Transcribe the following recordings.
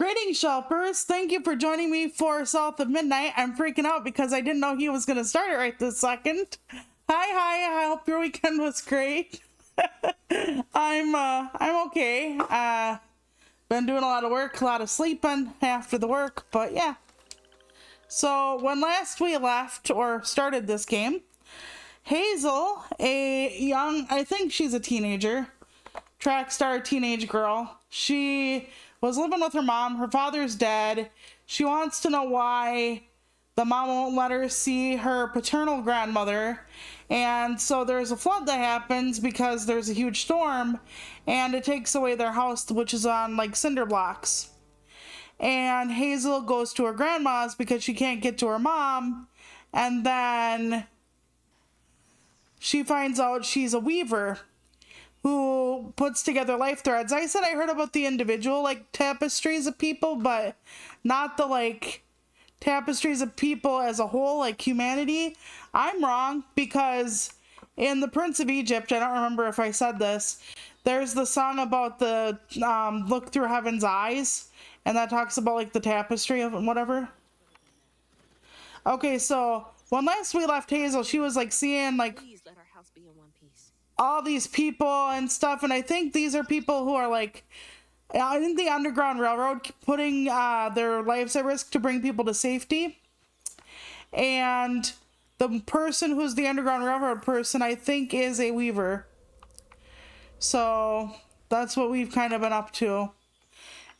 Greetings, Shelpers. Thank you for joining me for South of Midnight. I'm freaking out because I didn't know he was going to start it right this second. Hi. I hope your weekend was great. I'm okay. Been doing a lot of work, a lot of sleeping after the work, but yeah. So when last we left or started this game, Hazel, a young, I think she's a teenager, track star teenage girl, she was living with her mom. Her father's dead. She wants to know why the mom won't let her see her paternal grandmother. And so there's a flood that happens because there's a huge storm and it takes away their house, which is on like cinder blocks. And Hazel goes to her grandma's because she can't get to her mom. And then she finds out she's a weaver who puts together life threads. I said I heard about the individual like tapestries of people, but not the like tapestries of people as a whole, like humanity. I'm wrong, because in The Prince of Egypt, I don't remember if I said this, there's the song about the look through heaven's eyes, and that talks about like the tapestry of whatever. Okay, so when last we left Hazel, she was like seeing like Please let our house be in one piece. all these people and stuff, and I think these are people who are like in the Underground Railroad, putting their lives at risk to bring people to safety. And the person who's the Underground Railroad person, I think, is a weaver. So that's what we've kind of been up to,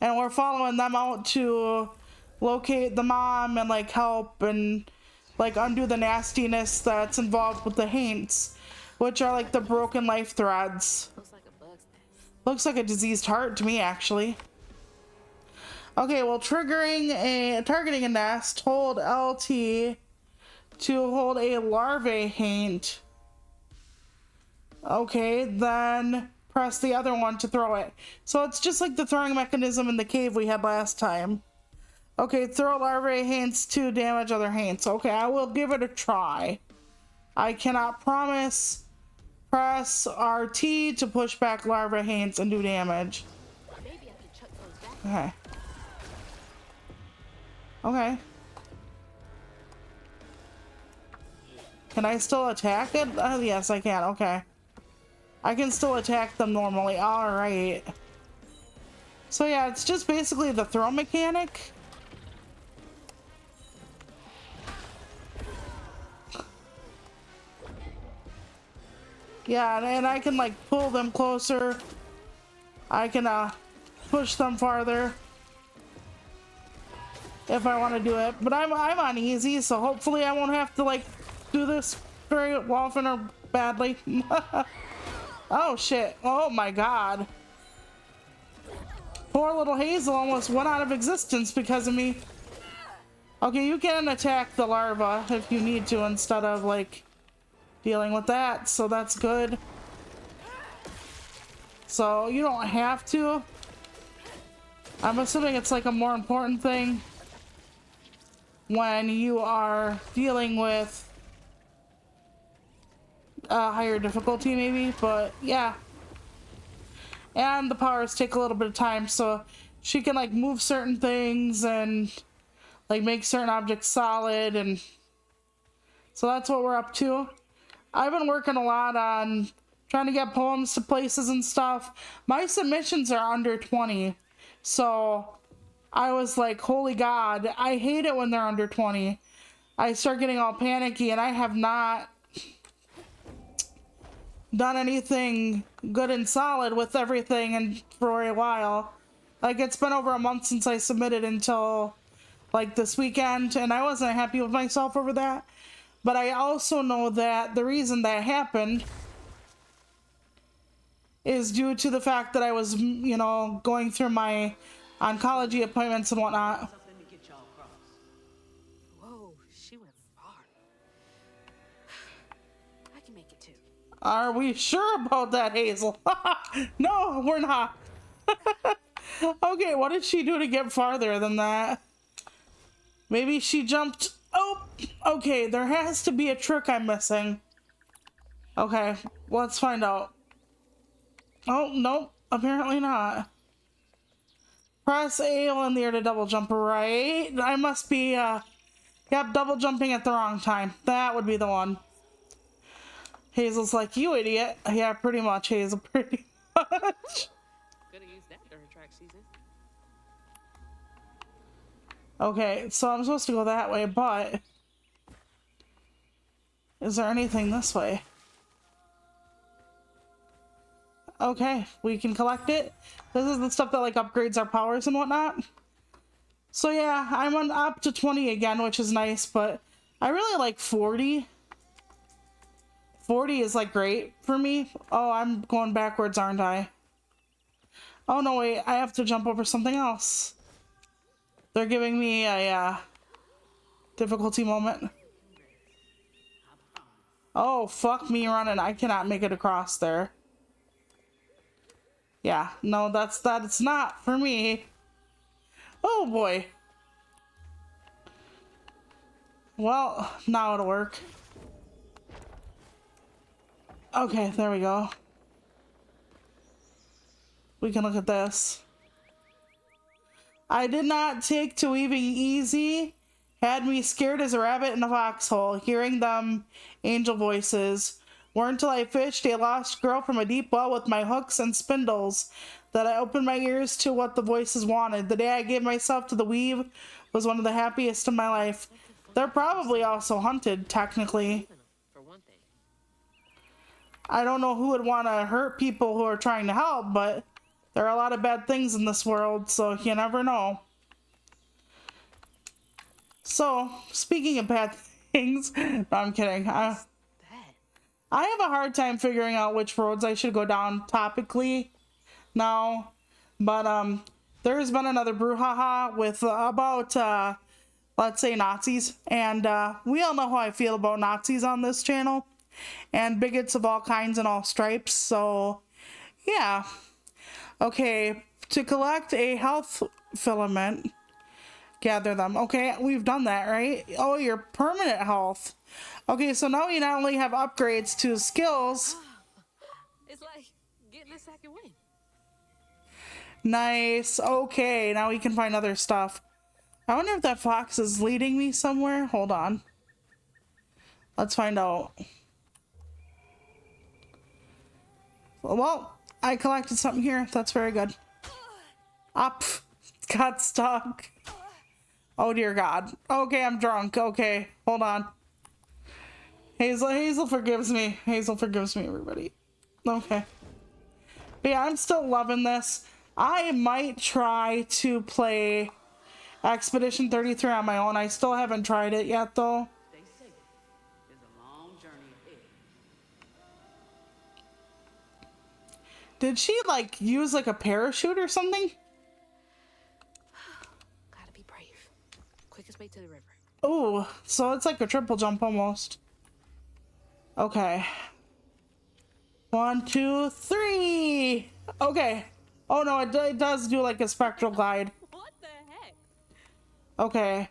and we're following them out to locate the mom and like help and like undo the nastiness that's involved with the haints, which are like the broken life threads. Looks like a bug's nest. Looks like a diseased heart to me, actually. Okay, well, targeting a nest, hold LT to hold a larvae haint. Okay, then press the other one to throw it. So it's just like the throwing mechanism in the cave we had last time. Okay, throw larvae haints to damage other haints. Okay, I will give it a try. I cannot promise. Press RT to push back larva haints and do damage. Maybe I could chuck those back. Okay. Can I still attack it? Yes, I can. Okay. I can still attack them normally. Alright. So yeah, it's just basically the throw mechanic. Yeah, and I can like pull them closer. I can push them farther if I want to do it. But I'm on easy, so hopefully I won't have to like do this very often or badly. Oh shit. Oh my god. Poor little Hazel almost went out of existence because of me. Okay, you can attack the larva if you need to instead of like dealing with that, so that's good. So you don't have to. I'm assuming it's like a more important thing when you are dealing with a higher difficulty maybe, but yeah. And the powers take a little bit of time, so she can like move certain things and like make certain objects solid, and so that's what we're up to. I've been working a lot on trying to get poems to places and stuff. My submissions are under 20. So I was like, holy God, I hate it when they're under 20. I start getting all panicky, and I have not done anything good and solid with everything and for a while. Like, it's been over a month since I submitted until like this weekend, and I wasn't happy with myself over that. But I also know that the reason that happened is due to the fact that I was, you know, going through my oncology appointments and whatnot. Whoa, she went far. I can make it too. Are we sure about that, Hazel? No, we're not. Okay, what did she do to get farther than that? Maybe she jumped. Oh, okay, there has to be a trick I'm missing. Okay, let's find out. Oh, nope, apparently not. Press A in the air to double jump, right? I must be, yep, double jumping at the wrong time. That would be the one. Hazel's like, you idiot. Yeah, pretty much, Hazel, pretty much. Could have used that during track season. Okay, so I'm supposed to go that way, but is there anything this way? Okay, we can collect it. This is the stuff that like upgrades our powers and whatnot. So yeah, I'm on up to 20 again, which is nice, but I really like 40. 40 is like great for me. Oh, I'm going backwards, aren't I? Oh no, wait, I have to jump over something else. They're giving me a difficulty moment. Oh, fuck me running. I cannot make it across there. Yeah, no, that's not for me. Oh boy. Well, now it'll work. Okay, there we go. We can look at this. I did not take to weaving easy. Had me scared as a rabbit in a foxhole, hearing them angel voices. Weren't till I fished a lost girl from a deep well with my hooks and spindles that I opened my ears to what the voices wanted. The day I gave myself to the weave was one of the happiest of my life. They're probably also hunted, technically. For one thing. I don't know who would want to hurt people who are trying to help, but there are a lot of bad things in this world, so you never know. So, speaking of bad things, no, I'm kidding. I have a hard time figuring out which roads I should go down topically now, but there's been another brouhaha with about let's say Nazis, and we all know how I feel about Nazis on this channel and bigots of all kinds and all stripes, so yeah. Okay, to collect a health filament, gather them. Okay, we've done that, right? Oh, your permanent health. Okay, so now we not only have upgrades to skills. It's like getting a second win. Nice. Okay, now we can find other stuff. I wonder if that fox is leading me somewhere. Hold on. Let's find out. Well, I collected something here. That's very good. Up. Got stuck. Oh dear God. Okay, I'm drunk. Okay, hold on. Hazel forgives me. Hazel forgives me, everybody. Okay. But yeah, I'm still loving this. I might try to play Expedition 33 on my own. I still haven't tried it yet, though. They say there's a long journey ahead. Did she, like, use, like, a parachute or something? Gotta be brave. Quickest way to the river. Ooh, so it's like a triple jump almost. Okay. 1, 2, 3. Okay. Oh no, it does do like a spectral glide. What the heck? Okay.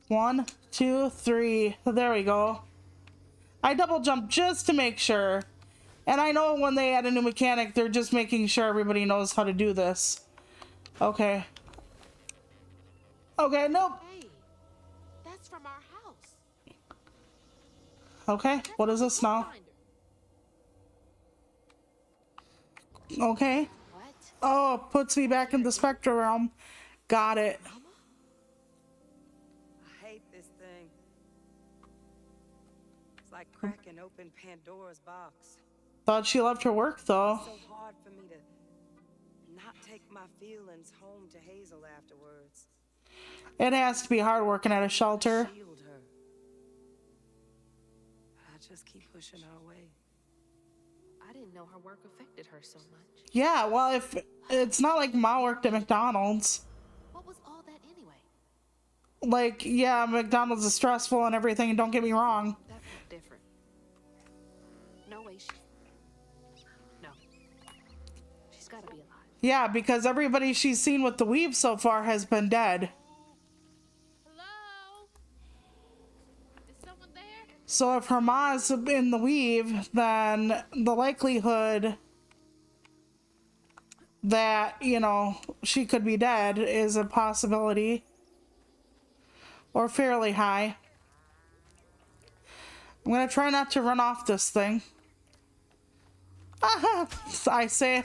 1, 2, 3. There we go. I double jumped just to make sure. And I know when they add a new mechanic, they're just making sure everybody knows how to do this. Okay. Okay, nope. Hey, that's from our house. Okay, what is this now? Okay. What? Oh, puts me back in the spectral realm. Got it. I hate this thing. It's like cracking open Pandora's box. Thought she loved her work, though. It's so hard for me to not take my feelings home to Hazel afterwards. It has to be hard working at a shelter. Shield her. I just keep pushing our way. I didn't know her work affected her so much. Yeah, well, if it's not like Ma worked at McDonald's. What was all that anyway? Like, yeah, McDonald's is stressful and everything, don't get me wrong. That felt different. No way she... No. She's gotta be alive. Yeah, because everybody she's seen with the weave so far has been dead. Hello? Is someone there? So if her ma's in the weave, then the likelihood that, you know, she could be dead is a possibility. Or fairly high. I'm gonna try not to run off this thing. I say.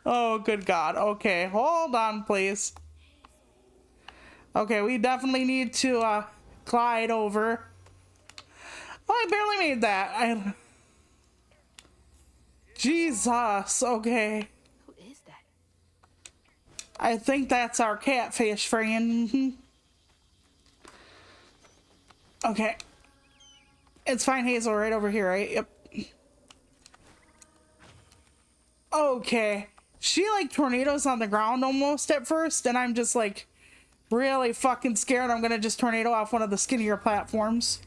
Oh, good God. Okay, hold on, please. Okay, we definitely need to glide over. Oh, I barely made that. Jesus, okay. Who is that? I think that's our catfish friend. Okay. It's fine, Hazel, right over here, right? Yep. Okay. She like tornadoes on the ground almost at first, and I'm just like really fucking scared I'm gonna just tornado off one of the skinnier platforms.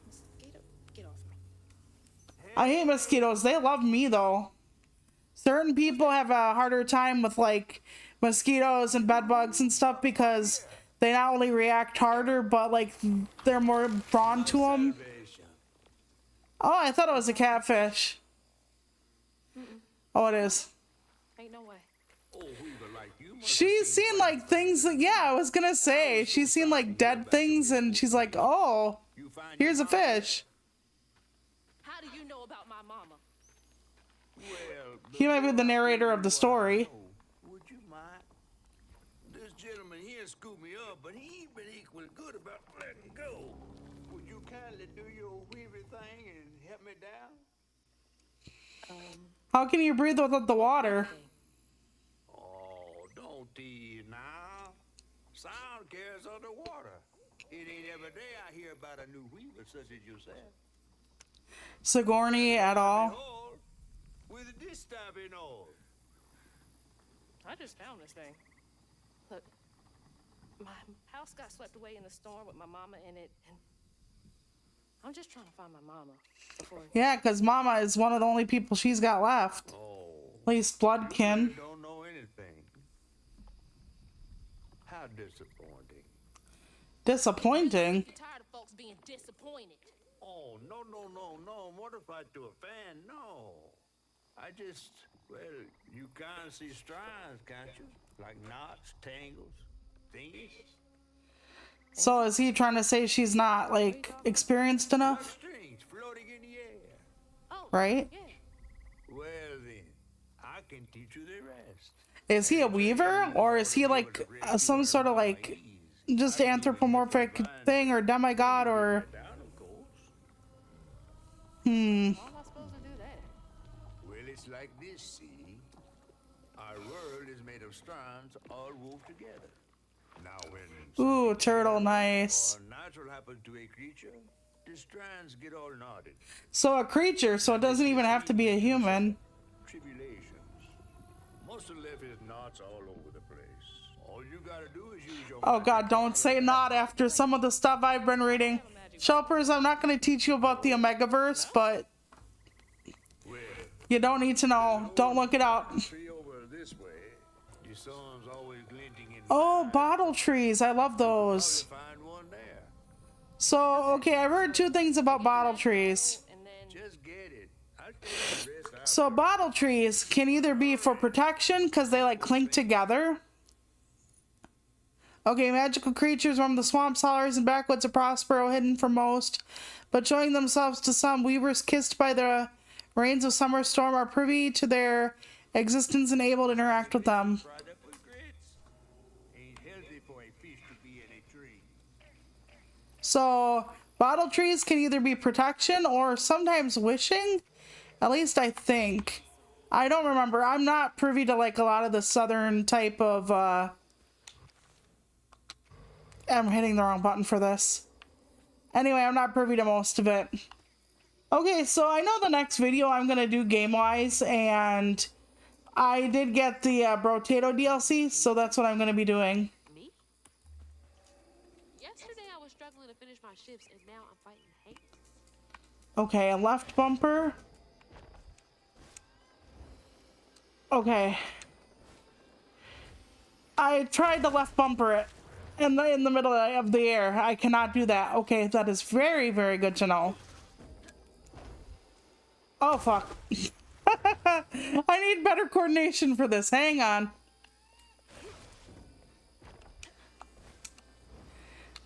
Mosquito, get off me. I hate mosquitoes. They love me though. Certain people have a harder time with like mosquitoes and bed bugs and stuff because they not only react harder, but like they're more drawn to them. Oh, I thought it was a catfish. Oh, it is. Ain't no way. She's seen like things that, yeah, I was gonna say, she's seen like dead things and she's like, oh, here's a fish. How do you know about my mama? He might be the narrator of the story. Would you mind? This gentleman here scooped me up, but he ain't been equal good about letting go. Would you kindly do your weavy thing and help me down? How can you breathe without the water? Oh, don't tease now. Sound cares underwater. It ain't every day I hear about a new weaver such as yourself. Sigourney at all? Behold, with this stopping all. I just found this thing. Look, my house got swept away in the storm with my mama in it, and I'm just trying to find my mama before. Yeah, because Mama is one of the only people she's got left. Oh, At least blood kin. don't know anything. How disappointing. Disappointing. I'm tired of folks being disappointed. Oh, no. Mortified to a fan, no. I just, well, you can't see strands, can't you? Like knots, tangles, thingies. So is he trying to say she's not like experienced Like enough? strings floating in the air. Oh, Right? yeah. Well then, I can teach you the rest. Is he a weaver or is he like some sort of like just anthropomorphic thing or demigod or Down, of course. How am I supposed to do that? Well, it's like this, see? Our world is made of strands all wove together. Now when ooh, turtle, nice. or natural happens to a creature, the strands get all knotted. So a creature, so it doesn't even have to be a human. Tribulations. Most of left is knots all over the place. All you gotta do is use your Oh God, don't say not after some of the stuff I've been reading. Shelpers, I'm not going to teach you about the Omegaverse, but well, you don't need to know. Don't look it up. tree over this way. The sun's always glinting in the Oh, bottle trees. I love those. find one there. So, okay, I've heard two things about bottle trees. And then Just get it. I'll tell you the rest. So bottle trees can either be for protection because they like clink together. Okay, magical creatures roam the swamps, hollers, and backwoods of Prospero, hidden from most, but showing themselves to some. Weavers kissed by the rains of summer storm are privy to their existence and able to interact with them. Fried up with grits. Ain't healthy for a fish to be in a tree. So bottle trees can either be protection or sometimes wishing. At least I think. I don't remember. I'm not privy to like a lot of the southern type of I'm hitting the wrong button for this. Anyway, I'm not privy to most of it. Okay, so I know the next video I'm gonna do game-wise, and I did get the Brotato DLC, so that's what I'm gonna be doing. me? Yesterday I was struggling to finish my shifts, and now I'm fighting hate. Okay, a left bumper. Okay. I tried to left bumper it in the middle of the air. I cannot do that. Okay, that is very, very good to know. Oh, fuck. I need better coordination for this. Hang on.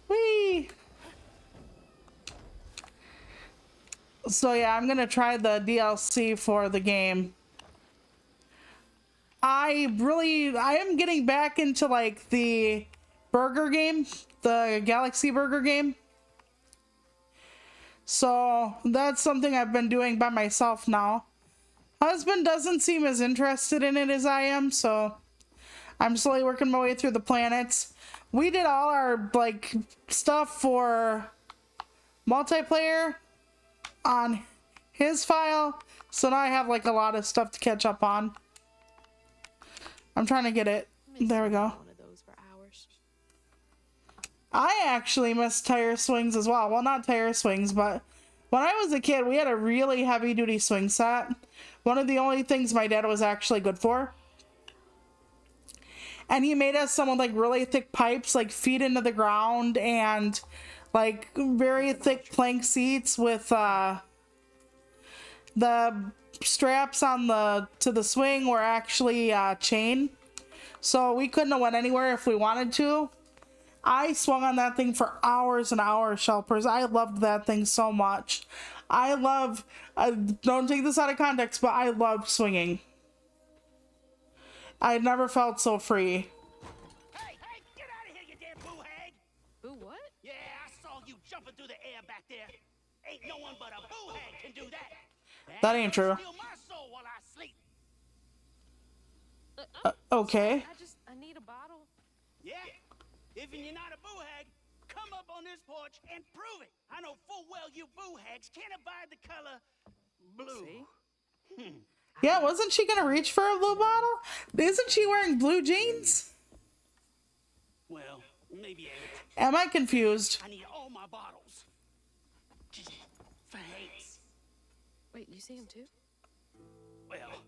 Whee! So yeah, I'm gonna try the DLC for the game. I am getting back into like the burger game, the Galaxy Burger game. So that's something I've been doing by myself now. Husband doesn't seem as interested in it as I am, so I'm slowly working my way through the planets. We did all our like stuff for multiplayer on his file, so now I have like a lot of stuff to catch up on. I'm trying to get it. There we go. One of those for hours. I actually miss tire swings as well. Well, not tire swings, but when I was a kid, we had a really heavy duty swing set. One of the only things my dad was actually good for. And he made us some with like really thick pipes, like feet into the ground, and like very thick plank seats with the straps on to the swing were actually chain, so we couldn't have went anywhere if we wanted to. I swung on that thing for hours and hours, Shelpers. I loved that thing so much. Don't take this out of context, but I loved swinging. I never felt so free. Hey, get out of here, you damn boo hag! Boo what? Yeah, I saw you jumping through the air back there. Ain't no one but a boo hag can do that. That ain't true. Steal my soul while I sleep. Okay. I need a bottle. Yeah? Even you're not a boo hag, come up on this porch and prove it. I know full well you boo hags can't abide the color blue. See? Yeah, wasn't she gonna reach for a blue bottle? Isn't she wearing blue jeans? Well, maybe ain't. Am I confused? I need all my bottles. Just for hates. Wait, you see him too? Well,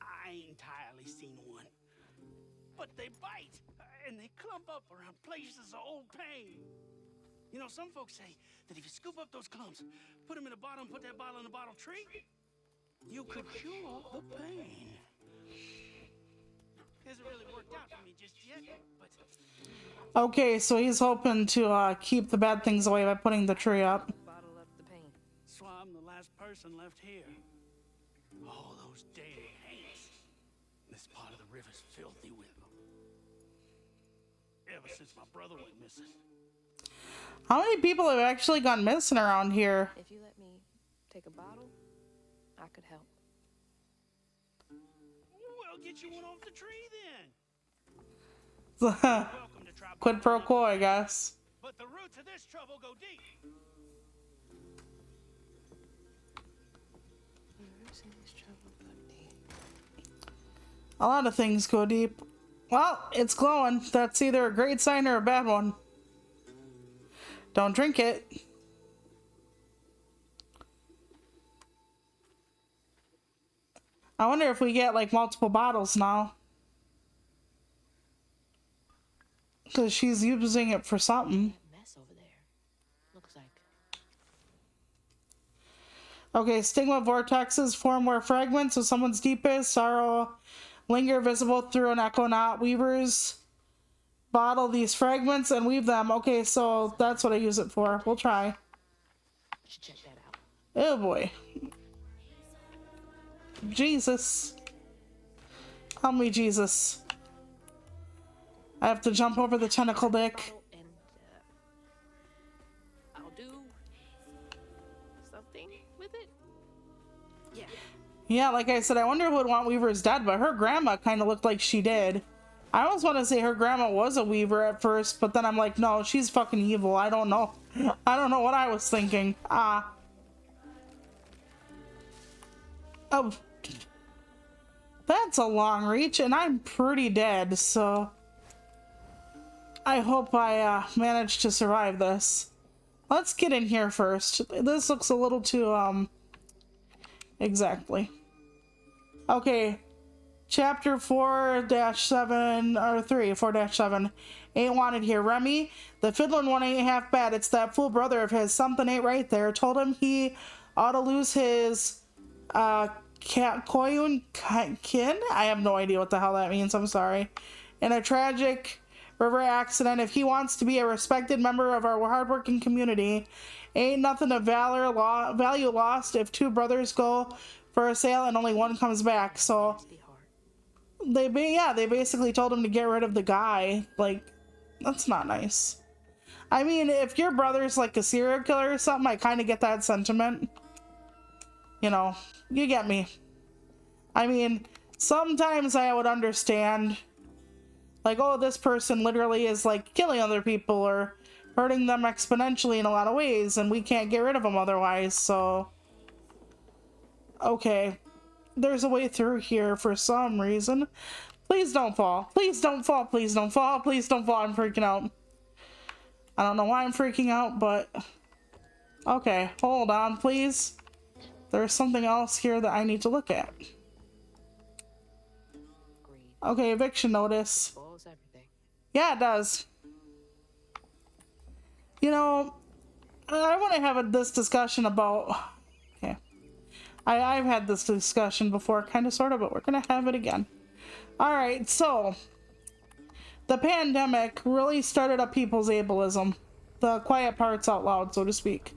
I ain't entirely seen one. But they bite, and they clump up around places of old pain. You know, some folks say that if you scoop up those clumps, put them in a bottle and put that bottle in a bottle tree, you could cure the pain. Hasn't really worked out for me just yet, but... Okay, so he's hoping to keep the bad things away by putting the tree up. Bottle up the pain. So I'm the last person left here. All those damn haints. This part of the river's filthy with them. Ever since my brother went missing. How many people have actually gone missing around here? If you let me take a bottle, I could help. Well, get you one off the tree then. Welcome to Tropical Quid pro Island. quo, I guess. But the roots of this trouble go deep. A lot of things go deep. Well, it's glowing. That's either a great sign or a bad one. Don't drink it. I wonder if we get like multiple bottles now. Because she's using it for something. Mess over there. Looks like. Okay, stigma vortexes form where fragments of someone's deepest sorrow linger visible through an echo knot. Weavers bottle these fragments and weave them. Okay, so that's what I use it for. We'll try. Should check that out. Oh boy. Jesus. Help me, Jesus. I have to jump over the tentacle dick. Bottle and I'll do something with it. Yeah. Yeah, like I said, I wonder who would want Weavers dead, but her grandma kind of looked like she did. I almost want to say her grandma was a Weaver at first, but then I'm like, no, she's fucking evil. I don't know. I don't know what I was thinking. Oh. That's a long reach, and I'm pretty dead, so... I hope I manage to survive this. Let's get in here first. This looks a little too, exactly. Okay. Chapter 4-7, or 4-7. Ain't wanted here. Remy, the fiddling one ain't half bad. It's that fool brother of his. Something ain't right there. Told him he ought to lose his, Koyun Kin? I have no idea what the hell that means, I'm sorry. In a tragic river accident, if he wants to be a respected member of our hardworking community, ain't nothing of value lost if two brothers go for a sail and only one comes back. So they basically told him to get rid of the guy. Like, that's not nice. I mean, if your brother's like a serial killer or something, I kind of get that sentiment. You know, you get me. I mean, sometimes I would understand, like, oh, this person literally is like killing other people or hurting them exponentially in a lot of ways, and we can't get rid of them otherwise, so... Okay. There's a way through here for some reason. Please don't fall. Please don't fall. Please don't fall. Please don't fall. I'm freaking out. I don't know why I'm freaking out, but... Okay, hold on, please. There's something else here that I need to look at. Okay, eviction notice. Yeah, it does. You know, I want to have this discussion about... Okay. I've had this discussion before, kind of, sort of, but we're going to have it again. Alright, so... The pandemic really started up people's ableism. The quiet parts out loud, so to speak.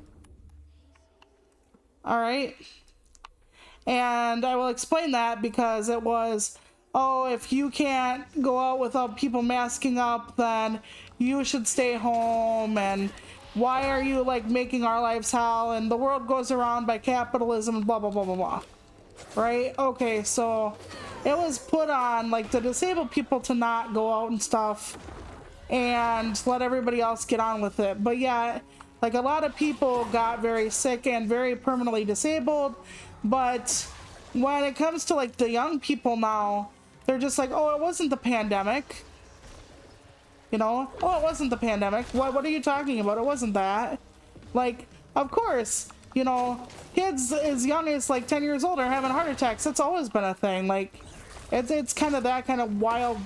Alright? And I will explain that because it was, oh, if you can't go out without people masking up, then you should stay home, and why are you, like, making our lives hell, and the world goes around by capitalism, and blah, blah, blah, blah, blah. Right? Okay, so it was put on, like, the disabled people to not go out and stuff and let everybody else get on with it. But yeah, like, a lot of people got very sick and very permanently disabled, but when it comes to, like, the young people now, they're just like, oh, it wasn't the pandemic. You know? Oh, it wasn't the pandemic. What are you talking about? It wasn't that. Like, of course, you know, kids as young as, like, 10 years old are having heart attacks. That's always been a thing. Like, it's kind of that kind of wild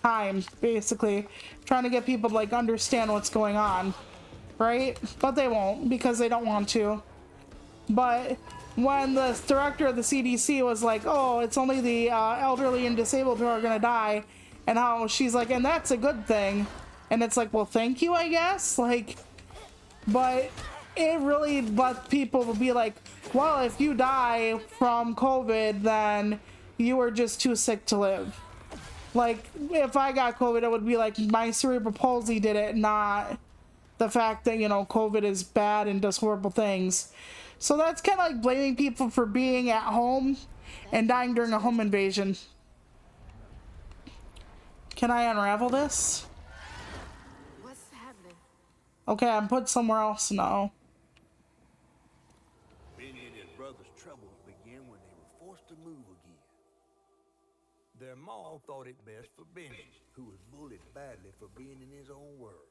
time, basically, trying to get people to, like, understand what's going on. Right? But they won't, because they don't want to. But when the director of the CDC was like, oh, it's only the elderly and disabled who are gonna die, and how she's like, and that's a good thing, and it's like, well, thank you, I guess. Like, but it really let people be like, well, if you die from COVID, then you were just too sick to live. Like, if I got COVID, it would be like my cerebral palsy did it, not the fact that, you know, COVID is bad and does horrible things. So that's kind of like blaming people for being at home and dying during a home invasion. Can I unravel this? What's happening? Okay, I'm put somewhere else now. Benny and his brother's troubles began when they were forced to move again. Their ma thought it best for Benny, who was bullied badly for being in his own world.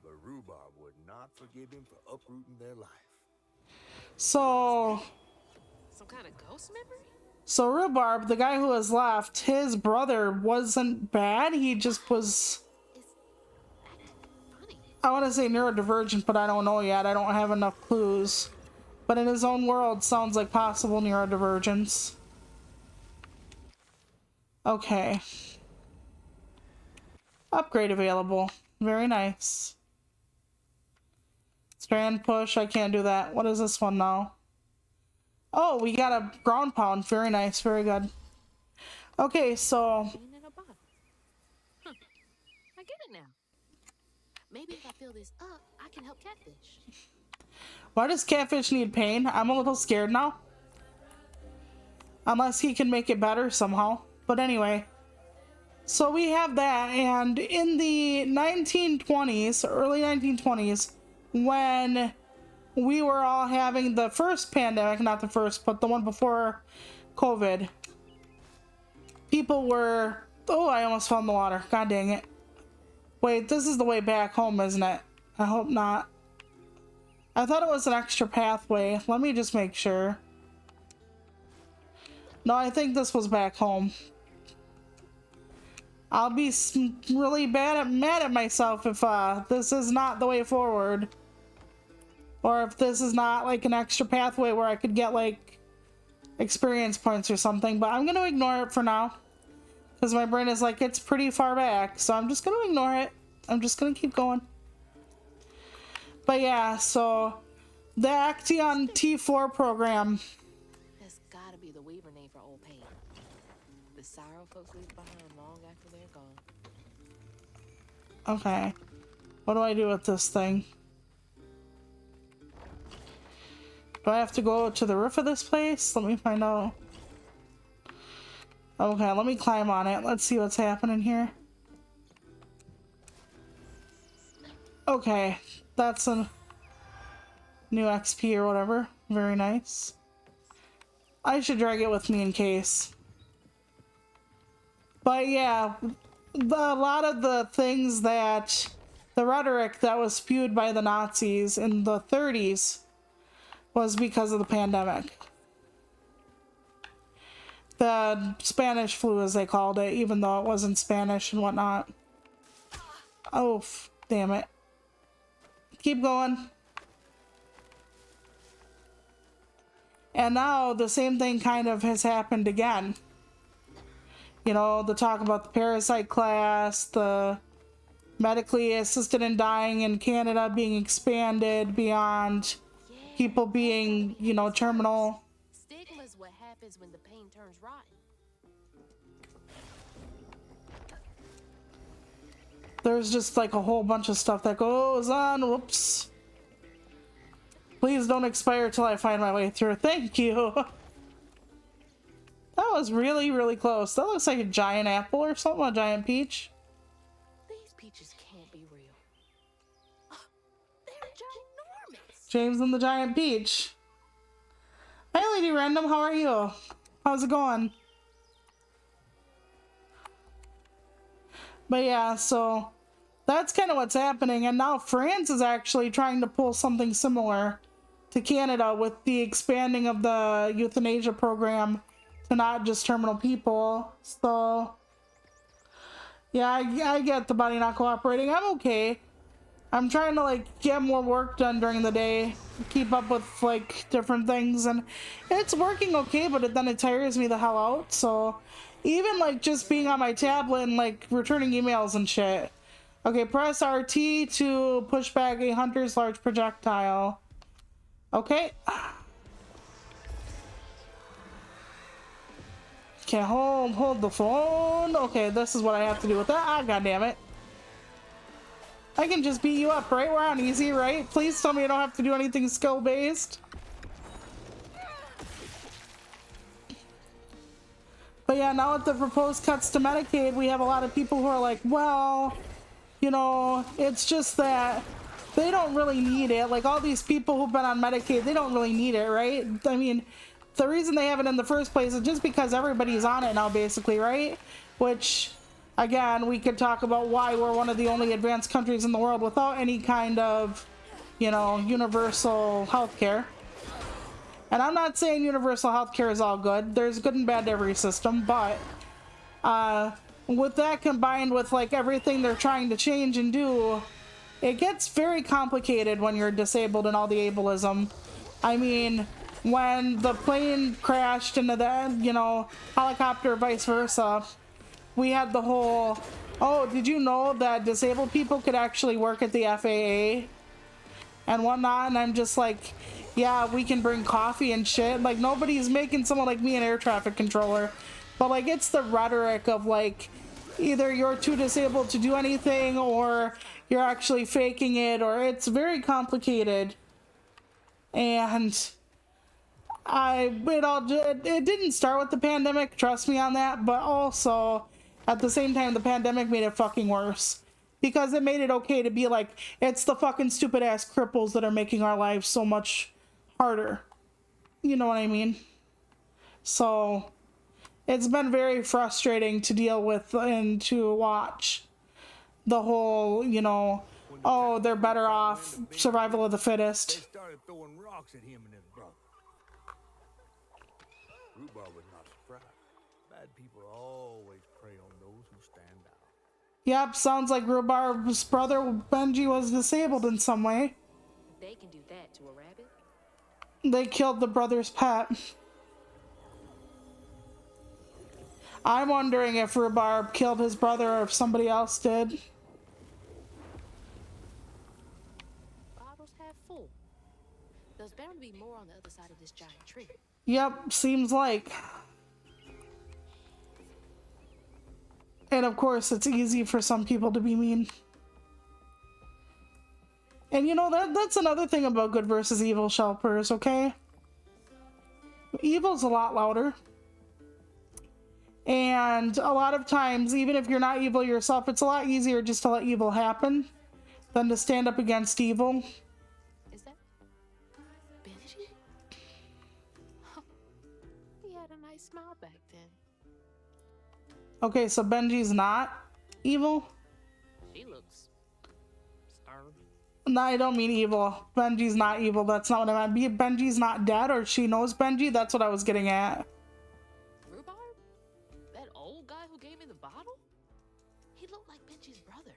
But Rhubarb would not forgive him for uprooting their life. So Some kind of ghost memory? So Rhubarb, the guy who was left, his brother wasn't bad. He just was, Funny. I want to say neurodivergent, but I don't know yet. I don't have enough clues. But in his own world, sounds like possible neurodivergence. Okay. Upgrade available. Very nice. Strand push, I can't do that. What is this one now? Oh, we got a ground pound. Very nice, very good. Okay, so... In a bottle. Huh. I get it now. Maybe if I fill this up, I can help Catfish. Why does Catfish need pain? I'm a little scared now. Unless he can make it better somehow. But anyway. So we have that, and in the 1920s, early 1920s, when we were all having the first pandemic, not the first, but the one before COVID, people were... Oh, I almost fell in the water. God dang it. Wait, this is the way back home, isn't it? I hope not. I thought it was an extra pathway. Let me just make sure. No, I think this was back home. I'll be really mad at myself if this is not the way forward. Or if this is not like an extra pathway where I could get like experience points or something, but I'm gonna ignore it for now. Because my brain is like, it's pretty far back, so I'm just gonna ignore it. I'm just gonna keep going. But yeah, so the Action T4 program. That's gotta be the Weaver name for old pain. The sorrow folks leave behind long after they're gone. Okay. What do I do with this thing? Do I have to go to the roof of this place? Let me find out. Okay, let me climb on it. Let's see what's happening here. Okay, that's a new XP or whatever. Very nice. I should drag it with me in case. But yeah, a lot of the things that the rhetoric that was spewed by the Nazis in the 30s was because of the pandemic. The Spanish flu, as they called it, even though it wasn't Spanish and whatnot. Oh, damn it. Keep going. And now the same thing kind of has happened again. You know, the talk about the parasite class, the medically assisted in dying in Canada being expanded beyond people being, you know, terminal. Stigma's what happens when the pain turns rotten. There's just like a whole bunch of stuff that goes on. Whoops. Please don't expire till I find my way through. Thank you. That was really, really close. That looks like a giant apple or something, a giant peach. These peaches can't be real. They're ginormous. James and the giant peach. Hi, Lady Random. How are you? How's it going? But yeah, so that's kind of what's happening. And now France is actually trying to pull something similar to Canada with the expanding of the euthanasia program to not just terminal people. So yeah, I get the body not cooperating. I'm okay. I'm trying to like get more work done during the day, keep up with like different things, and it's working okay, but then it tires me the hell out. So even like just being on my tablet and like returning emails and shit. Okay, press RT to push back a hunter's large projectile. Okay. Okay, hold the phone. Okay, this is what I have to do with that. Ah, goddammit. I can just beat you up, right? We're on easy, right? Please tell me I don't have to do anything skill-based. But yeah, now with the proposed cuts to Medicaid, we have a lot of people who are like, well, you know, it's just that they don't really need it. Like, all these people who've been on Medicaid, they don't really need it, right? I mean, the reason they have it in the first place is just because everybody's on it now, basically, right? Which, again, we could talk about why we're one of the only advanced countries in the world without any kind of, you know, universal healthcare. And I'm not saying universal healthcare is all good. There's good and bad to every system, but with that combined with like everything they're trying to change and do, it gets very complicated when you're disabled and all the ableism. I mean, when the plane crashed into the, you know, helicopter, vice versa, we had the whole, oh, did you know that disabled people could actually work at the FAA and whatnot? And I'm just like, yeah, we can bring coffee and shit. Like, nobody's making someone like me an air traffic controller. But like, it's the rhetoric of like, either you're too disabled to do anything or you're actually faking it, or it's very complicated. And it didn't start with the pandemic, trust me on that, but also at the same time the pandemic made it fucking worse, because it made it okay to be like, it's the fucking stupid ass cripples that are making our lives so much harder, you know what I mean? So it's been very frustrating to deal with and to watch the whole, you know, oh, they're better off, survival of the They fittest. started throwing rocks at him and his brother. Rhubarb was not surprised. Bad people always prey on those who stand out. Yep, sounds like Rhubarb's brother Benji was disabled in some way. They can do that to a rabbit. They killed the brother's pet. I'm wondering if Rhubarb killed his brother or if somebody else did. Bottles half full. There's bound to be more on the other side of this giant tree. Yep, seems like. And of course, it's easy for some people to be mean. And you know, that's another thing about good versus evil Shelpers, okay? Evil's a lot louder. And a lot of times, even if you're not evil yourself, it's a lot easier just to let evil happen than to stand up against evil. Is that Benji? He had a nice smile back then. Okay, so Benji's not evil? She looks starved. No, I don't mean evil. Benji's not evil. That's not what I meant. Benji's not dead, or she knows Benji. That's what I was getting at. Rhubarb? That old guy who gave me the bottle? He looked like Benji's brother.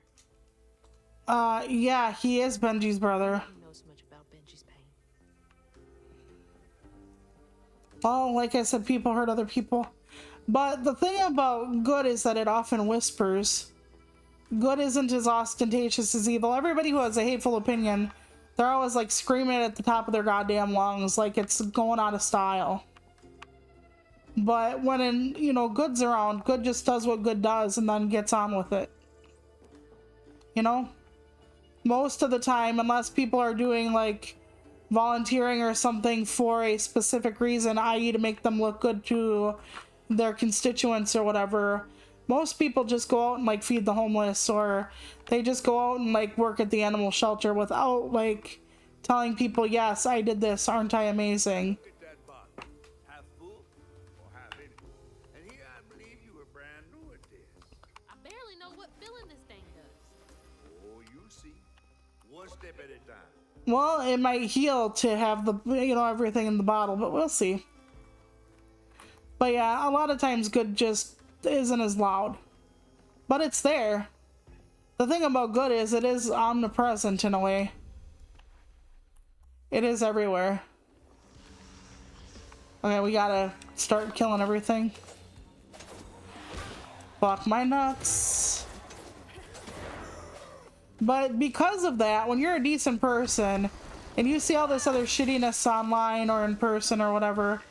Yeah, he is Benji's brother. He knows much about Benji's pain. Well, like I said, people hurt other people. But the thing about good is that it often whispers. Good isn't as ostentatious as evil. Everybody who has a hateful opinion, they're always like screaming at the top of their goddamn lungs like it's going out of style. But when, you know, good's around, good just does what good does and then gets on with it. You know? Most of the time, unless people are doing like volunteering or something for a specific reason, i.e. to make them look good to their constituents or whatever, most people just go out and like feed the homeless, or they just go out and like work at the animal shelter without like telling people, yes, I did this, aren't I amazing? Look at that bottle. Half full or half empty. And here I believe you were brand new at this. I barely know what filling this thing does. Oh, you'll see. One step at a time. Well, it might heal to have the, you know, everything in the bottle, but we'll see. But yeah, a lot of times good just isn't as loud. But it's there. The thing about good is it is omnipresent in a way. It is everywhere. Okay, we gotta start killing everything. Fuck my nuts. But because of that, when you're a decent person and you see all this other shittiness online or in person or whatever,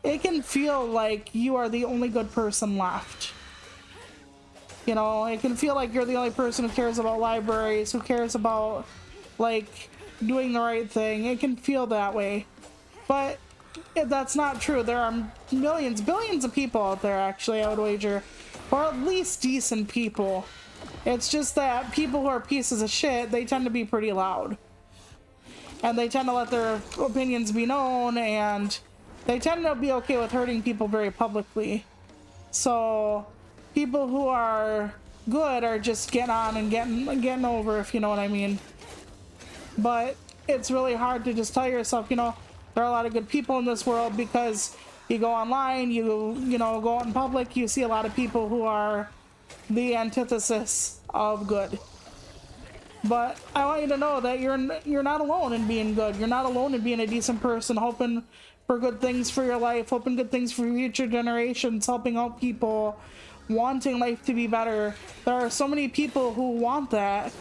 it can feel like you are the only good person left. You know, it can feel like you're the only person who cares about libraries, who cares about, like, doing the right thing. It can feel that way. But that's not true. There are millions, billions of people out there, actually, I would wager, or at least decent people. It's just that people who are pieces of shit, they tend to be pretty loud. And they tend to let their opinions be known, and they tend to be okay with hurting people very publicly. So people who are good are just getting on and getting over, if you know what I mean. But it's really hard to just tell yourself, you know, there are a lot of good people in this world, because you go online, you know, go out in public, you see a lot of people who are the antithesis of good. But I want you to know that you're not alone in being good. You're not alone in being a decent person, hoping for good things for your life, hoping good things for future generations, helping out people, wanting life to be better. There are so many people who want that,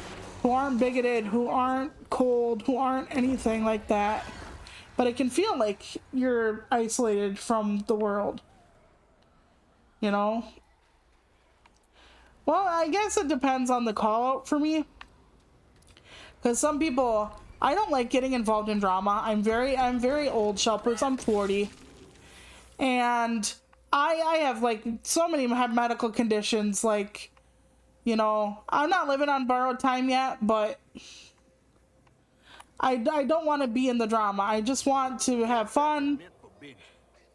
who aren't bigoted, who aren't cold, who aren't anything like that. But it can feel like you're isolated from the world. You know? Well, I guess it depends on the call out for me. Because some people, I don't like getting involved in drama. I'm very old, Shelpers. I'm 40. And I have like so many medical conditions, like, you know, I'm not living on borrowed time yet, but I don't want to be in the drama. I just want to have fun. Meant for Benji.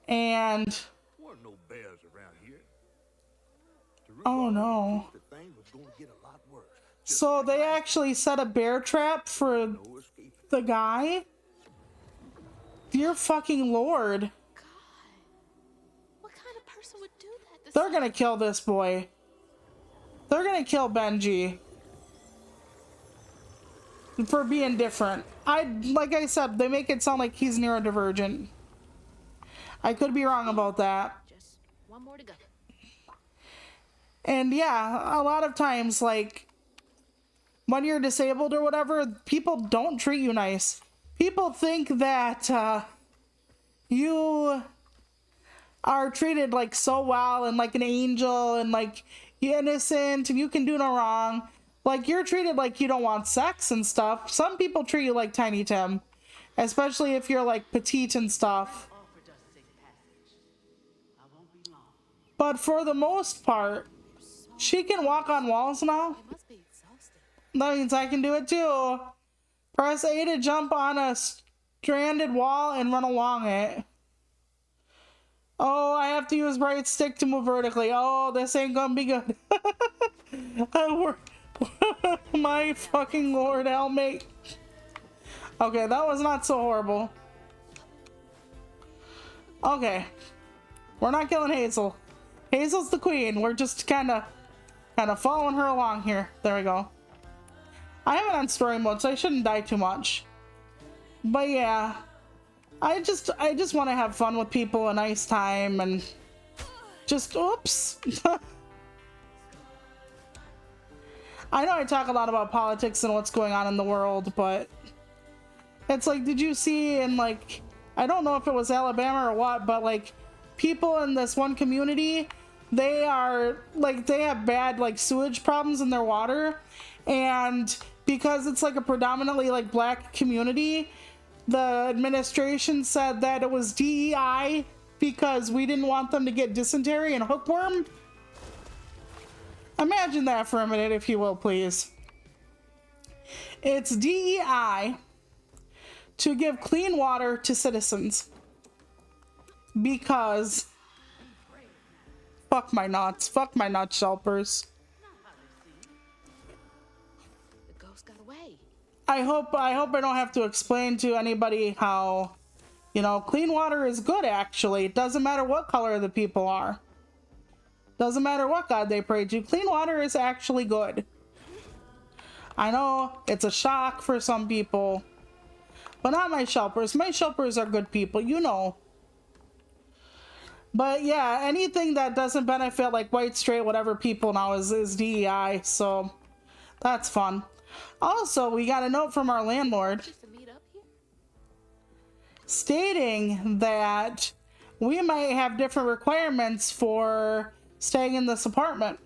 And Weren't no bears around here. To oh Rhubarb, no. the thing was going to get a lot worse. Just So like they that. actually set a bear trap for No escape. the guy? Dear fucking Lord. God, what kind of person would do that? To They're gonna kill this boy. They're gonna kill Benji. For being different. Like I said, they make it sound like he's neurodivergent. I could be wrong about that. Just one more to go. And yeah, a lot of times, like, when you're disabled or whatever, people don't treat you nice. People think that you are treated like so well and like an angel and like you're innocent and you can do no wrong. Like, you're treated like you don't want sex and stuff. Some people treat you like Tiny Tim, especially if you're like petite and stuff. But for the most part, she can walk on walls now. You must be exhausted. That means I can do it too. Press A to jump on a stranded wall and run along it. Oh, I have to use right stick to move vertically. Oh, this ain't gonna be good. My fucking lord, helpmate. Okay, that was not so horrible. Okay. We're not killing Hazel. Hazel's the queen. We're just kind of following her along here. There we go. I have it on story mode, so I shouldn't die too much. But yeah, I just want to have fun with people, a nice time, and just, oops. I know I talk a lot about politics and what's going on in the world, but it's like, did you see in, like, I don't know if it was Alabama or what, but like, people in this one community, they are like, they have bad like sewage problems in their water, and because it's like a predominantly like black community, the administration said that it was DEI because we didn't want them to get dysentery and hookworm. Imagine that for a minute, if you will, please. It's DEI to give clean water to citizens because fuck my nuts, shelpers. The ghost got away. I hope I don't have to explain to anybody how, you know, clean water is good. Actually, it doesn't matter what color the people are. Doesn't matter what god they pray to. Clean water is actually good. I know it's a shock for some people, but not my shelpers. My shelpers are good people, you know. But yeah, anything that doesn't benefit like white, straight, whatever people now is DEI, so that's fun. Also, we got a note from our landlord Just to meet up here? stating that we might have different requirements for staying in this apartment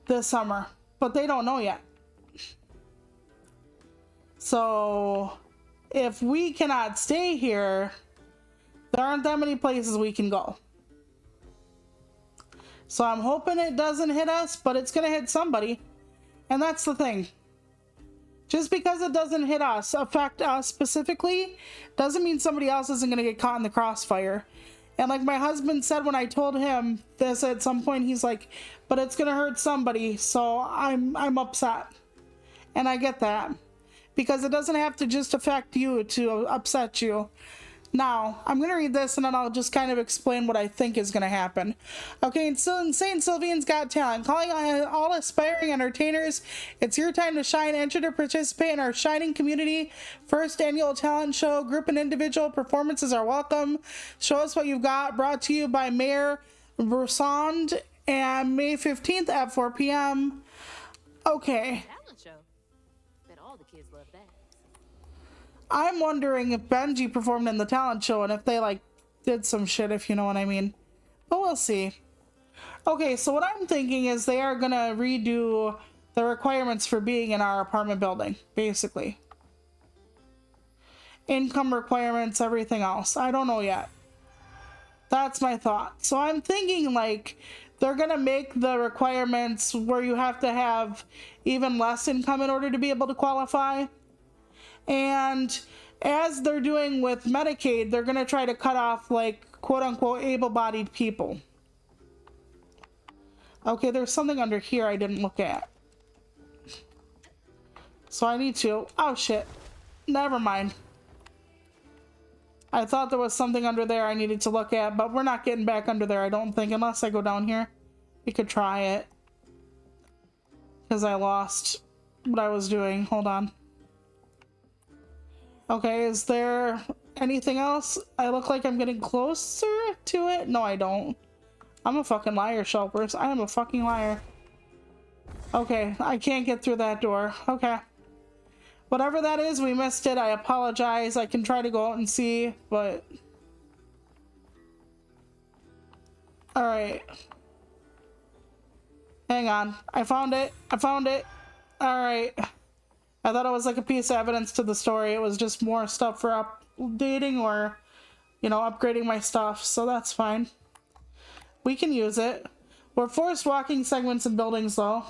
this summer, but they don't know yet. So if we cannot stay here, there aren't that many places we can go. So I'm hoping it doesn't hit us, but it's gonna hit somebody. And that's the thing. Just because it doesn't hit us, affect us specifically, doesn't mean somebody else isn't gonna get caught in the crossfire. And like my husband said when I told him this at some point, he's like, but it's gonna hurt somebody, so I'm upset. And I get that. Because it doesn't have to just affect you to upset you. Now, I'm going to read this and then I'll just kind of explain what I think is going to happen. Okay, and so Insane Sylvian's Got Talent. Calling on all aspiring entertainers. It's your time to shine. Enter to participate in our Shining Community First Annual Talent Show. Group and individual performances are welcome. Show us what you've got. Brought to you by Mayor Broussard and May 15th at 4 p.m. Okay. Talent show. Bet all the kids love that. I'm wondering if Benji performed in the talent show and if they like did some shit, if you know what I mean. But we'll see. Okay, so what I'm thinking is they are gonna redo the requirements for being in our apartment building, basically. Income requirements, everything else. I don't know yet. That's my thought. So I'm thinking like they're gonna make the requirements where you have to have even less income in order to be able to qualify. And as they're doing with Medicaid, they're going to try to cut off, like, quote-unquote, able-bodied people. Okay, there's something under here I didn't look at. So I need to... Oh, shit. Never mind. I thought there was something under there I needed to look at, but we're not getting back under there, I don't think, unless I go down here. We could try it. Because I lost what I was doing. Hold on. Okay, is there anything else? I look like I'm getting closer to it? No, I don't. I'm a fucking liar, Shelpers. I am a fucking liar. Okay, I can't get through that door. Okay. Whatever that is, we missed it. I apologize. I can try to go out and see, but... Alright. Hang on. I found it. I found it. Alright. I thought it was like a piece of evidence to the story. It was just more stuff for updating or, you know, upgrading my stuff. So that's fine. We can use it. We're forced walking segments in buildings, though.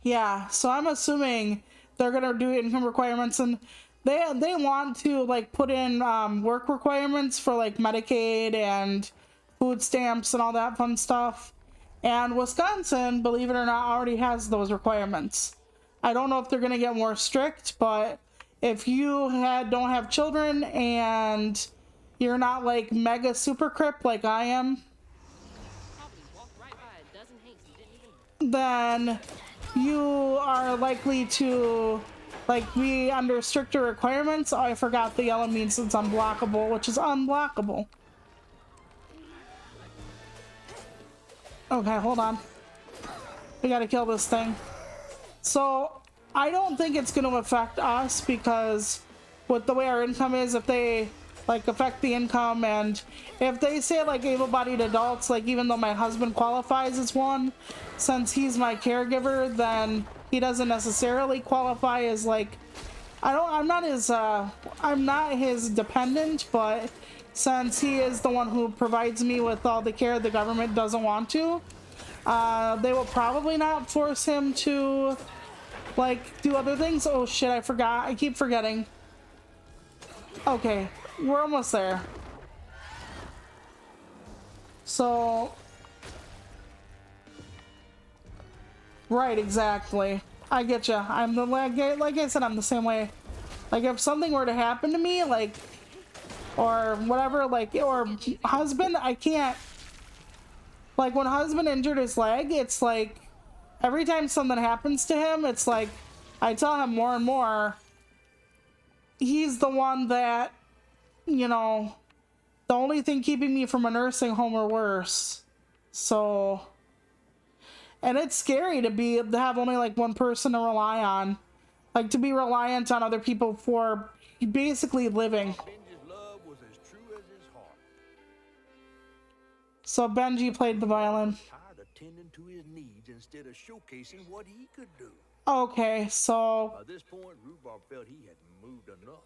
Yeah, so I'm assuming they're gonna do income requirements, and they want to like put in work requirements for like Medicaid and food stamps and all that fun stuff. And Wisconsin, believe it or not, already has those requirements. I don't know if they're gonna get more strict, but if you don't have children and you're not like mega super crip like I am, Probably walked right by a dozen hates and didn't even... then you are likely to like be under stricter requirements. Oh, I forgot the yellow means it's unblockable, which is unblockable. Okay, hold on. We gotta kill this thing. So I don't think it's gonna affect us, because with the way our income is, if they like affect the income, and if they say like able-bodied adults, like even though my husband qualifies as one, since he's my caregiver, then he doesn't necessarily qualify as like, I'm not his dependent, but since he is the one who provides me with all the care the government doesn't want to, they will probably not force him to like do other things. Oh shit, I forgot. I keep forgetting. Okay, we're almost there. So, right, exactly. I get you. I'm the like I said, I'm the same way. Like if something were to happen to me, like, or whatever, like, or husband, I can't. Like when husband injured his leg, it's like every time something happens to him, it's like I tell him more and more. He's the one that, you know, the only thing keeping me from a nursing home or worse. So, and it's scary to have only like one person to rely on, like to be reliant on other people for basically living. Benji's love was as true as his heart. So Benji played the violin. Tired of tending to his needs instead of showcasing what he could do. Okay, so By this point, Rhubarb felt he had moved enough.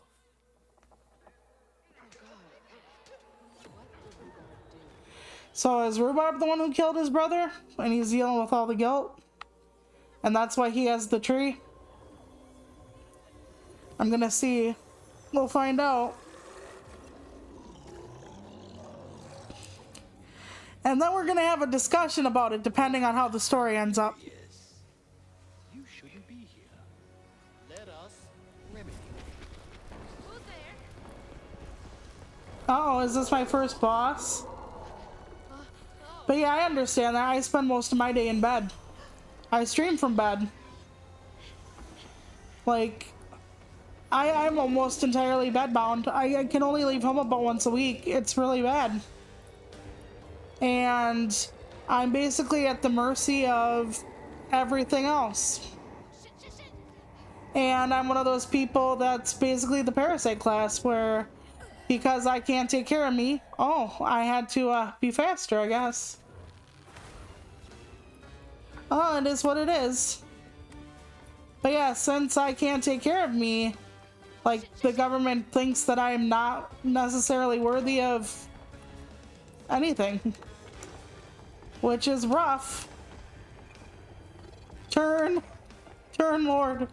So is Rhubarb the one who killed his brother? And he's dealing with all the guilt? And that's why he has the tree? I'm gonna see. We'll find out. And then we're gonna have a discussion about it depending on how the story ends up. You shouldn't be here. Let us remedy. Who's there? Uh-oh, is this my first boss? But yeah, I understand that. I spend most of my day in bed. I stream from bed. Like, I'm almost entirely bedbound. I can only leave home about once a week. It's really bad. And I'm basically at the mercy of everything else. And I'm one of those people that's basically the parasite class, where because I can't take care of me, I had to be faster, I guess. Oh, it is what it is. But yeah, since I can't take care of me, like, the government thinks that I'm not necessarily worthy of anything. Which is rough. Turn, Lord.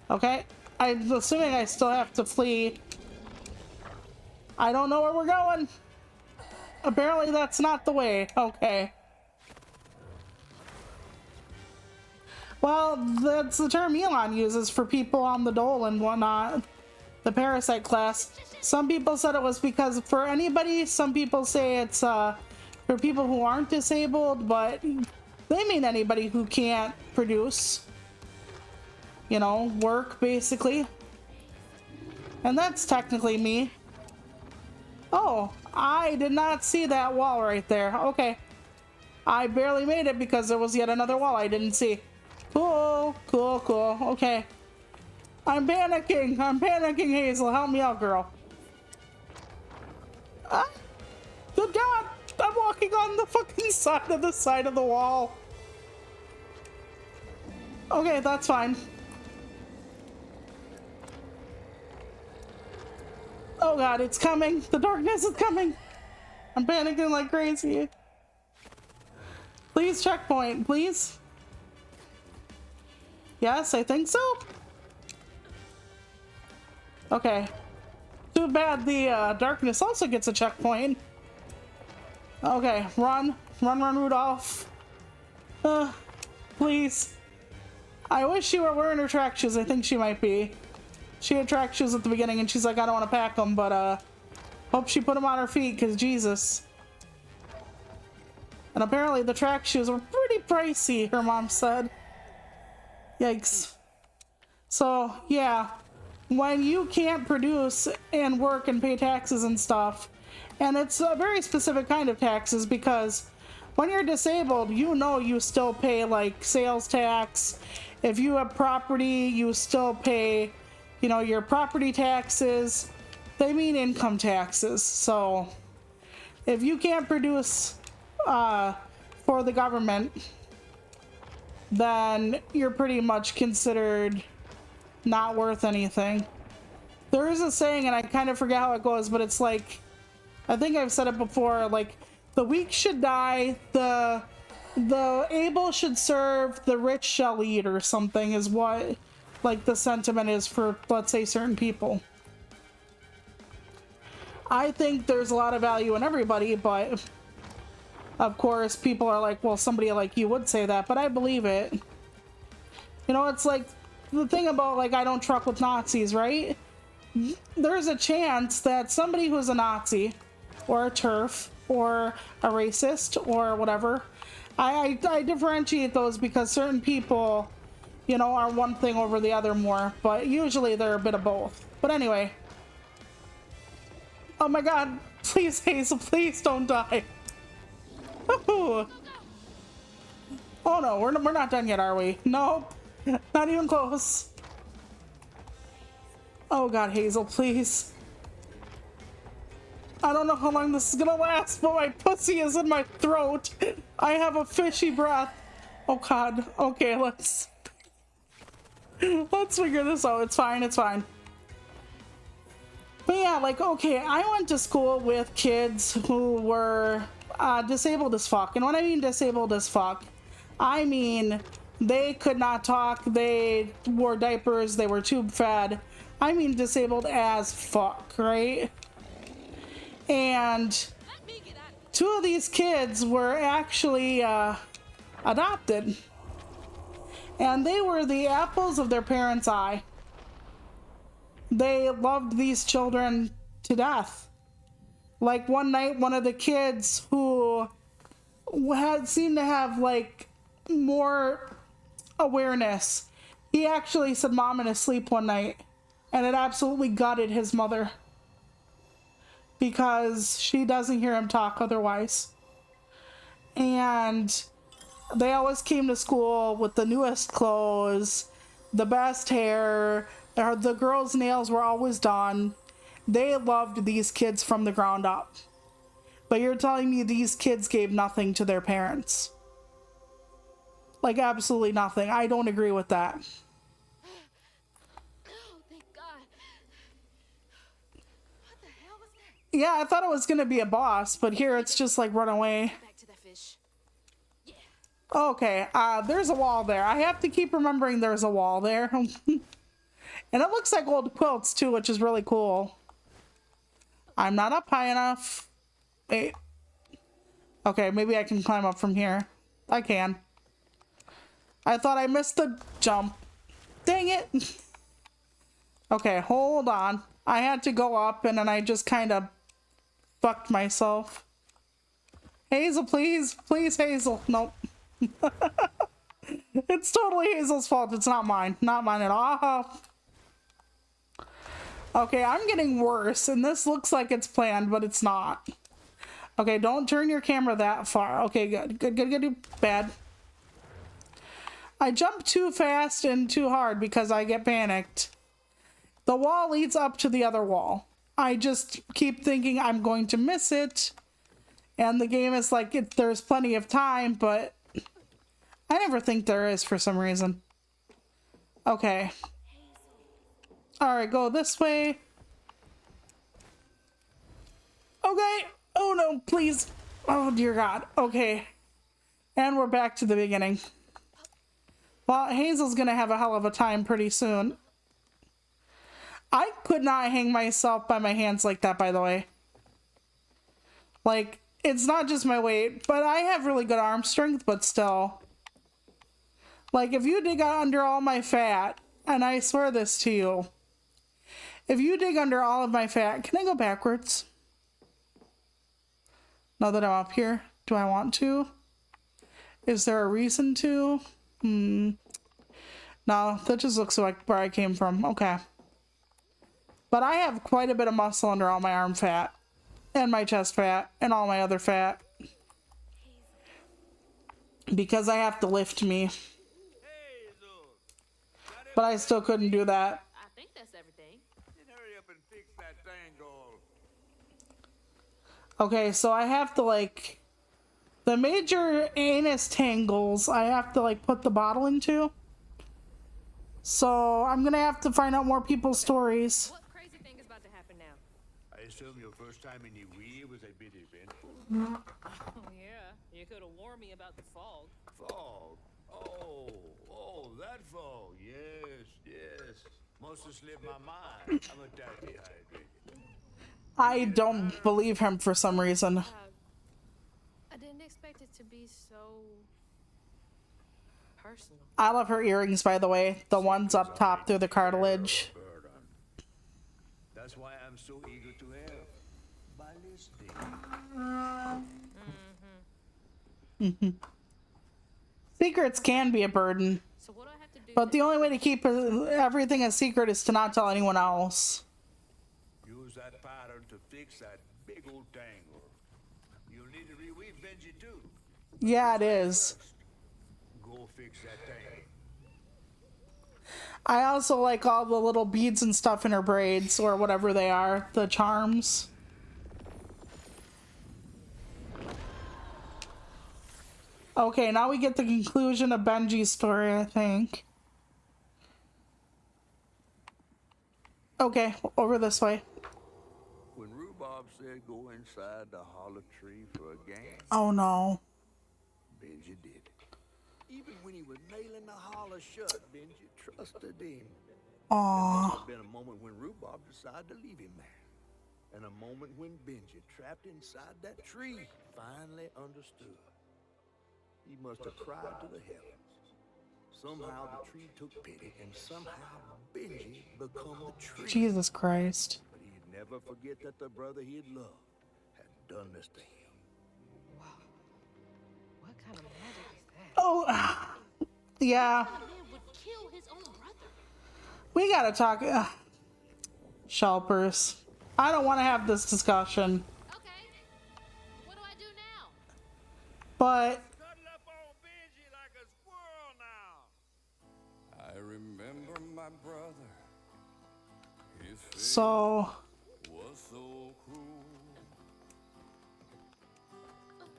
Okay, I'm assuming I still have to flee. I don't know where we're going. Apparently that's not the way. Okay. Well, that's the term Elon uses for people on the dole and whatnot. The parasite class. Some people said it was because for anybody, some people say it's for people who aren't disabled, but they mean anybody who can't produce. You know, work, basically. And that's technically me. Oh, I did not see that wall right there. Okay. I barely made it because there was yet another wall I didn't see. Cool, cool, cool. Okay. I'm panicking. I'm panicking, Hazel. Help me out, girl. Ah, good God. I'm walking on the fucking side of the wall. Okay, that's fine. Oh God, it's coming. The darkness is coming. I'm panicking like crazy. Please checkpoint, please. Yes, I think so. Okay. Too bad the darkness also gets a checkpoint. Okay, run. Run, run, Rudolph. Please. I wish she were wearing her track shoes. I think she might be. She had track shoes at the beginning and she's like, I don't want to pack them, but hope she put them on her feet because Jesus. And apparently the track shoes were pretty pricey, her mom said. Yikes. So, yeah. When you can't produce and work and pay taxes and stuff, and it's a very specific kind of taxes because when you're disabled, you know you still pay like sales tax. If you have property, you still pay, you know, your property taxes. They mean income taxes. So if you can't produce for the government, then you're pretty much considered not worth anything. There is a saying, and I kind of forget how it goes, but it's like, I think I've said it before, like, the weak should die, the able should serve, the rich shall eat, or something is what, like, the sentiment is for, let's say, certain people. I think there's a lot of value in everybody, but of course people are like, well, somebody like you would say that, but I believe it. You know, it's like the thing about, like, I don't truck with Nazis, right? There's a chance that somebody who's a Nazi or a TERF or a racist or whatever, I differentiate those because certain people, you know, are one thing over the other more, but usually they're a bit of both. But anyway. Oh my God, please, Hazel, please don't die. Oh no, we're not done yet, are we? Nope, not even close. Oh God, Hazel, please. I don't know how long this is gonna last, but my pussy is in my throat. I have a fishy breath. Oh God, okay, let's figure this out. It's fine, it's fine. But yeah, like, okay, I went to school with kids who were disabled as fuck. And when I mean disabled as fuck, I mean they could not talk, they wore diapers, they were tube fed. I mean disabled as fuck, right? And two of these kids were actually adopted. And they were the apples of their parents' eye. They loved these children to death. Like one night, one of the kids who had seemed to have like more awareness, he actually said mom in his sleep one night, and it absolutely gutted his mother because she doesn't hear him talk otherwise. And they always came to school with the newest clothes, the best hair. The girls' nails were always done. They loved these kids from the ground up. But you're telling me these kids gave nothing to their parents? Like, absolutely nothing. I don't agree with that. Oh, thank God. What the hell was that? Yeah, I thought it was gonna be a boss, but here it's just like run away. Back to that fish. Yeah. Okay, there's a wall there. I have to keep remembering there's a wall there. And it looks like old quilts too, which is really cool. I'm not up high enough. Wait. Okay, maybe I can climb up from here. I can. I thought I missed the jump. Dang it. Okay, hold on. I had to go up and then I just kind of fucked myself. Hazel, please. Please, Hazel. Nope. It's totally Hazel's fault. It's not mine. Not mine at all. Okay, I'm getting worse, and this looks like it's planned, but it's not. Okay, don't turn your camera that far. Okay, good. Good. Bad. I jump too fast and too hard because I get panicked. The wall leads up to the other wall. I just keep thinking I'm going to miss it. And the game is like, there's plenty of time, but I never think there is for some reason. Okay. Alright, go this way. Okay. Oh no, please. Oh dear God. Okay. And we're back to the beginning. Well, Hazel's gonna have a hell of a time pretty soon. I could not hang myself by my hands like that, by the way. Like, it's not just my weight, but I have really good arm strength, but still. Like, if you dig under all my fat, and I swear this to you, if you dig under all of my fat, can I go backwards? Now that I'm up here, do I want to? Is there a reason to? No, that just looks like where I came from. Okay. But I have quite a bit of muscle under all my arm fat, and my chest fat, and all my other fat. Because I have to lift me. But I still couldn't do that. I think that's everything. Then hurry up and fix that tangle. Okay, so I have to, like, the major anus tangles I have to, like, put the bottle into. So I'm gonna have to find out more people's stories. What crazy thing is about to happen now? I assume your first time in the Wii was a bit eventful. Oh, yeah. You could have warned me about the fog. Fog? Oh, that fog. Yes. Must have slipped my mind. I'm a tad dehydrated. I don't believe him for some reason. I didn't expect it to be so personal. I love her earrings, by the way. The ones up top through the cartilage. Burden. That's why I'm so eager to help. By listening. Secrets can be a burden, So what do I have to do? but the only way to keep everything a secret is to not tell anyone else. Use that pattern to fix that big old tangle. You'll need to reweave Benji too. Yeah, it is. Go fix that tangle. I also like all the little beads and stuff in her braids, or whatever they are, the charms. Okay, now we get the conclusion of Benji's story, I think. Okay, over this way. When Rhubarb said go inside the hollow tree for a game, Oh no. Benji did it. Even when he was nailing the hollow shut, Benji trusted him. Aw. Must have been a moment when Rhubarb decided to leave him there. And a moment when Benji, trapped inside that tree, finally understood. He must have cried to the heavens. Somehow the tree took pity, and somehow Benji become the tree. Jesus Christ. But he'd never forget that the brother he'd loved had done this to him. What kind of magic is that? Oh, yeah. A man would kill his own brother. We gotta talk. Shelpers. I don't want to have this discussion, Okay. What do I do now? but Cuddle up on Benji like a squirrel now. I remember my brother. His face so was so cruel.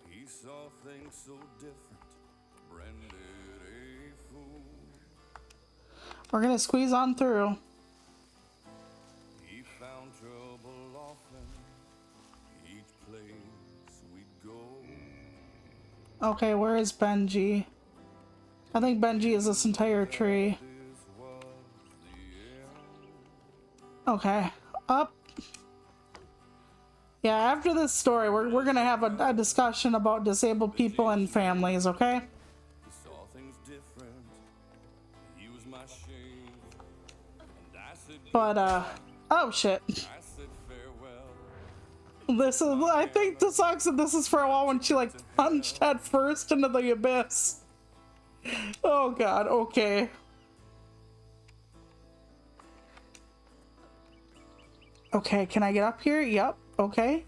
He saw things so different. Branded a fool. we're gonna squeeze on through. He found trouble often. Each place we'd go. Okay, where is Benji? I think Benji is this entire tree. This was the end. Okay, up. Yeah, after this story, we're gonna have a discussion about disabled people and families, okay? He saw things different. He was my shame. And I said, But, oh shit. I said farewell. This is, I think the song said this is for a while when she, like, plunged head first into the abyss. Oh god, okay. Okay, can I get up here? Yup, okay.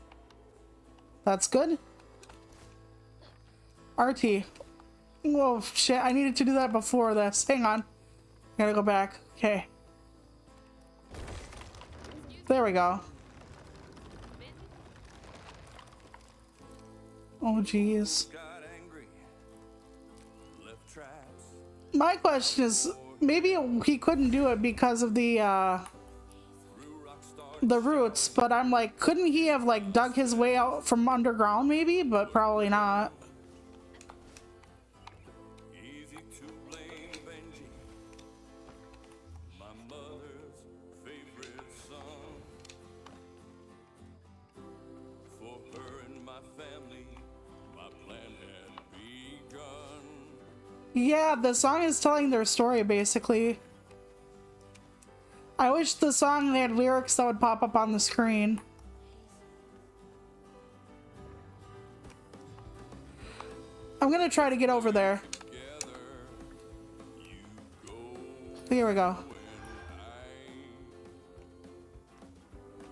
That's good. RT. Whoa, shit, I needed to do that before this. Hang on. Gotta go back. Okay. There we go. Oh, jeez. Got angry, left tracks. My question is, maybe he couldn't do it because of the roots, but I'm like, couldn't he have like dug his way out from underground maybe? But probably not. Easy to blame Benji, my mother's favorite son. For her and my family, my plan had begun. Yeah, the song is telling their story basically. I wish the song had lyrics that would pop up on the screen. I'm gonna try to get over there. Together, you go Here we go.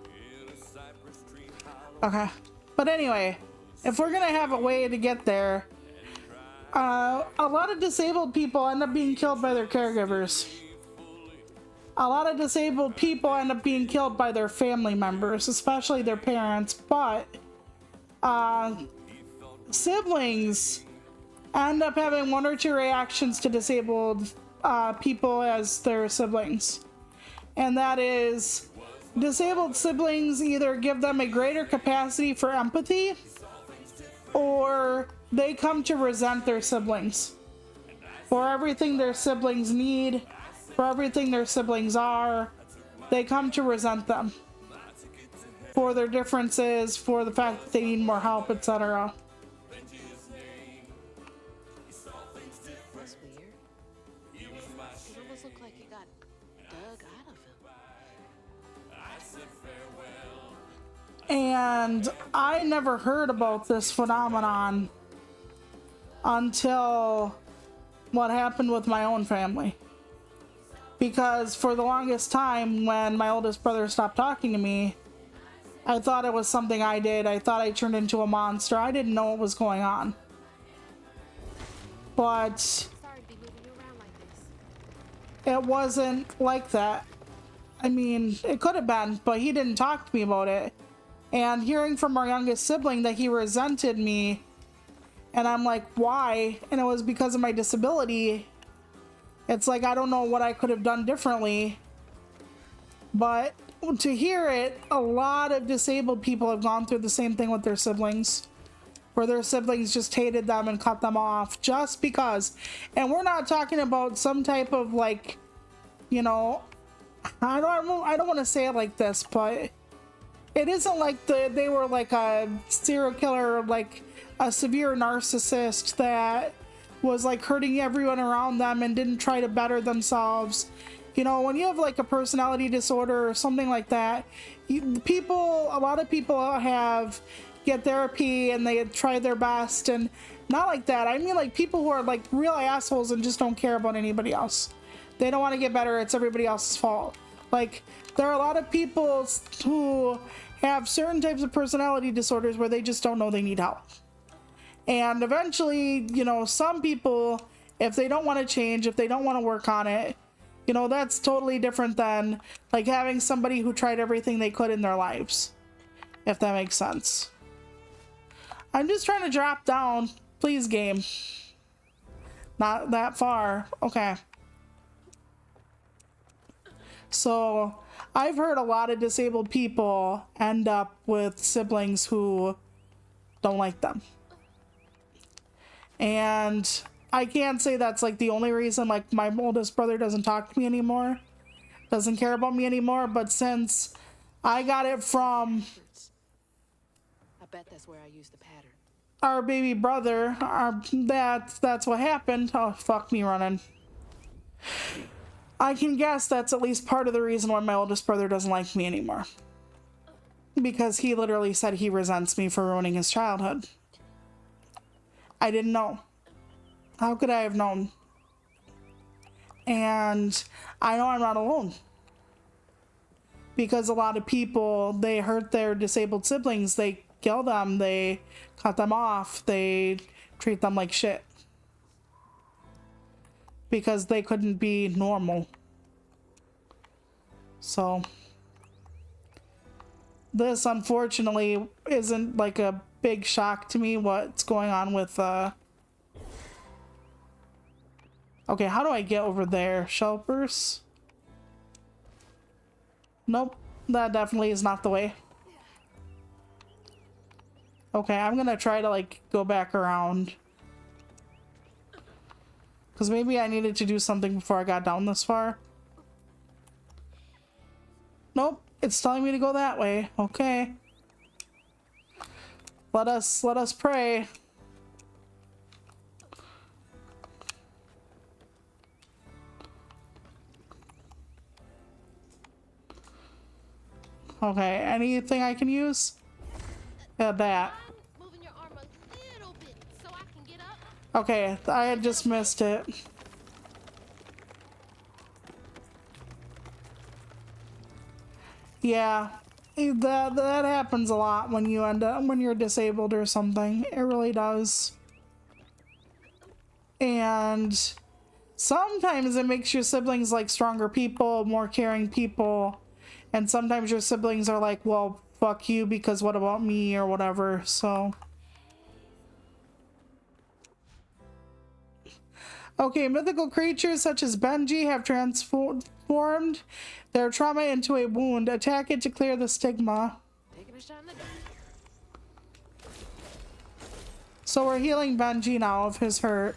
in a cypress tree hollow. Okay. But anyway, if we're gonna have a way to get there, a lot of disabled people end up being killed by their caregivers. A lot of disabled people end up being killed by their family members, especially their parents, but siblings end up having one or two reactions to disabled people as their siblings. And that is, disabled siblings either give them a greater capacity for empathy, or they come to resent their siblings for everything their siblings need, for everything their siblings are. They come to resent them for their differences, for the fact that they need more help, etc. That's weird. It almost looked like it got dug out of him. And I never heard about this phenomenon until what happened with my own family. Because for the longest time, when my oldest brother stopped talking to me, I thought it was something I did. I thought I turned into a monster. I didn't know what was going on. But Sorry to be moving you around like this. it wasn't like that. I mean, it could have been, but he didn't talk to me about it. And hearing from our youngest sibling that he resented me, and I'm like, why? And it was because of my disability. It's like, I don't know what I could have done differently. But to hear it, a lot of disabled people have gone through the same thing with their siblings, where their siblings just hated them and cut them off just because. And we're not talking about some type of like, you know, I don't want to say it like this, but it isn't like they were like a serial killer, like a severe narcissist that was like hurting everyone around them and didn't try to better themselves. You know, when you have like a personality disorder or something like that, a lot of people get therapy and they try their best, and not like that. I mean like people who are like real assholes and just don't care about anybody else. They don't want to get better. It's everybody else's fault. Like, there are a lot of people who have certain types of personality disorders where they just don't know they need help. And eventually, you know, some people, if they don't want to change, if they don't want to work on it, you know, that's totally different than like having somebody who tried everything they could in their lives, if that makes sense. I'm just trying to drop down. Please, game. Not that far. Okay. So I've heard a lot of disabled people end up with siblings who don't like them. And I can't say that's like the only reason, like my oldest brother doesn't talk to me anymore, doesn't care about me anymore, but since I got it from I bet that's where I used the pattern. our baby brother, that's what happened. Oh, fuck me running. I can guess that's at least part of the reason why my oldest brother doesn't like me anymore. Because he literally said he resents me for ruining his childhood. I didn't know. How could I have known? And I know I'm not alone. Because a lot of people, they hurt their disabled siblings. They kill them, they cut them off, they treat them like shit. Because they couldn't be normal. So this unfortunately isn't like a big shock to me what's going on with okay, how do I get over there? Shelpers? Nope, that definitely is not the way. Okay, I'm gonna try to like go back around. Because maybe I needed to do something before I got down this far. Nope, it's telling me to go that way. Okay. Let us pray. Okay, anything I can use? Yeah, that. Moving your arm a little bit so I can get up. Okay, I had just missed it. Yeah, that happens a lot when you end up when you're disabled or something. It really does. And sometimes it makes your siblings like stronger people, more caring people. And sometimes your siblings are like, well, fuck you because what about me or whatever. So okay, mythical creatures such as Benji have transformed their trauma into a wound. Attack it to clear the stigma. Taking a shot in the dark. So we're healing Benji now of his hurt.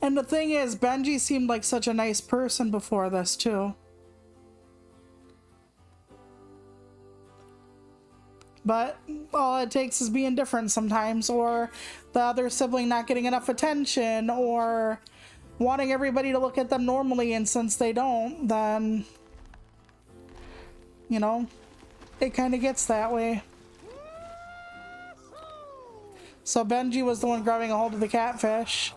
And the thing is, Benji seemed like such a nice person before this too. But all it takes is being different sometimes, or the other sibling not getting enough attention, or wanting everybody to look at them normally, and since they don't, then, you know, it kind of gets that way. So Benji was the one grabbing a hold of the catfish.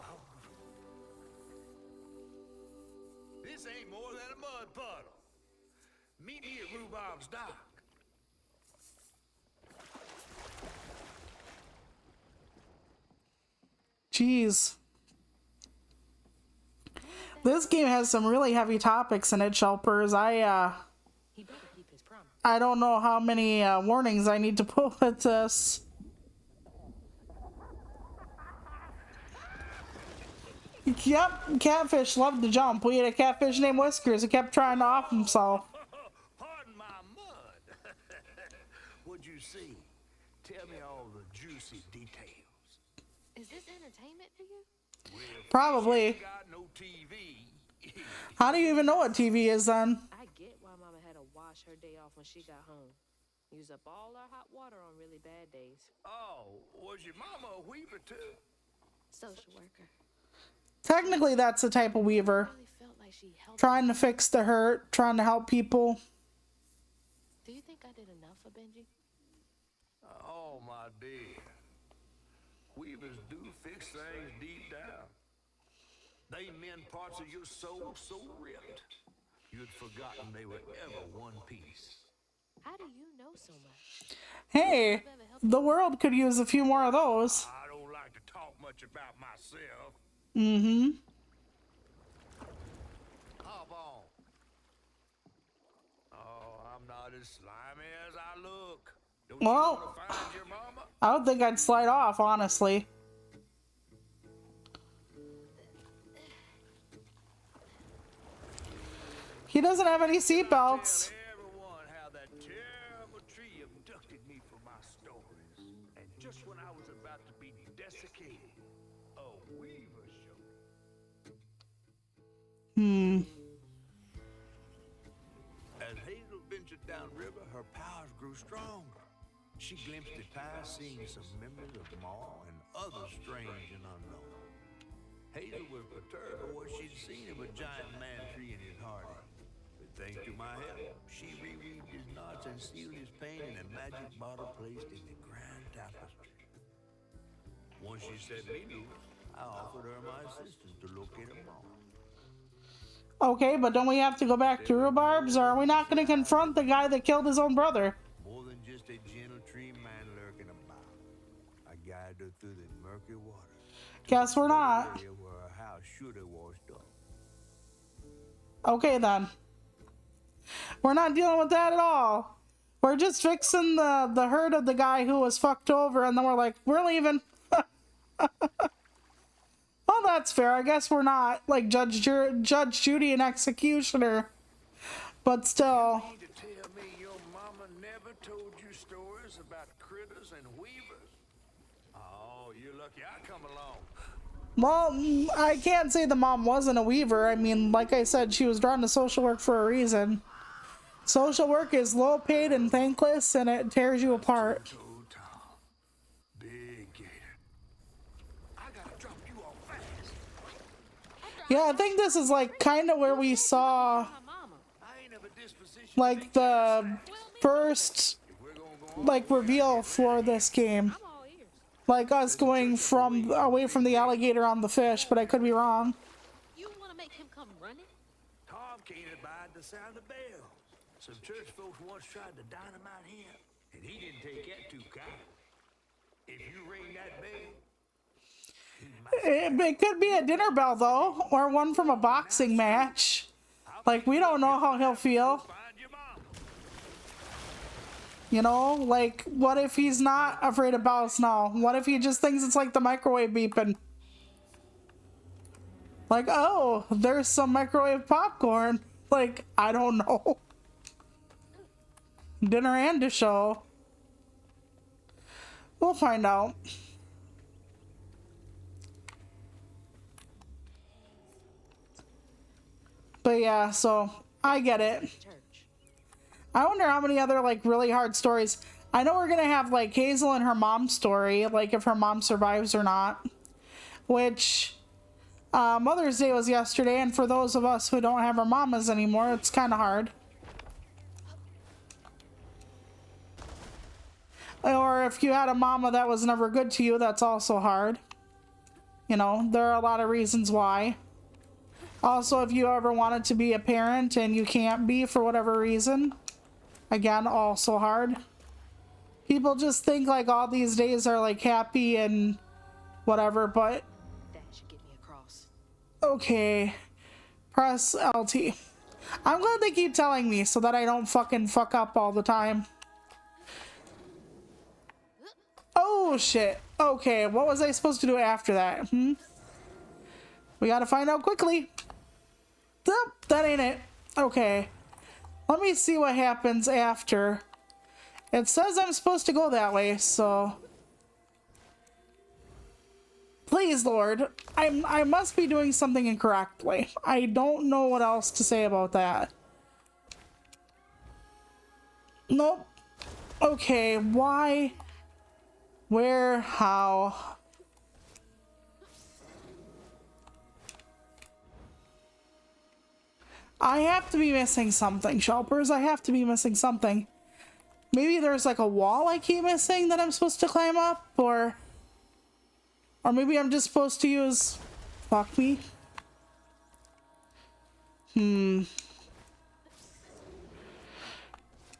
This ain't more than a mud puddle. Meet me at Rhubob's dock. Jeez. This game has some really heavy topics in it, Shelpers. He better keep his promise. I don't know how many warnings I need to put with this. Yep, catfish loved to jump. We had a catfish named Whiskers who kept trying to off himself. Pardon my mud. What'd you see? Tell me all the juicy details. Is this entertainment to you? Probably. Got no TV. How do you even know what TV is then? I get why Mama had to wash her day off when she got home. Use up all our hot water on really bad days. Oh, was your mama a weaver too? Social worker. Technically, that's the type of weaver. Really felt like she helped. Trying to fix the hurt, trying to help people. Do you think I did enough for Benji? Oh, my dear. Weavers do fix things deep down. They mend parts of your soul so ripped, you'd forgotten they were ever one piece. How do you know so much? Hey, the world could use a few more of those. I don't like to talk much about myself. Mm-hmm. Hop on. Oh, I'm not as slimy as I look. Don't Well, you want to find your mama? I don't think I'd slide off, honestly. He doesn't have any seatbelts. Tell everyone how that terrible tree abducted me for my stories. And just when I was about to be desiccated, a weaver showed. As Hazel ventured downriver, her powers grew stronger. She glimpsed at times, seeing some members of Ma and others strange and unknown. Hazel was perturbed by what she'd seen of a giant man tree in his heart. But thanks to my help, she reweaved his knots and sealed his pain in a magic bottle placed in the grand tapestry. Once she said me loose, I offered her my assistance to locate a Ma. Okay, but don't we have to go back to Rhubarb's, or are we not going to confront the guy that killed his own brother? More than just a gentle tree man lurking about. I guided her through the murky water. Guess we're not. Area where her house should have washed up. Okay then. We're not dealing with that at all. We're just fixing the hurt of the guy who was fucked over, and then we're like, we're leaving. Well, that's fair. I guess we're not like Judge Judy and executioner, but still. You mean to tell me your mama never told you stories about critters and weavers? Oh, you're lucky I come along. Well, I can't say the mom wasn't a weaver. I mean, like I said, she was drawn to social work for a reason. Social work is low paid and thankless, and it tears you apart. So tall. Big gator. I gotta drop you off fast. Yeah, I think this is like kind of where we saw My mama. I ain't of a disposition. like the first If we're gonna go on, like reveal for this game. I'm all ears. Like us going from away from the alligator on the fish, but I could be wrong. You want to make him come running? Tom can't abide the sound of bells. Some church folks once tried to dynamite him, and he didn't take that too kind. If you ring that bell, It could be a dinner bell though, or one from a boxing match. Like we don't know how he'll feel. find your mom. You know, like what if he's not afraid of bells now? What if he just thinks it's like the microwave beeping? Like, oh, there's some microwave popcorn. Like, I don't know. Dinner and a show. We'll find out. But yeah, so I get it. Church. I wonder how many other like really hard stories. I know we're gonna have like Hazel and her mom's story, like if her mom survives or not. Which Mother's Day was yesterday, and for those of us who don't have our mamas anymore, it's kind of hard. Or if you had a mama that was never good to you, that's also hard. You know, there are a lot of reasons why. Also, if you ever wanted to be a parent and you can't be for whatever reason, again, also hard. People just think like all these days are like happy and whatever, but That should get me across. okay. Press LT. I'm glad they keep telling me so that I don't fucking fuck up all the time. Oh shit. Okay, what was I supposed to do after that? We gotta find out quickly. Nope, that ain't it. Okay. Let me see what happens after. It says I'm supposed to go that way, so... Please, Lord. I must be doing something incorrectly. I don't know what else to say about that. Nope. Okay, why? Where? How? I have to be missing something, Shelpers. I have to be missing something. Maybe there's like a wall I keep missing that I'm supposed to climb up, or maybe I'm just supposed to use... Fuck me.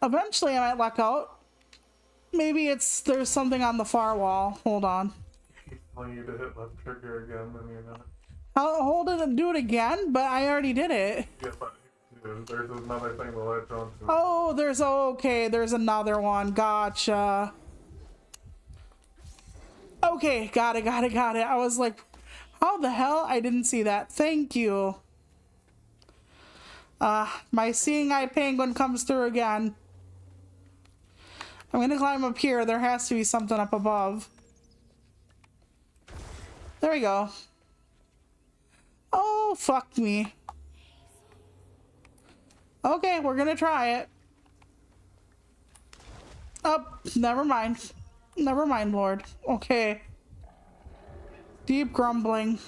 Eventually I might luck out. Maybe there's something on the far wall. Hold on. He's telling you to hit left trigger again, then you're not. I'll hold it and do it again, but I already did it. Yeah, but there's another thing to latch onto. Oh, there's another one. Gotcha. Okay, got it. I was like, how the hell? I didn't see that. Thank you. My seeing eye penguin comes through again. I'm gonna climb up here. There has to be something up above. There we go. Oh, fuck me. Okay, we're gonna try it. Oh, never mind. Never mind, Lord. Okay. Deep grumbling.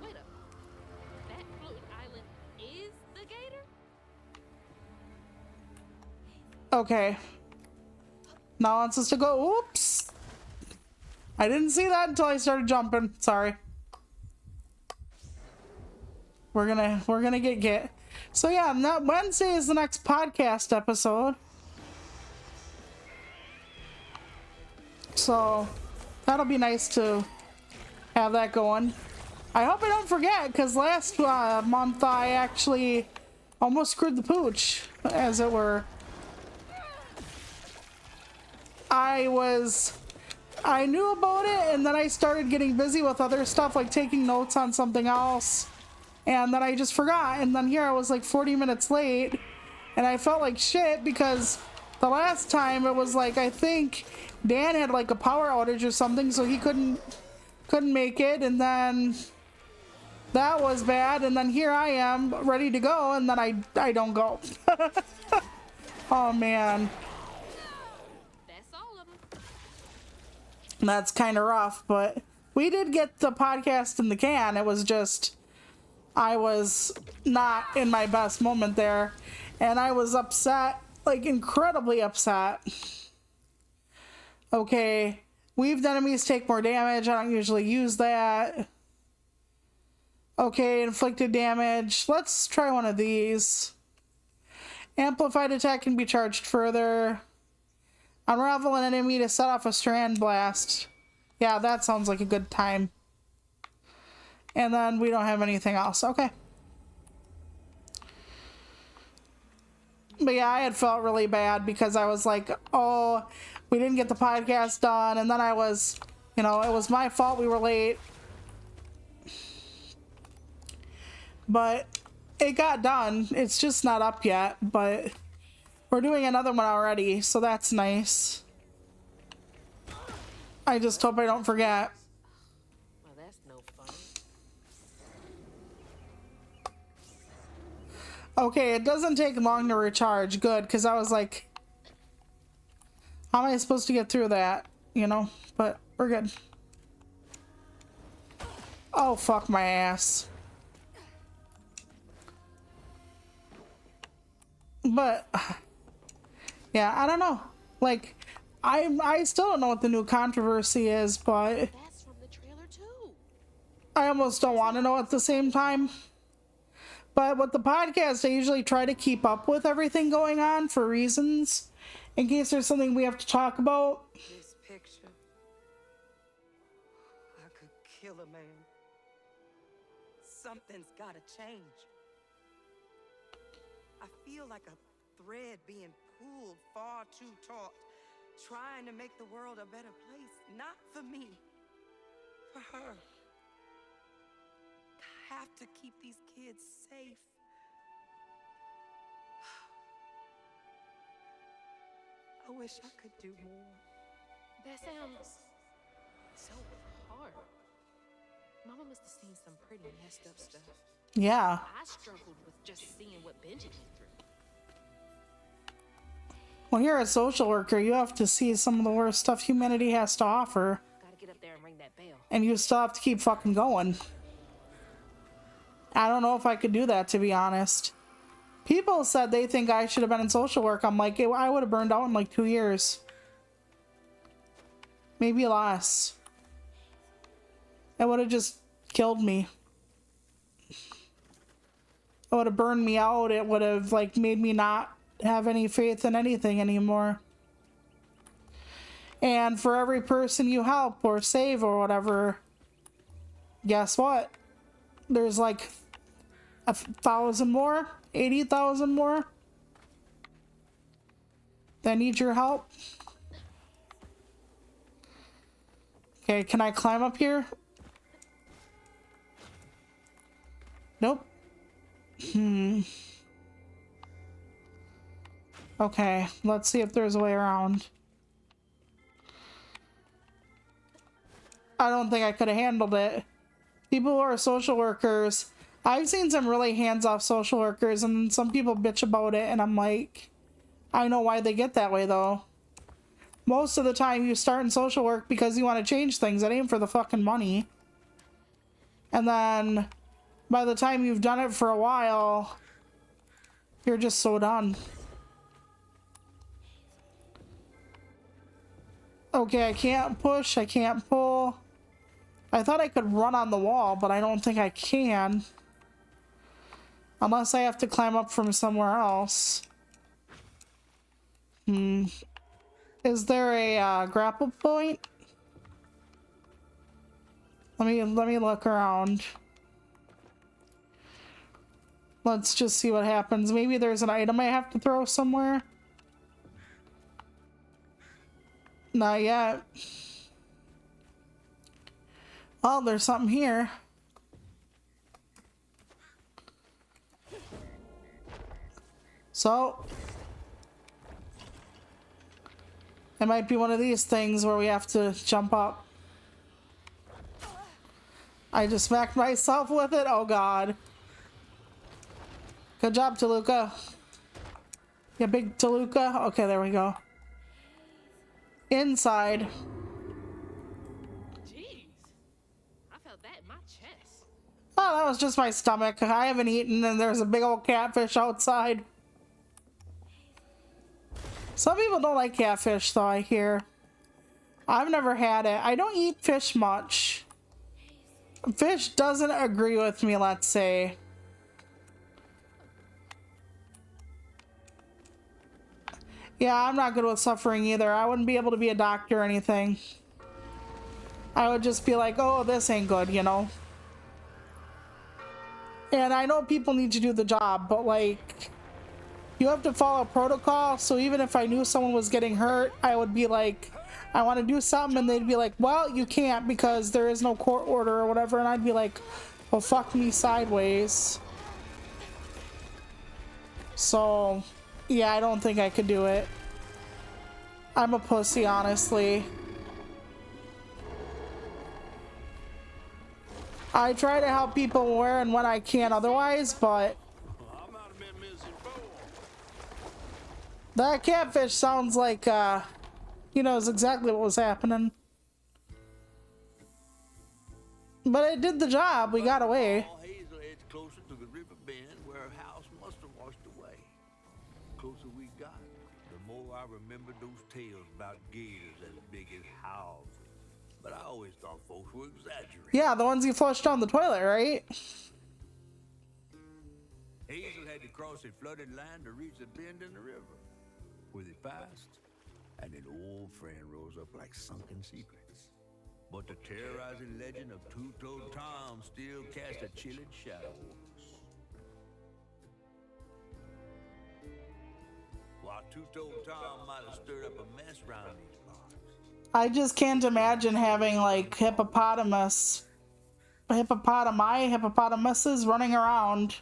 Wait up. That floating island is the gator? Okay. Now it wants us to go. Oops. I didn't see that until I started jumping. Sorry. We're gonna get. So yeah, Wednesday is the next podcast episode. So that'll be nice to have that going. I hope I don't forget, because last month I actually almost screwed the pooch, as it were. I knew about it, and then I started getting busy with other stuff, like taking notes on something else, and then I just forgot, and then here I was like 40 minutes late, and I felt like shit, because the last time it was like, I think Dan had like a power outage or something, so he couldn't make it, and then that was bad, and then here I am ready to go, and then I don't go. Oh man. That's all of them. That's kind of rough, but we did get the podcast in the can. It was just, I was not in my best moment there, and I was upset, like incredibly upset. Okay, weaved enemies take more damage. I don't usually use that. Okay, inflicted damage. Let's try one of these. Amplified attack can be charged further. Unravel an enemy to set off a strand blast. Yeah, that sounds like a good time. And then we don't have anything else. Okay. But yeah, I had felt really bad because I was like, oh, we didn't get the podcast done. And then I was, it was my fault we were late. But it got done. It's just not up yet, but we're doing another one already, so that's nice. I just hope I don't forget. Well, that's no fun. Okay, it doesn't take long to recharge. Good, because I was like, how am I supposed to get through that? But we're good. Oh, fuck my ass. But yeah, I don't know. Like, I still don't know what the new controversy is, but That's from the trailer too. I almost don't want to know at the same time. But with the podcast, I usually try to keep up with everything going on for reasons, in case there's something we have to talk about. This picture, I could kill a man. Something's gotta change. I feel like a thread being pulled far too taut, trying to make the world a better place. Not for me, for her. I have to keep these kids safe. I wish I could do more. That sounds so hard. Mama must have seen some pretty messed up stuff. Yeah. I struggled with just seeing what Benji went through. Well, you're a social worker. You have to see some of the worst stuff humanity has to offer. Gotta get up there and ring that bell. And you still have to keep fucking going. I don't know if I could do that, to be honest. People said they think I should have been in social work. I'm like, I would have burned out in like 2 years. Maybe less. It would have just killed me. It would have burned me out. It would have like made me not have any faith in anything anymore. And for every person you help or save or whatever, guess what? There's like 1,000 more, 80,000 more that need your help. Okay, can I climb up here? Nope. Okay, let's see if there's a way around. I don't think I could have handled it. People who are social workers, I've seen some really hands-off social workers, and some people bitch about it, and I'm like, I know why they get that way, though. Most of the time, you start in social work because you want to change things. It ain't for the fucking money. And then, by the time you've done it for a while, you're just so done. Okay, I can't push, I can't pull. I thought I could run on the wall, but I don't think I can. Unless I have to climb up from somewhere else. Is there a grapple point? Let me look around. Let's just see what happens. Maybe there's an item I have to throw somewhere. Not yet. Oh, there's something here. So, it might be one of these things where we have to jump up. I just smacked myself with it. Oh god. Good job, Toluca. Yeah, big Toluca. Okay, there we go. Inside. Jeez. I felt that in my chest. Oh, that was just my stomach. I haven't eaten and there's a big old catfish outside. Some people don't like catfish though, I hear. I've never had it. I don't eat fish much. Fish doesn't agree with me, let's say. Yeah, I'm not good with suffering either. I wouldn't be able to be a doctor or anything. I would just be like, oh, this ain't good, you know? And I know people need to do the job, but like, you have to follow protocol. So even if I knew someone was getting hurt, I would be like, I want to do something, and they'd be like, well, you can't because there is no court order or whatever. And I'd be like, well, fuck me sideways. So, yeah, I don't think I could do it. I'm a pussy, honestly. I try to help people where and when I can otherwise, but that catfish sounds like, he knows exactly what was happening. But it did the job. We got away. Hazel heads closer to the river bend where her house must have washed away. The closer we got, the more I remembered those tales about gators as big as houses. But I always thought folks were exaggerating. Yeah, the ones you flushed down the toilet, right? Hazel had to cross a flooded land to reach the bend in the river. Where they passed, and an old friend rose up like sunken secrets. But the terrorizing legend of Two-Toed Tom still cast a chilling shadow over us. While Two-Toed Tom might have stirred up a mess around these parts. I just can't imagine having like hippopotamuses running around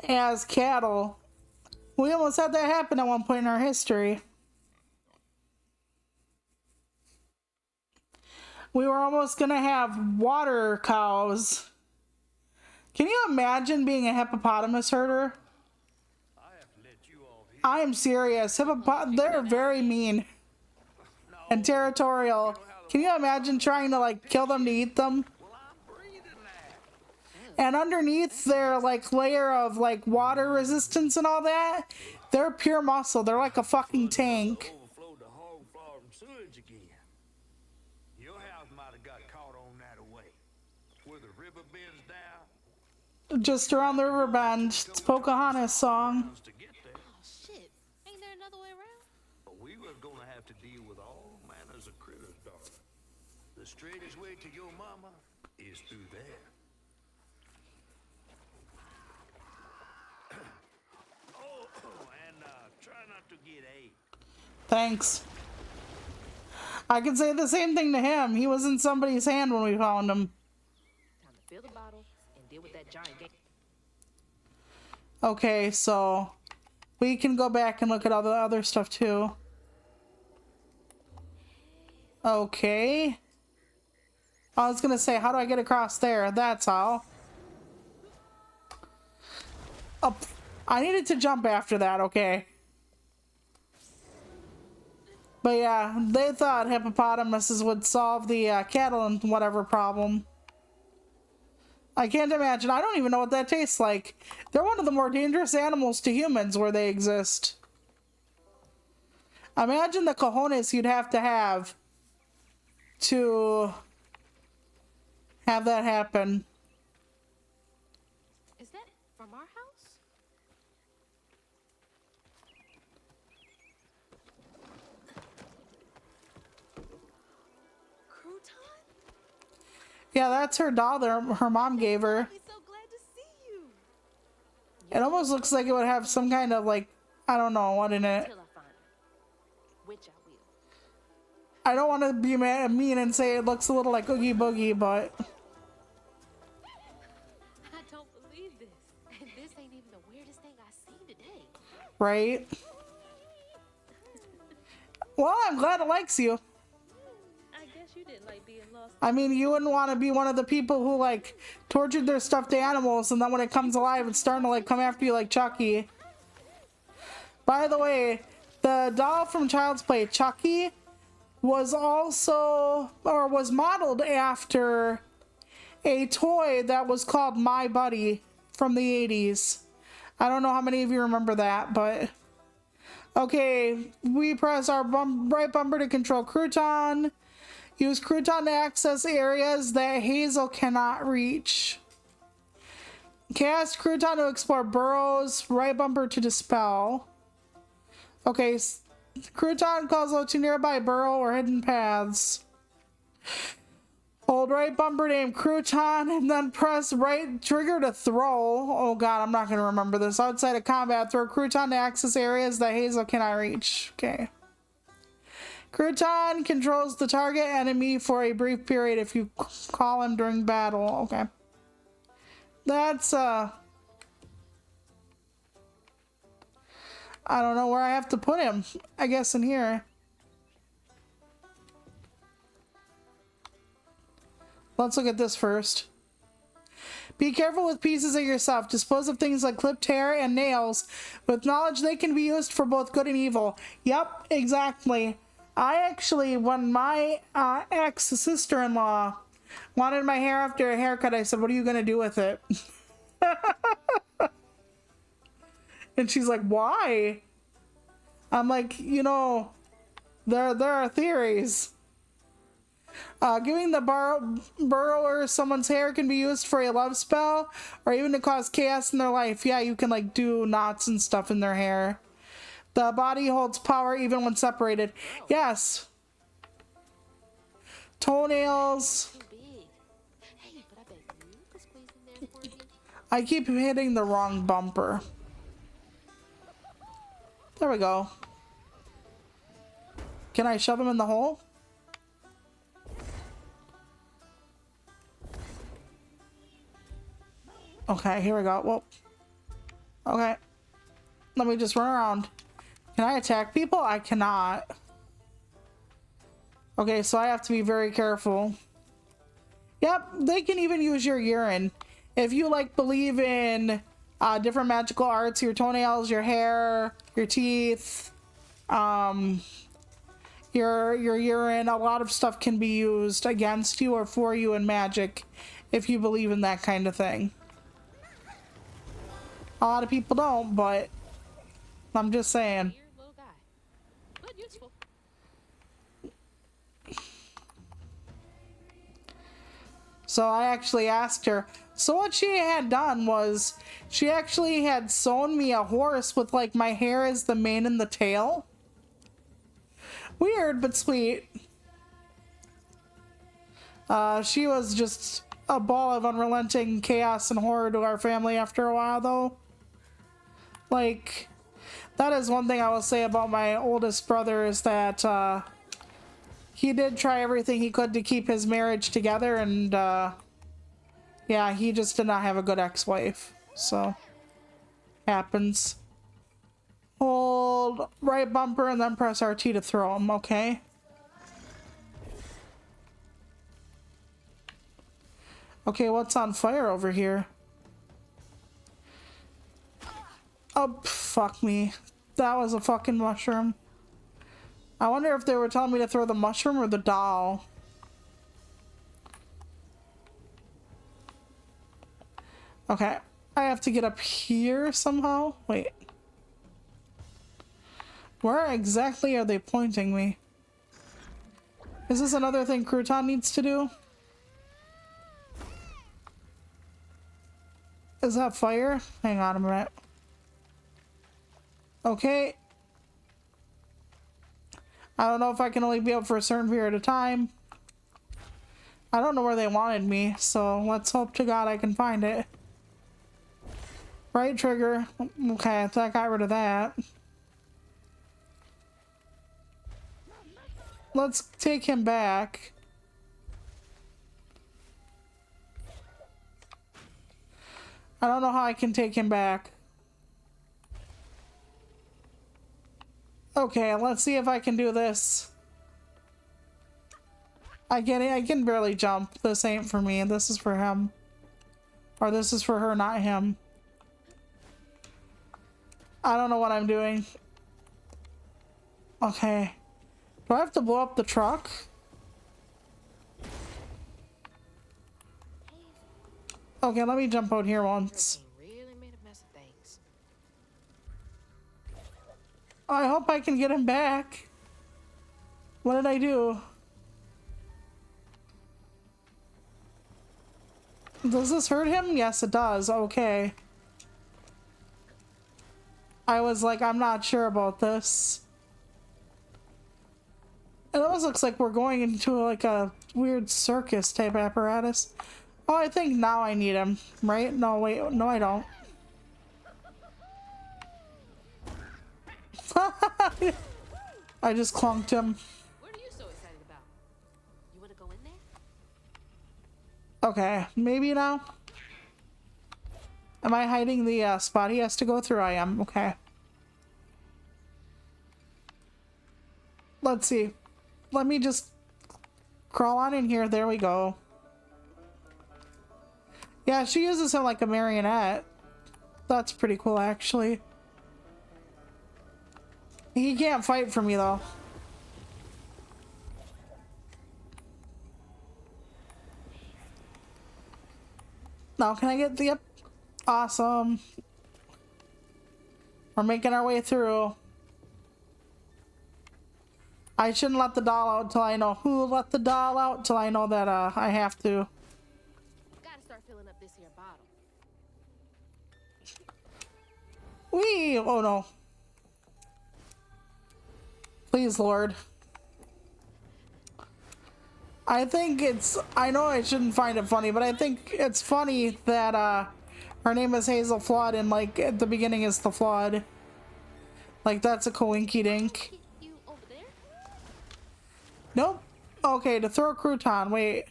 as cattle. We almost had that happen at one point in our history. We were almost gonna have water cows. Can you imagine being a hippopotamus herder? I am serious. They're very mean and territorial. Can you imagine trying to like kill them to eat them? And underneath their like layer of like water resistance and all that, they're pure muscle. They're like a fucking tank. Overflowed the hog farm sewage again. Your house might have got caught on that away. Where the river bends down. Just around the river bend. It's Pocahontas song. To get there. Oh, shit. Ain't there another way around? But we were gonna have to deal with all manners of critters, daughter. The straightest way to your mama is through there. Try not to get AIDS. Thanks. I could say the same thing to him. He was in somebody's hand when we found him. Time to fill the bottle and deal with that giant game. Okay, so we can go back and look at all the other stuff too. Okay. I was gonna say, how do I get across there? That's how. Oh, I needed to jump after that, okay. But yeah, they thought hippopotamuses would solve the cattle and whatever problem. I can't imagine. I don't even know what that tastes like. They're one of the more dangerous animals to humans where they exist. Imagine the cojones you'd have to have that happen. Is that From our house? Crouton? Yeah, that's her doll that her mom gave her. I'll be so glad to see you. It almost looks like it would have some kind of like, I don't know what in it. Till I find him. Which I will. I don't want to be mean and say it looks a little like Oogie Boogie, but I don't believe this. And this ain't even the weirdest thing I've seen today. right? Well, I'm glad it likes you. I guess you didn't like being lost. I mean, you wouldn't want to be one of the people who like tortured their stuffed animals and then when it comes alive, it's starting to like come after you like Chucky. By the way, the doll from Child's Play, Chucky, was also, or was modeled after a toy that was called My Buddy from the 80s. I don't know how many of you remember that, but okay, we press our right bumper to control Crouton. Use Crouton to access areas that Hazel cannot reach. Cast Crouton to explore burrows. Right bumper to dispel. Okay, Crouton calls out to nearby burrow or hidden paths. Hold right bumper to aim Crouton and then press right trigger to throw. Oh god, I'm not going to remember this. Outside of combat, throw Crouton to access areas that Hazel cannot reach. Okay. Crouton controls the target enemy for a brief period if you call him during battle. Okay. That's, I don't know where I have to put him. I guess in here. Let's look at this first. Be careful with pieces of yourself. Dispose of things like clipped hair and nails. With knowledge they can be used for both good and evil. Yep, exactly. I actually, when my ex-sister-in-law wanted my hair after a haircut, I said, what are you going to do with it? And she's like, why? I'm like, you know, there are theories. Giving the burrower someone's hair can be used for a love spell or even to cause chaos in their life. Yeah, you can like do knots and stuff in their hair. The body holds power even when separated. Yes. Toenails. Too big. Hey, but I bet you could squeeze in there for me. I keep hitting the wrong bumper. There we go. Can I shove him in the hole? Okay, here we go. Whoa. Okay. Let me just run around. Can I attack people? I cannot. Okay, so I have to be very careful. Yep, they can even use your urine. If you like believe in different magical arts, your toenails, your hair, your teeth, your urine, a lot of stuff can be used against you or for you in magic if you believe in that kind of thing. A lot of people don't, but I'm just saying. Weird little guy. But useful. So I actually asked her. So what she had done was she actually had sewn me a horse with like my hair as the mane and the tail. Weird, but sweet. She was just a ball of unrelenting chaos and horror to our family after a while, though. Like, that is one thing I will say about my oldest brother is that he did try everything he could to keep his marriage together, and yeah, he just did not have a good ex-wife. So, happens. Hold right bumper and then press RT to throw him, okay? Okay, what's on fire over here? Oh, fuck me. That was a fucking mushroom. I wonder if they were telling me to throw the mushroom or the doll. Okay, I have to get up here somehow. Wait. Where exactly are they pointing me? Is this another thing Crouton needs to do? Is that fire? Hang on a minute. Okay. I don't know if I can only be up for a certain period of time. I don't know where they wanted me, so let's hope to God I can find it. Right trigger. Okay, so I got rid of that. Let's take him back. I don't know how I can take him back. Okay, let's see if I can do this. I can barely jump. This ain't for me. This is for him. Or this is for her, not him. I don't know what I'm doing. Okay. Do I have to blow up the truck? Okay, let me jump out here once. Really made a mess of things. I hope I can get him back. What did I do? Does this hurt him? Yes, it does. Okay. I was like, I'm not sure about this. It almost looks like we're going into like a weird circus type apparatus. Oh, I think now I need him, right? No, wait. No, I don't. I just clunked him. What are you so excited about? You want to go in there? Okay, maybe now. Am I hiding the spot he has to go through? I am. Okay. Let's see. Let me just crawl on in here. There we go. Yeah, she uses him like a marionette. That's pretty cool, actually. He can't fight for me, though. Now, can I get the... Yep. Awesome. We're making our way through. I shouldn't let the doll out till I know who let the doll out, till I know that I have to. Gotta start filling up this here bottle. Whee! Oh no. Please, Lord. I think it's... I know I shouldn't find it funny, but I think it's funny that her name is Hazel Flood and like at the beginning is the Flood. Like that's a coinky dink. You over there? Nope. Okay, to throw a crouton. Wait.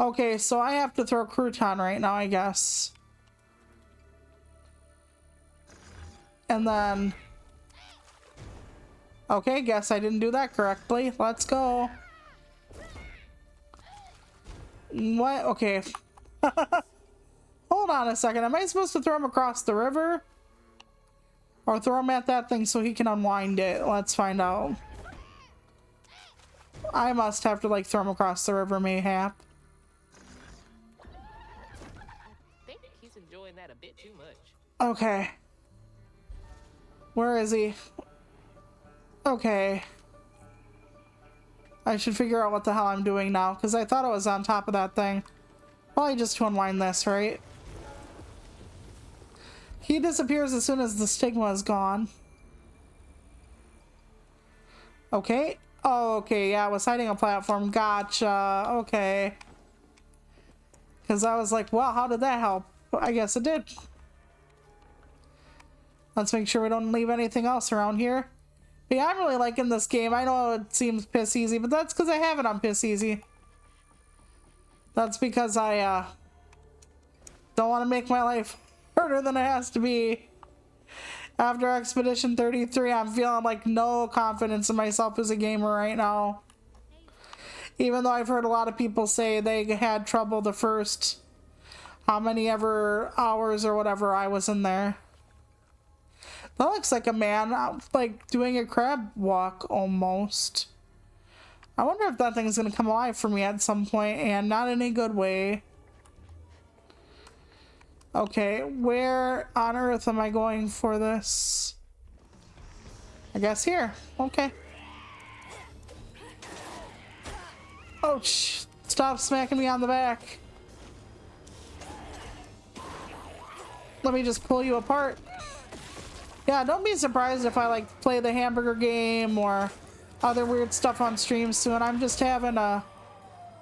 Okay, so I have to throw a crouton right now, I guess. And then... Okay, guess I didn't do that correctly. Let's go. What? Okay. Hold on a second. Am I supposed to throw him across the river? Or throw him at that thing so he can unwind it? Let's find out. I must have to like throw him across the river, mayhap. I think he's enjoying that a bit too much. Okay. Where is he? Okay. I should figure out what the hell I'm doing now, because I thought I was on top of that thing. Probably just to unwind this, right? He disappears as soon as the stigma is gone. Okay. Oh, okay, yeah, I was hiding a platform. Gotcha. Okay. Because I was like, well, how did that help? I guess it did. Let's make sure we don't leave anything else around here. But yeah, I'm really liking this game. I know it seems piss easy, but that's because I have it on piss easy. That's because I don't want to make my life harder than it has to be. After Expedition 33, I'm feeling like no confidence in myself as a gamer right now. Even though I've heard a lot of people say they had trouble the first how many ever hours or whatever I was in there. That looks like a man, like, doing a crab walk, almost. I wonder if that thing's gonna come alive for me at some point, and not in a good way. Okay, where on earth am I going for this? I guess here. Okay. Oh, stop smacking me on the back. Let me just pull you apart. Yeah, don't be surprised if I like play the hamburger game or other weird stuff on stream soon. I'm just having a...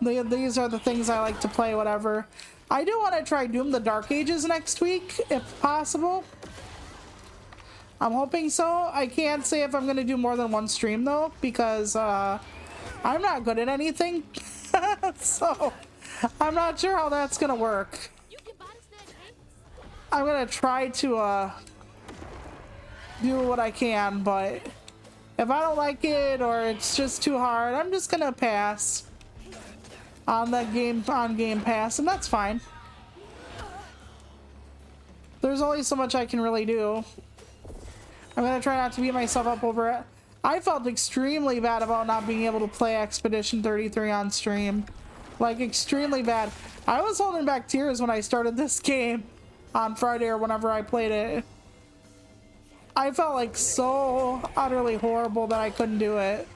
These are the things I like to play, whatever. I do want to try Doom the Dark Ages next week, if possible. I'm hoping so. I can't say if I'm going to do more than one stream, though, because I'm not good at anything. So, I'm not sure how that's going to work. I'm going to try to do what I can, but if I don't like it or it's just too hard, I'm just going to pass on that game, on Game Pass, and that's fine. There's only so much I can really do. I'm gonna try not to beat myself up over it. I felt extremely bad about not being able to play Expedition 33 on stream. Like, extremely bad. I was holding back tears when I started this game on Friday or whenever I played it. I felt like so utterly horrible that I couldn't do it.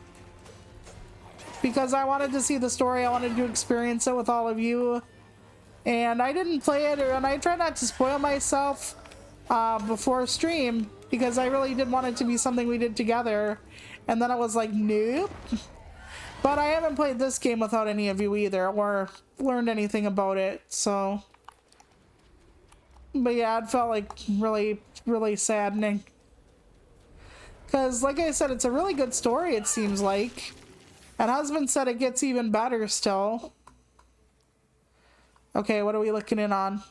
Because I wanted to see the story, I wanted to experience it with all of you. And I didn't play it, and I tried not to spoil myself before stream, because I really did want it to be something we did together. And then I was like, nope. But I haven't played this game without any of you either, or learned anything about it, so. But yeah, it felt like really, really saddening. Because, like I said, it's a really good story, it seems like. And husband said it gets even better still. Okay, what are we looking in on?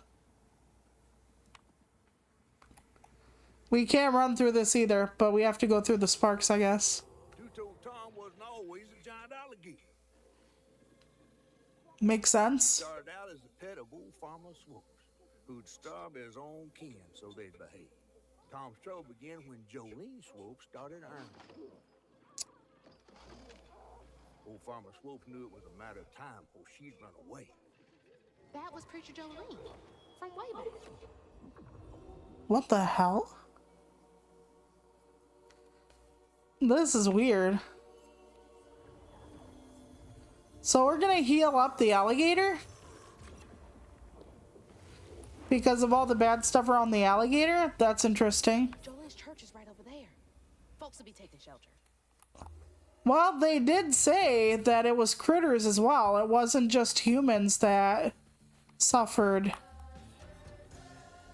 We can't run through this either, but we have to go through the sparks, I guess. Two-toed Tom wasn't always a giant alligator. Makes sense. Started out as a pet of old Farmer Swoops, who'd starve his own kin so they'd behave. Tom's trouble began when Jolene Swope started ironing. Old Farmer Swope knew it was a matter of time before she'd run away. That was Preacher Jolene from way back. What the hell? This is weird. So we're gonna heal up the alligator? Because of all the bad stuff around the alligator? That's interesting. Jolene's church is right over there. Folks will be taking shelter. Well, they did say that it was critters as well. It wasn't just humans that suffered.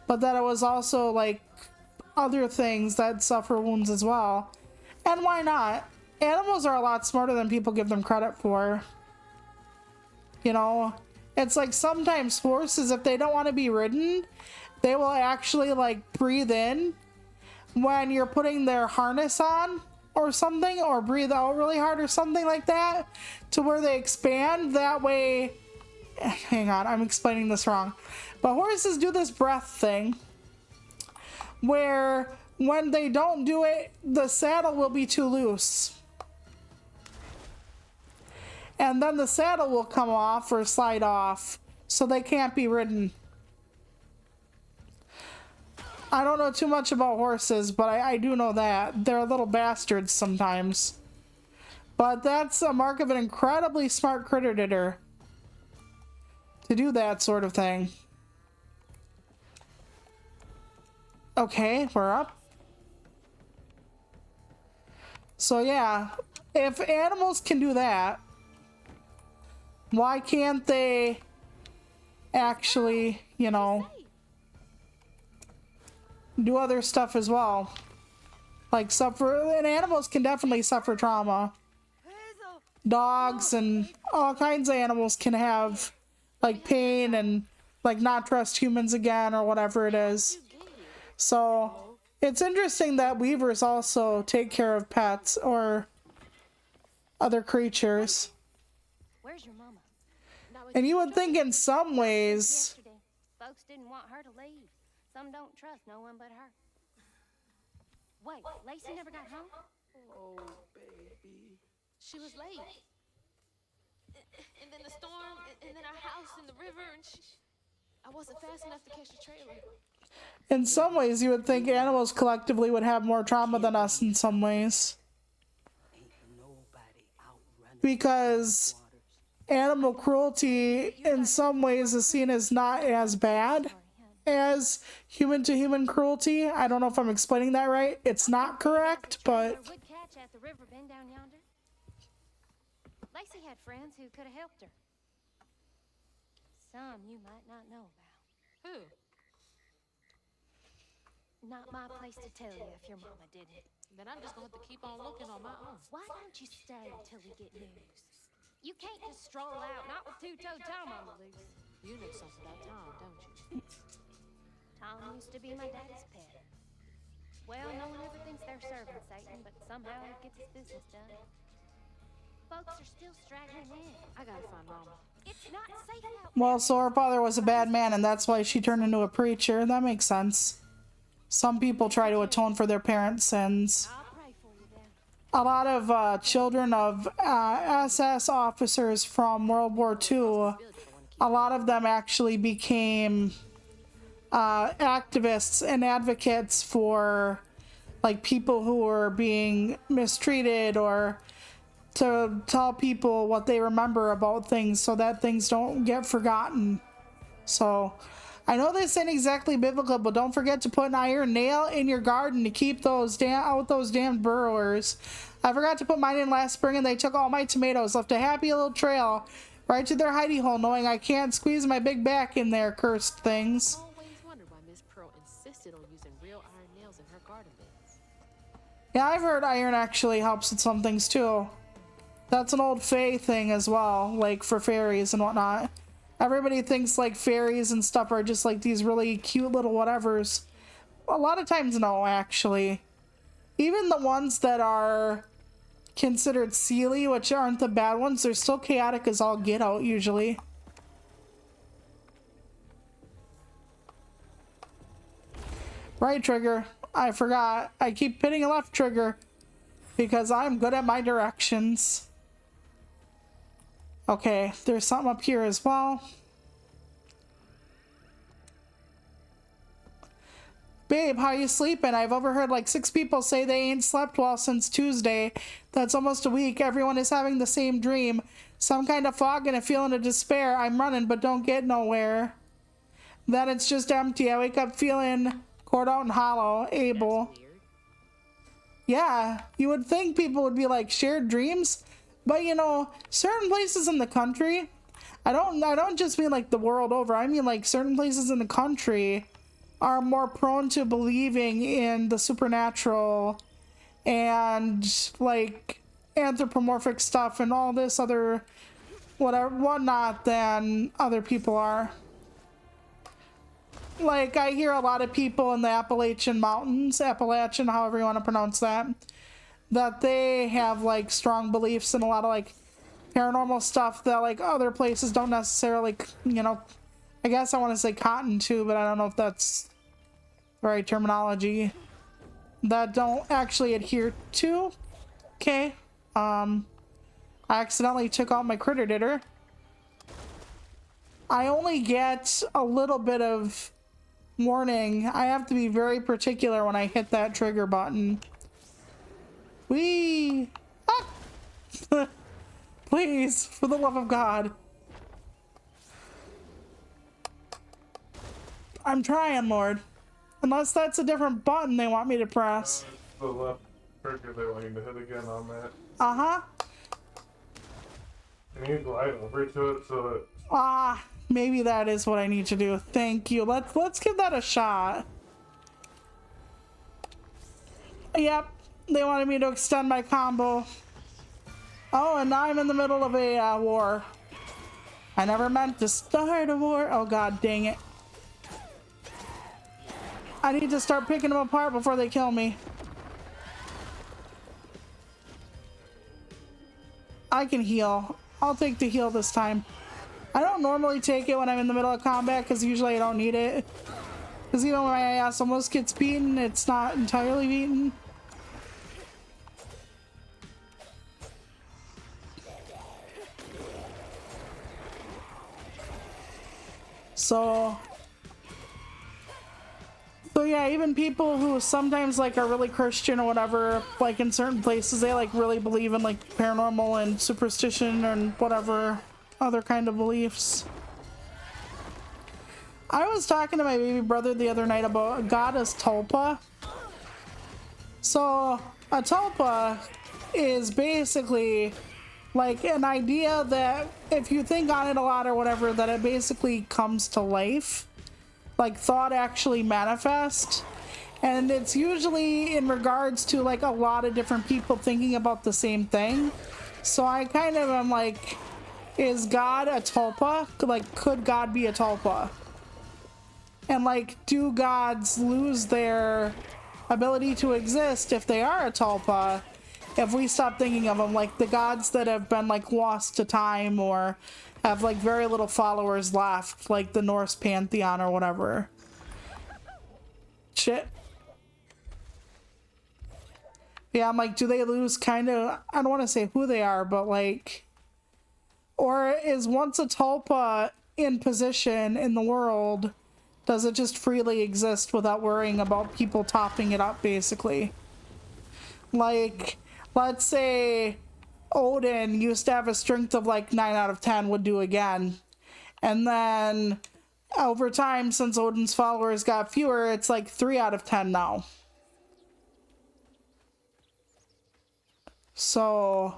But that it was also, like, other things that suffer wounds as well. And why not? Animals are a lot smarter than people give them credit for. You know? It's like sometimes horses, if they don't want to be ridden, they will actually, like, breathe in when you're putting their harness on or something, or breathe out really hard or something like that, to where they expand. That way, hang on, I'm explaining this wrong. But horses do this breath thing where when they don't do it, the saddle will be too loose. And then the saddle will come off or slide off, so they can't be ridden. I don't know too much about horses, but I do know that. They're little bastards sometimes. But that's a mark of an incredibly smart critter ditter to do that sort of thing. Okay, we're up. So yeah, if animals can do that, why can't they actually, you know, do other stuff as well? Like suffer, and animals can definitely suffer trauma. Dogs and all kinds of animals can have like pain and like not trust humans again or whatever it is. So it's interesting that weavers also take care of pets or other creatures. Where's your mama? And you would think in some ways, Folks didn't want her to leave. Some don't trust no one but her. Wait, Lacey never got home? Oh, baby. She was late. And then the storm, and then our house in the river, and I wasn't fast enough to catch the trailer. in some ways you would think animals collectively would have more trauma than us in some ways. Because animal cruelty in some ways is seen as not as bad. as human to human cruelty. I don't know if I'm explaining that right. It's not correct, but Would catch at the river bend down yonder. Lacey had friends who could have helped her. Some you might not know about. Who? Not my place to tell you if your mama didn't. Then I'm just gonna have to keep on looking on my own. Why don't you stay till we get news? You can't just stroll out, not with two-toed Tom on the loose. You know something about Tom, don't you? Tom used to be my daddy's pet. Well, no one ever thinks they're serving Satan, but somehow he gets his business done. Folks are still straggling in. I gotta find Mama. It's not safe out well, so her father was a bad man, and that's why she turned into a preacher. That makes sense. Some people try to atone for their parents' sins. I'll pray for you then. A lot of children of SS officers from World War II, a lot of them actually became activists and advocates for like people who were being mistreated, or to tell people what they remember about things so that things don't get forgotten. So I know this ain't exactly biblical, but don't forget to put an iron nail in your garden to keep those those damn burrowers. I forgot to put mine in last spring and they took all my tomatoes, left a happy little trail right to their hidey hole, knowing I can't squeeze my big back in there, cursed things. Always wondered why Miss Pearl insisted on using real iron nails in her garden beds. Yeah, I've heard iron actually helps with some things too. That's an old fae thing as well, like for fairies and whatnot. Everybody thinks like fairies and stuff are just like these really cute little whatevers. A lot of times, no, actually. Even the ones that are considered seelie, which aren't the bad ones, they're still chaotic as all get out, usually. Right trigger. I forgot. I keep hitting a left trigger because I'm good at my directions. Okay, there's something up here as well. Babe, how you sleeping? I've overheard like 6 people say they ain't slept well since Tuesday. That's almost a week. Everyone is having the same dream. Some kind of fog and a feeling of despair. I'm running but don't get nowhere. Then it's just empty. I wake up feeling cored out and hollow. Abel. That's weird. Yeah, you would think people would be like shared dreams. But you know, certain places in the country, I don't just mean like the world over. I mean like certain places in the country are more prone to believing in the supernatural and like anthropomorphic stuff and all this other whatnot than other people are. Like I hear a lot of people in the Appalachian Mountains, Appalachian, however you want to pronounce that they have like strong beliefs in a lot of like paranormal stuff that like other places don't necessarily, you know, I guess I want to say cotton to, but I don't know if that's the right terminology, that don't actually adhere to. Okay. I accidentally took out my critter ditter. I only get a little bit of warning. I have to be very particular when I hit that trigger button. Whee! Ah! Please, for the love of God. I'm trying, Lord. Unless that's a different button they want me to press. The left trigger they want you to hit again on that. Uh-huh. And you glide over to it so that Ah, maybe that is what I need to do. Thank you. Let's give that a shot. Yep. They wanted me to extend my combo. Oh, and now I'm in the middle of a war. I never meant to start a war. Oh, God dang it. I need to start picking them apart before they kill me. I can heal. I'll take the heal this time. I don't normally take it when I'm in the middle of combat because usually I don't need it. Because even when my ass almost gets beaten, it's not entirely beaten. So yeah, even people who sometimes like are really Christian or whatever, like in certain places, they like really believe in like paranormal and superstition and whatever other kind of beliefs. I was talking to my baby brother the other night about a goddess Tulpa. So a Tulpa is basically like an idea that if you think on it a lot or whatever, that it basically comes to life. Like thought actually manifest. And it's usually in regards to like a lot of different people thinking about the same thing. So I kind of am like, is God a Tulpa? Like, could God be a Tulpa? And like, do gods lose their ability to exist if they are a Tulpa? If we stop thinking of them, like the gods that have been like lost to time or have like very little followers left, like the Norse pantheon or whatever. Shit. Yeah, I'm like, do they lose kind of, I don't want to say who they are, but like, or is once a Tulpa in position in the world, does it just freely exist without worrying about people topping it up, basically? Like, let's say Odin used to have a strength of like 9 out of 10 would do again. And then over time, since Odin's followers got fewer, it's like 3 out of 10 now. So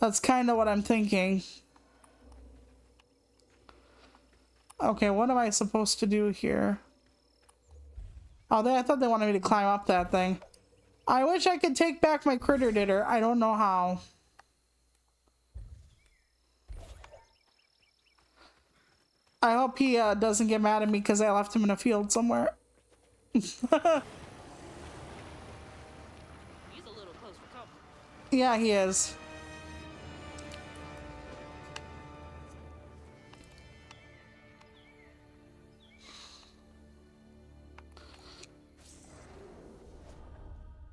that's kind of what I'm thinking. Okay, what am I supposed to do here? Oh, I thought they wanted me to climb up that thing. I wish I could take back my critter ditter. I don't know how. I hope he doesn't get mad at me because I left him in a field somewhere. He's a little close for comfort. Yeah, he is.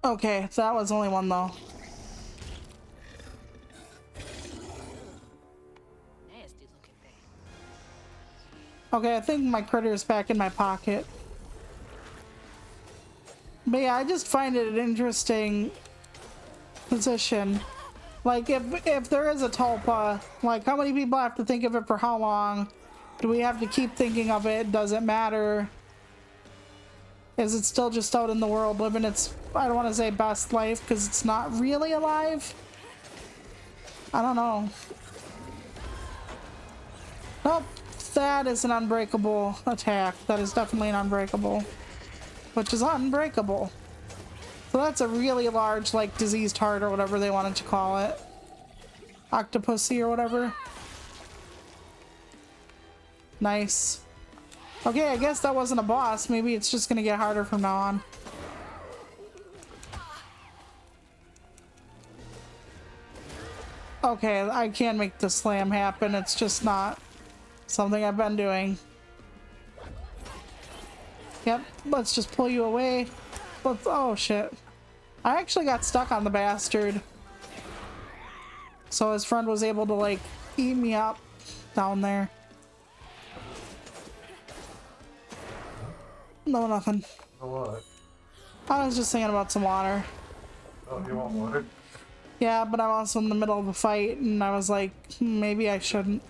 Okay, that was only one though. Nasty looking thing. Okay, I think my critter is back in my pocket. But yeah, I just find it an interesting position. Like, if there is a Tulpa, like, how many people have to think of it for how long? Do we have to keep thinking of it? Does it matter? Is it still just out in the world living its, I don't want to say best life, because it's not really alive? I don't know. Nope, that is an unbreakable attack. That is definitely an unbreakable. Which is unbreakable. So that's a really large, like, diseased heart or whatever they wanted to call it. Octopussy or whatever. Nice. Okay, I guess that wasn't a boss. Maybe it's just gonna get harder from now on. Okay, I can make the slam happen. It's just not something I've been doing. Yep, let's just pull you away. Let's, oh shit. I actually got stuck on the bastard. So his friend was able to like eat me up down there. No, nothing. What? I was just thinking about some water. Oh, you want water? Yeah, but I'm also in the middle of a fight and I was like, maybe I shouldn't.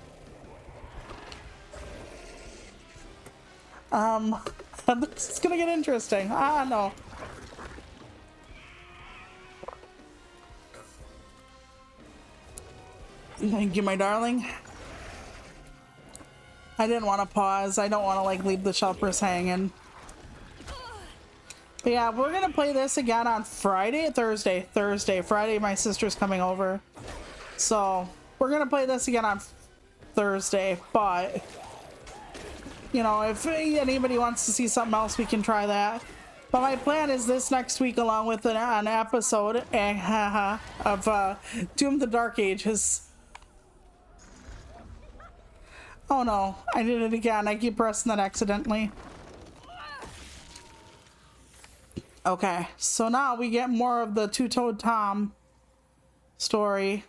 This is gonna get interesting. Ah, no. Thank you, my darling. I didn't want to pause. I don't want to like leave the shelpers hanging. But yeah, we're gonna play this again on Friday, Thursday. Friday, my sister's coming over. So we're gonna play this again on Thursday, but you know, if anybody wants to see something else, we can try that. But my plan is this next week, along with an episode of Doom the Dark Ages. Oh no, I did it again. I keep pressing that accidentally. Okay, so now we get more of the Two-Toed Tom story.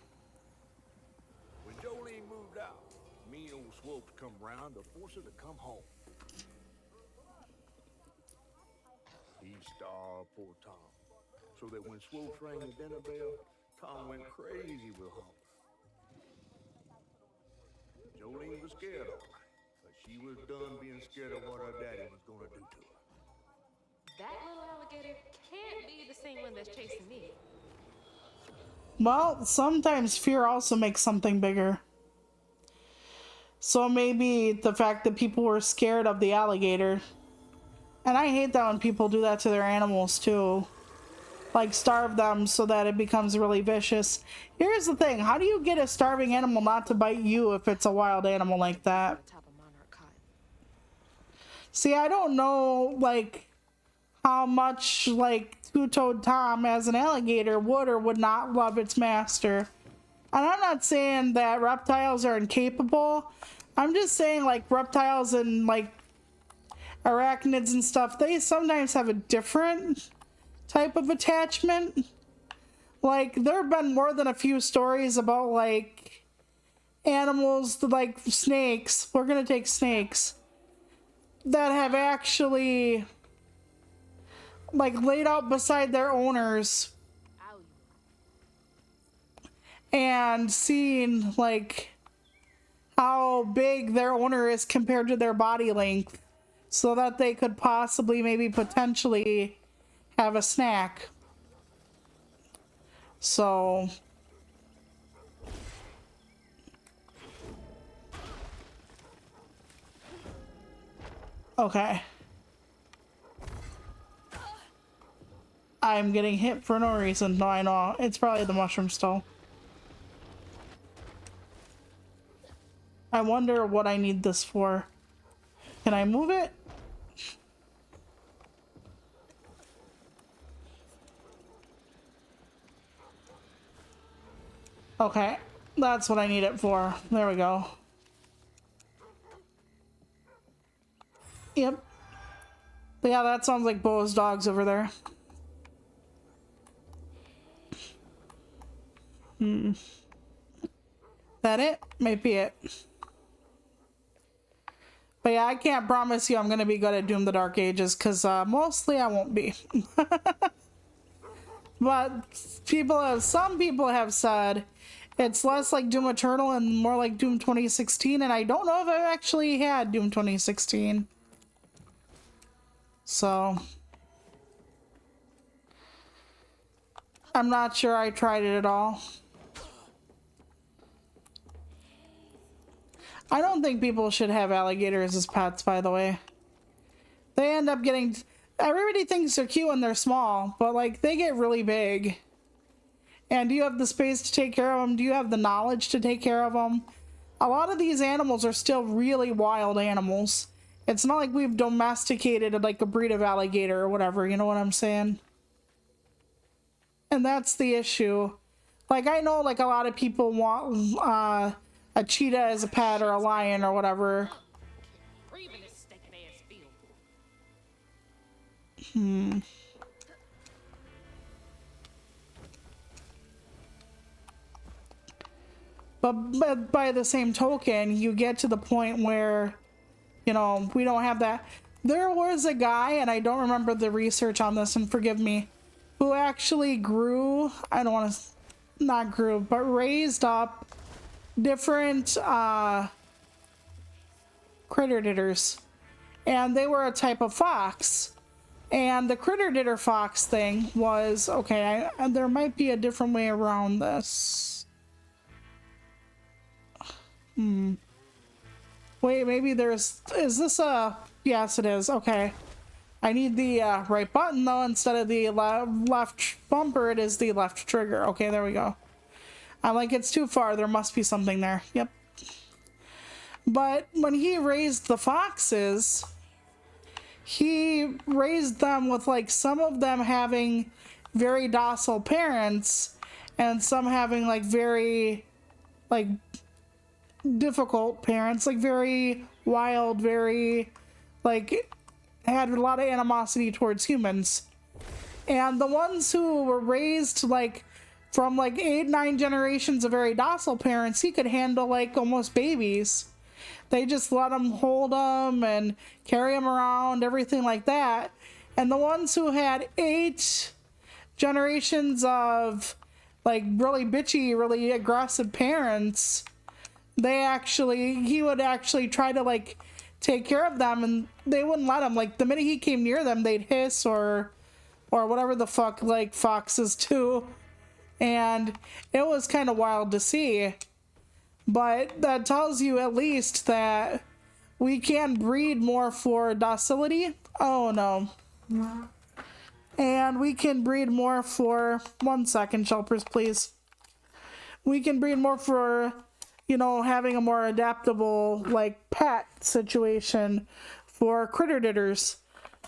When Jolene moved out, me and old Swope come round to force her to come home. He starved poor Tom, so that when Swope rang the dinner bell, Tom went crazy with hunger. Jolene was scared of her, but she was done being scared of what her daddy was gonna do to her. That little alligator can't be the same one that's chasing me. Well, sometimes fear also makes something bigger. So maybe the fact that people were scared of the alligator. And I hate that when people do that to their animals too. Like starve them so that it becomes really vicious. Here's the thing, how do you get a starving animal not to bite you if it's a wild animal like that? Top of monarch cotton. See, I don't know, like, how much, like, Two-Toed Tom as an alligator would or would not love its master. And I'm not saying that reptiles are incapable. I'm just saying, like, reptiles and, like, arachnids and stuff, they sometimes have a different type of attachment. Like, there have been more than a few stories about, like, animals, like snakes. We're gonna take snakes. That have actually, like, laid out beside their owners and seen, like, how big their owner is compared to their body length so that they could possibly, maybe potentially have a snack. So okay. I'm getting hit for no reason. No, I know. It's probably the mushroom still. I wonder what I need this for. Can I move it? Okay, that's what I need it for. There we go. Yep. But yeah, that sounds like Bo's dogs over there. That it? Might be it. But yeah, I can't promise you I'm gonna be good at Doom the Dark Ages, because mostly I won't be. But some people have said it's less like Doom Eternal and more like Doom 2016, and I don't know if I've actually had Doom 2016. So I'm not sure I tried it at all. I don't think people should have alligators as pets, by the way. They end up getting... Everybody thinks they're cute when they're small, but, like, they get really big. And do you have the space to take care of them? Do you have the knowledge to take care of them? A lot of these animals are still really wild animals. It's not like we've domesticated, like, a breed of alligator or whatever, you know what I'm saying? And that's the issue. Like, I know, like, a lot of people want, a cheetah as a pet or a lion or whatever. Breathing this stinking ass field. But by the same token, you get to the point where, you know, we don't have that. There was a guy, and I don't remember the research on this, and forgive me, who actually grew, I don't want to, not grew, but raised up different critter didders, and they were a type of fox. And the critter didder fox thing was okay. There might be a different way around this. Wait, maybe there's... Is this a... Yes, it is. Okay. I need the right button, though. Instead of the left bumper, it is the left trigger. Okay, there we go. I'm like, it's too far. There must be something there. Yep. But when he raised the foxes, he raised them with, like, some of them having very docile parents and some having, like, very, like, difficult parents, like, very wild, very, like, had a lot of animosity towards humans. And the ones who were raised, like, from, like, 8-9 generations of very docile parents, he could handle, like, almost babies. They just let him hold them and carry him around, everything like that. And the ones who had 8 generations of, like, really bitchy, really aggressive parents, he would actually try to, like, take care of them, and they wouldn't let him. Like, the minute he came near them, they'd hiss or whatever the fuck, like, foxes do. And it was kind of wild to see. But that tells you at least that we can breed more for docility. Oh, no. And we can breed more for... 1 second, Shelpers, please. We can breed more for, you know, having a more adaptable, like, pet situation for critter didders.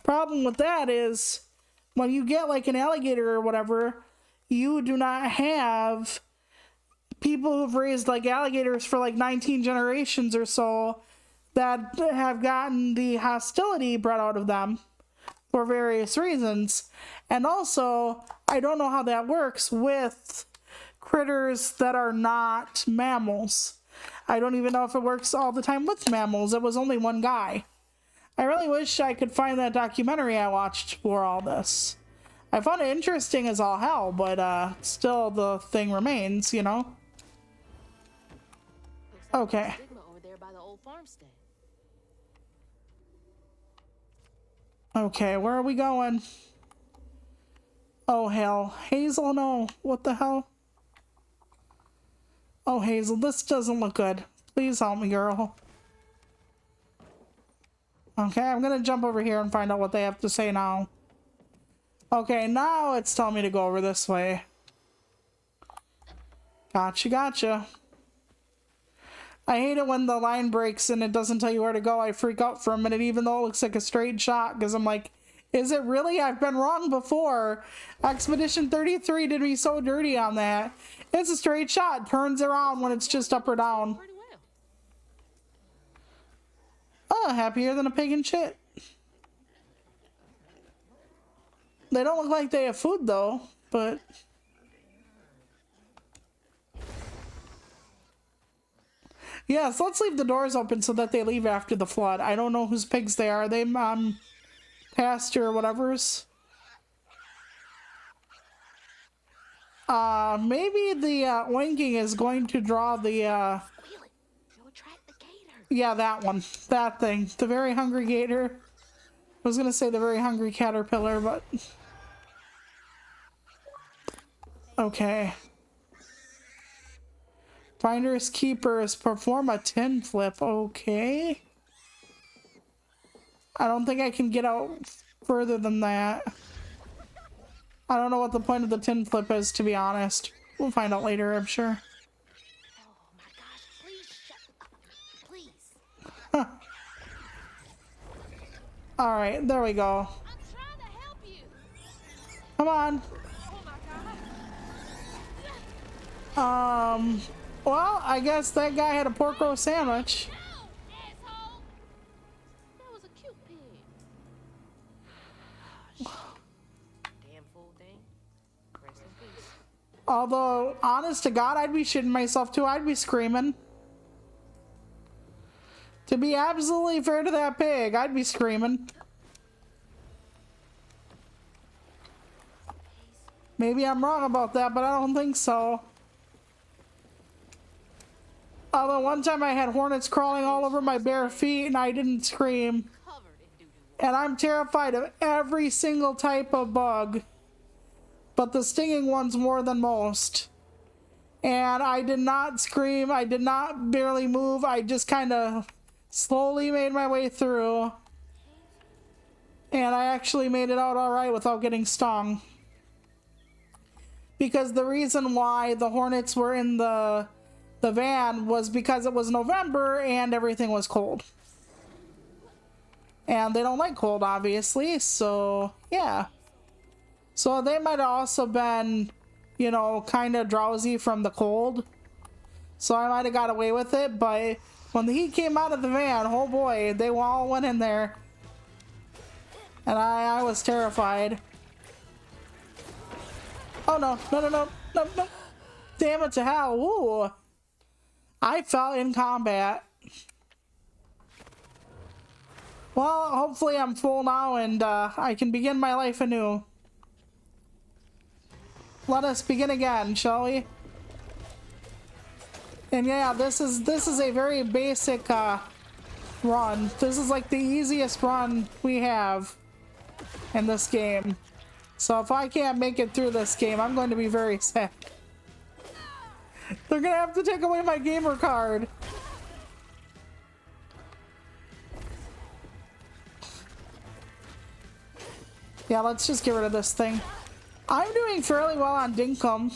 Problem with that is, when you get, like, an alligator or whatever, you do not have people who've raised, like, alligators for, like, 19 generations or so that have gotten the hostility brought out of them for various reasons. And also, I don't know how that works with critters that are not mammals. I don't even know if it works all the time with mammals. It was only one guy. I really wish I could find that documentary I watched for all this. I found it interesting as all hell, but still the thing remains, you know? Okay. Stigma over there by the old farmstead. Okay, where are we going? Oh, hell. Hazel, no. What the hell? Oh, Hazel, this doesn't look good. Please help me, girl. Okay, I'm gonna jump over here and find out what they have to say now. Okay, now it's telling me to go over this way. Gotcha, gotcha. I hate it when the line breaks and it doesn't tell you where to go. I freak out for a minute, even though it looks like a straight shot, because I'm like, is it really? I've been wrong before. Expedition 33 did me so dirty on that. It's a straight shot. Turns around when it's just up or down. Pretty well. Oh, happier than a pig in shit. They don't look like they have food, though, but... Yes, let's leave the doors open so that they leave after the flood. I don't know whose pigs they are. Are they pasture or whatever's? Maybe the oinking is going to draw the You'll attract the gator. yeah, that one. That thing. The very hungry gator. I was gonna say the very hungry caterpillar, but... Okay. Finders keepers perform a tin flip. Okay. I don't think I can get out further than that. I don't know what the point of the tin flip is, to be honest. We'll find out later, I'm sure. Oh my gosh, please shut up. Please. Huh. Alright, there we go. I'm trying to help you. Come on. Well, I guess that guy had a pork roast sandwich. No, asshole. That was a cute pig. Damn fool thing. Rest in peace. Although, honest to God, I'd be shitting myself too. I'd be screaming. To be absolutely fair to that pig, I'd be screaming. Maybe I'm wrong about that, but I don't think so. Although one time I had hornets crawling all over my bare feet and I didn't scream. Covered in doo-doo. And I'm terrified of every single type of bug. But the stinging ones more than most. And I did not scream. I did not barely move. I just kind of slowly made my way through. And I actually made it out alright without getting stung. Because the reason why the hornets were in the van was because it was November and everything was cold. And they don't like cold, obviously, so yeah. So they might have also been, you know, kind of drowsy from the cold. So I might have got away with it, but when the heat came out of the van, oh boy, they all went in there. And I was terrified. Oh no, no. Damn it to hell, ooh. I fell in combat. Well, hopefully I'm full now and I can begin my life anew. Let us begin again, shall we? And yeah, this is a very basic run. This is like the easiest run we have in this game. So if I can't make it through this game, I'm going to be very sad. They're gonna have to take away my gamer card. Yeah, let's just get rid of this thing. I'm doing fairly well on Dinkum.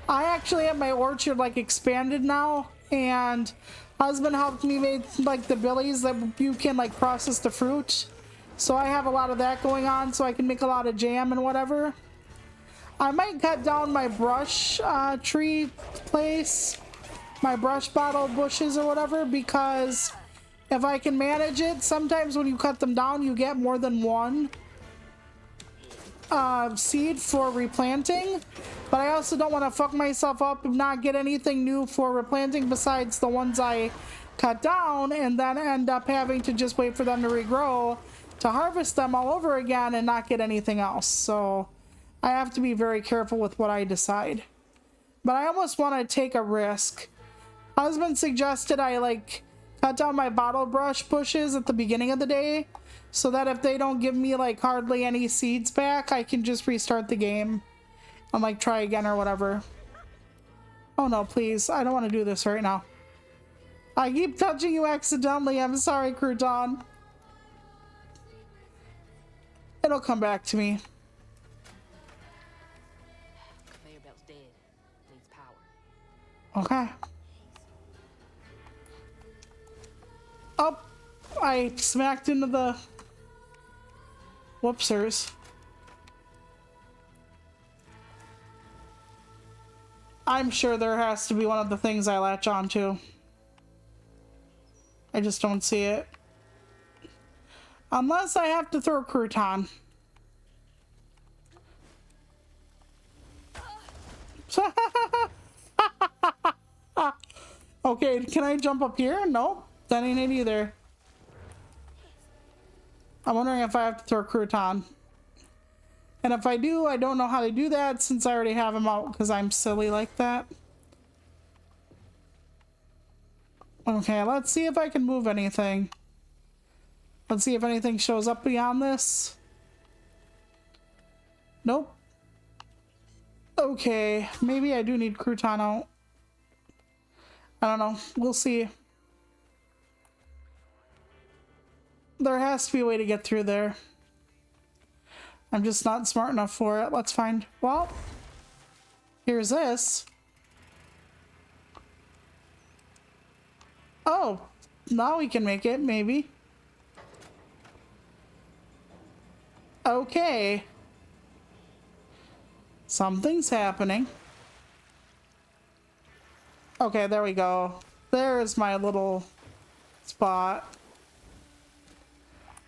I actually have my orchard like expanded now, and husband helped me make like the billies that you can like process the fruit. So I have a lot of that going on, so I can make a lot of jam and whatever. I might cut down my brush tree place, my brush bottle bushes or whatever, because if I can manage it, sometimes when you cut them down, you get more than one seed for replanting. But I also don't want to fuck myself up and not get anything new for replanting besides the ones I cut down, and then end up having to just wait for them to regrow to harvest them all over again and not get anything else. So I have to be very careful with what I decide. But I almost want to take a risk. Husband suggested I like cut down my bottle brush bushes at the beginning of the day, so that if they don't give me like hardly any seeds back, I can just restart the game and like try again or whatever. Oh no, please. I don't want to do this right now. I keep touching you accidentally. I'm sorry, Crouton. It'll come back to me. Conveyor belt's dead. Needs power. Okay. Oh, I smacked into the whoopsers. I'm sure there has to be one of the things I latch onto. I just don't see it. Unless I have to throw a crouton. Okay, can I jump up here? Nope, that ain't it either. I'm wondering if I have to throw a crouton. And if I do, I don't know how to do that since I already have them out because I'm silly like that. Okay, let's see if I can move anything. Let's see if anything shows up beyond this. Nope. Okay, maybe I do need crouton out. I don't know. We'll see. There has to be a way to get through there. I'm just not smart enough for it. Let's find... Well, here's this. Oh, now we can make it, maybe. Okay. Something's happening. Okay, there we go. There's my little spot.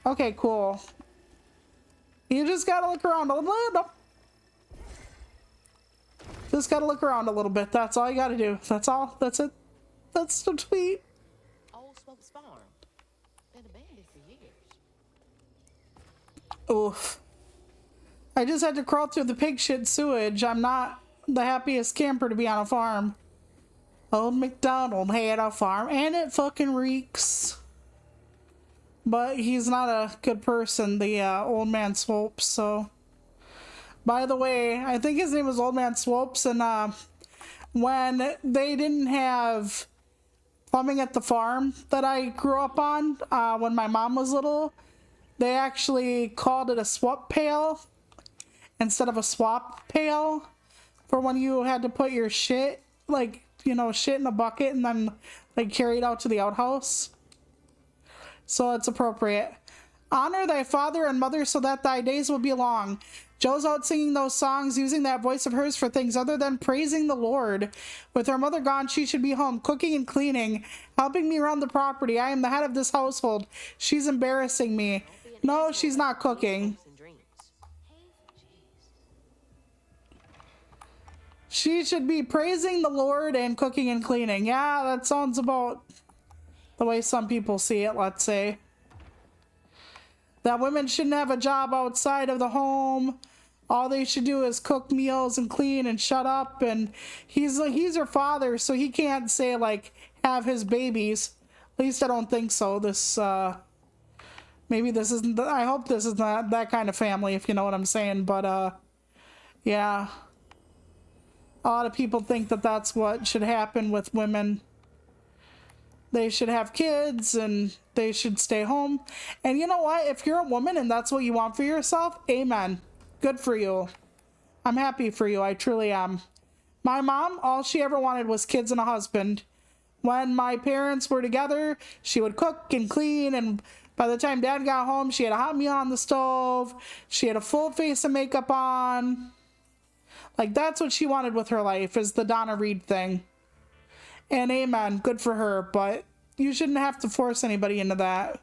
Okay, cool. You just gotta look around a little bit. Just gotta look around a little bit. That's all you gotta do. That's all. That's it. That's the tweet. Old Swope's farm. Been abandoned for years. Oof. I just had to crawl through the pig shit sewage. I'm not the happiest camper to be on a farm. Old MacDonald had a farm and it fucking reeks. But he's not a good person, the old man Swopes, so. By the way, I think his name was Old Man Swopes, and when they didn't have plumbing at the farm that I grew up on, when my mom was little, they actually called it a swap pail instead of a swap pail for when you had to put your shit, like, you know, shit in a bucket and then, like, carry it out to the outhouse. So it's appropriate. Honor thy father and mother so that thy days will be long. Joe's out singing those songs, using that voice of hers for things other than praising the Lord. With her mother gone, she should be home, cooking and cleaning, helping me run the property. I am the head of this household. She's embarrassing me. No, she's not cooking. She should be praising the Lord and cooking and cleaning. Yeah, that sounds about the way some people see it, let's say. That women shouldn't have a job outside of the home. All they should do is cook meals and clean and shut up. And he's her father, so he can't say, like, have his babies. At least I don't think so. This, maybe this isn't, I hope this is not that kind of family, if you know what I'm saying. But, yeah. A lot of people think that that's what should happen with women. They should have kids and they should stay home. And you know what? If you're a woman and that's what you want for yourself, amen. Good for you. I'm happy for you. I truly am. My mom, all she ever wanted was kids and a husband. When my parents were together, she would cook and clean, and by the time Dad got home, she had a hot meal on the stove. She had a full face of makeup on. Like, that's what she wanted with her life, is the Donna Reed thing. And amen, good for her, but you shouldn't have to force anybody into that.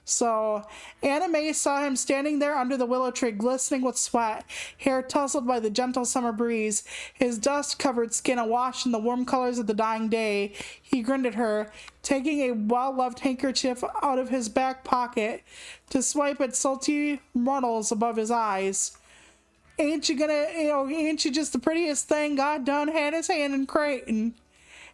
So, Anna Mae saw him standing there under the willow tree, glistening with sweat, hair tousled by the gentle summer breeze, his dust-covered skin awash in the warm colors of the dying day. He grinned at her, taking a well-loved handkerchief out of his back pocket to swipe at salty runnels above his eyes. Ain't you just the prettiest thing God done had his hand in Creighton?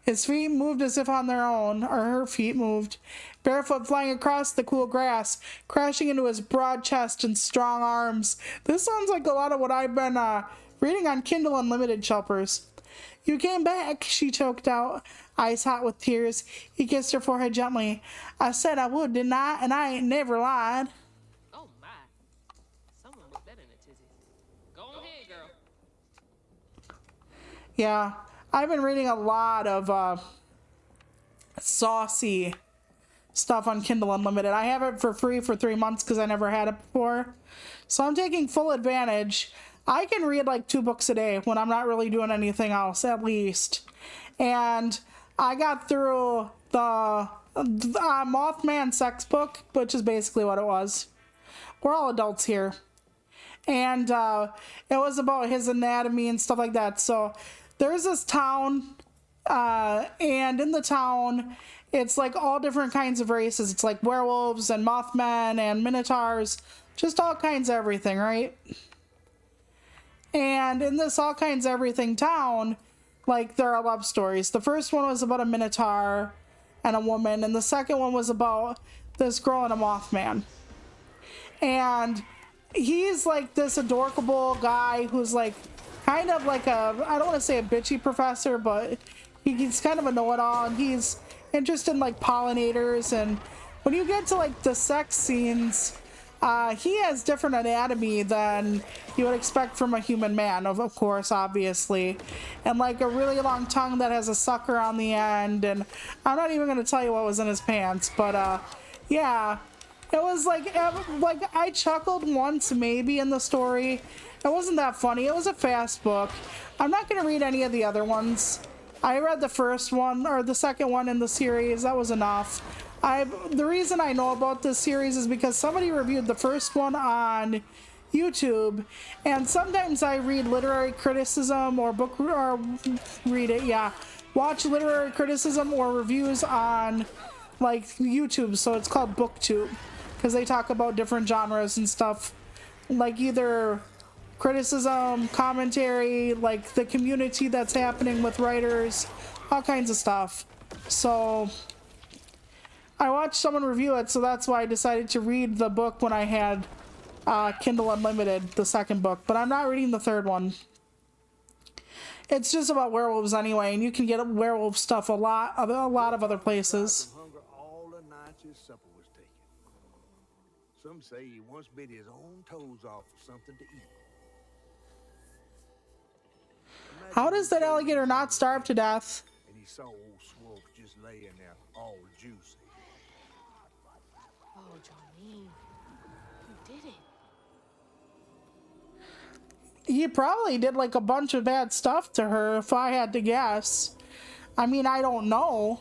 His feet moved as if on their own, or her feet moved, barefoot flying across the cool grass, crashing into his broad chest and strong arms. This sounds like a lot of what I've been reading on Kindle Unlimited, Shelpers. You came back, she choked out, eyes hot with tears. He kissed her forehead gently. I said I would, didn't I? And I ain't never lied. Oh my. Someone put that in a tizzy. Go ahead, girl. Yeah. I've been reading a lot of saucy stuff on Kindle Unlimited. I have it for free for 3 months because I never had it before. So I'm taking full advantage. I can read like 2 books a day when I'm not really doing anything else, at least. And I got through the Mothman sex book, which is basically what it was. We're all adults here. And it was about his anatomy and stuff like that. So there's this town, and in the town, it's like all different kinds of races. It's like werewolves and Mothmen and Minotaurs, just all kinds of everything, right? And in this all kinds of everything town, like, there are love stories. The first one was about a Minotaur and a woman, and the second one was about this girl and a Mothman. And he's like this adorable guy who's like kind of like I don't want to say a bitchy professor, but he's kind of a know-it-all, and he's interested in like pollinators. And when you get to like the sex scenes, he has different anatomy than you would expect from a human man, of course, obviously, and like a really long tongue that has a sucker on the end. And I'm not even going to tell you what was in his pants, but yeah, it was like I chuckled once maybe in the story. It wasn't that funny. It was a fast book. I'm not going to read any of the other ones. I read the first one, or the second one in the series. That was enough. The reason I know about this series is because somebody reviewed the first one on YouTube, and sometimes I read literary criticism or watch literary criticism or reviews on like YouTube. So it's called BookTube because they talk about different genres and stuff, like either criticism, commentary, like the community that's happening with writers, all kinds of stuff. So I watched someone review it, so that's why I decided to read the book when I had Kindle Unlimited, the second book, but I'm not reading the third one. It's just about werewolves anyway, and you can get werewolf stuff a lot of other places. Hunger all the nights his supper was taken. Some say he once bit his own toes off for something to eat. How does that alligator not starve to death? And he saw old Swope just laying there, all juicy. Oh, Johnny, you did it. He probably did like a bunch of bad stuff to her, if I had to guess. I mean, I don't know.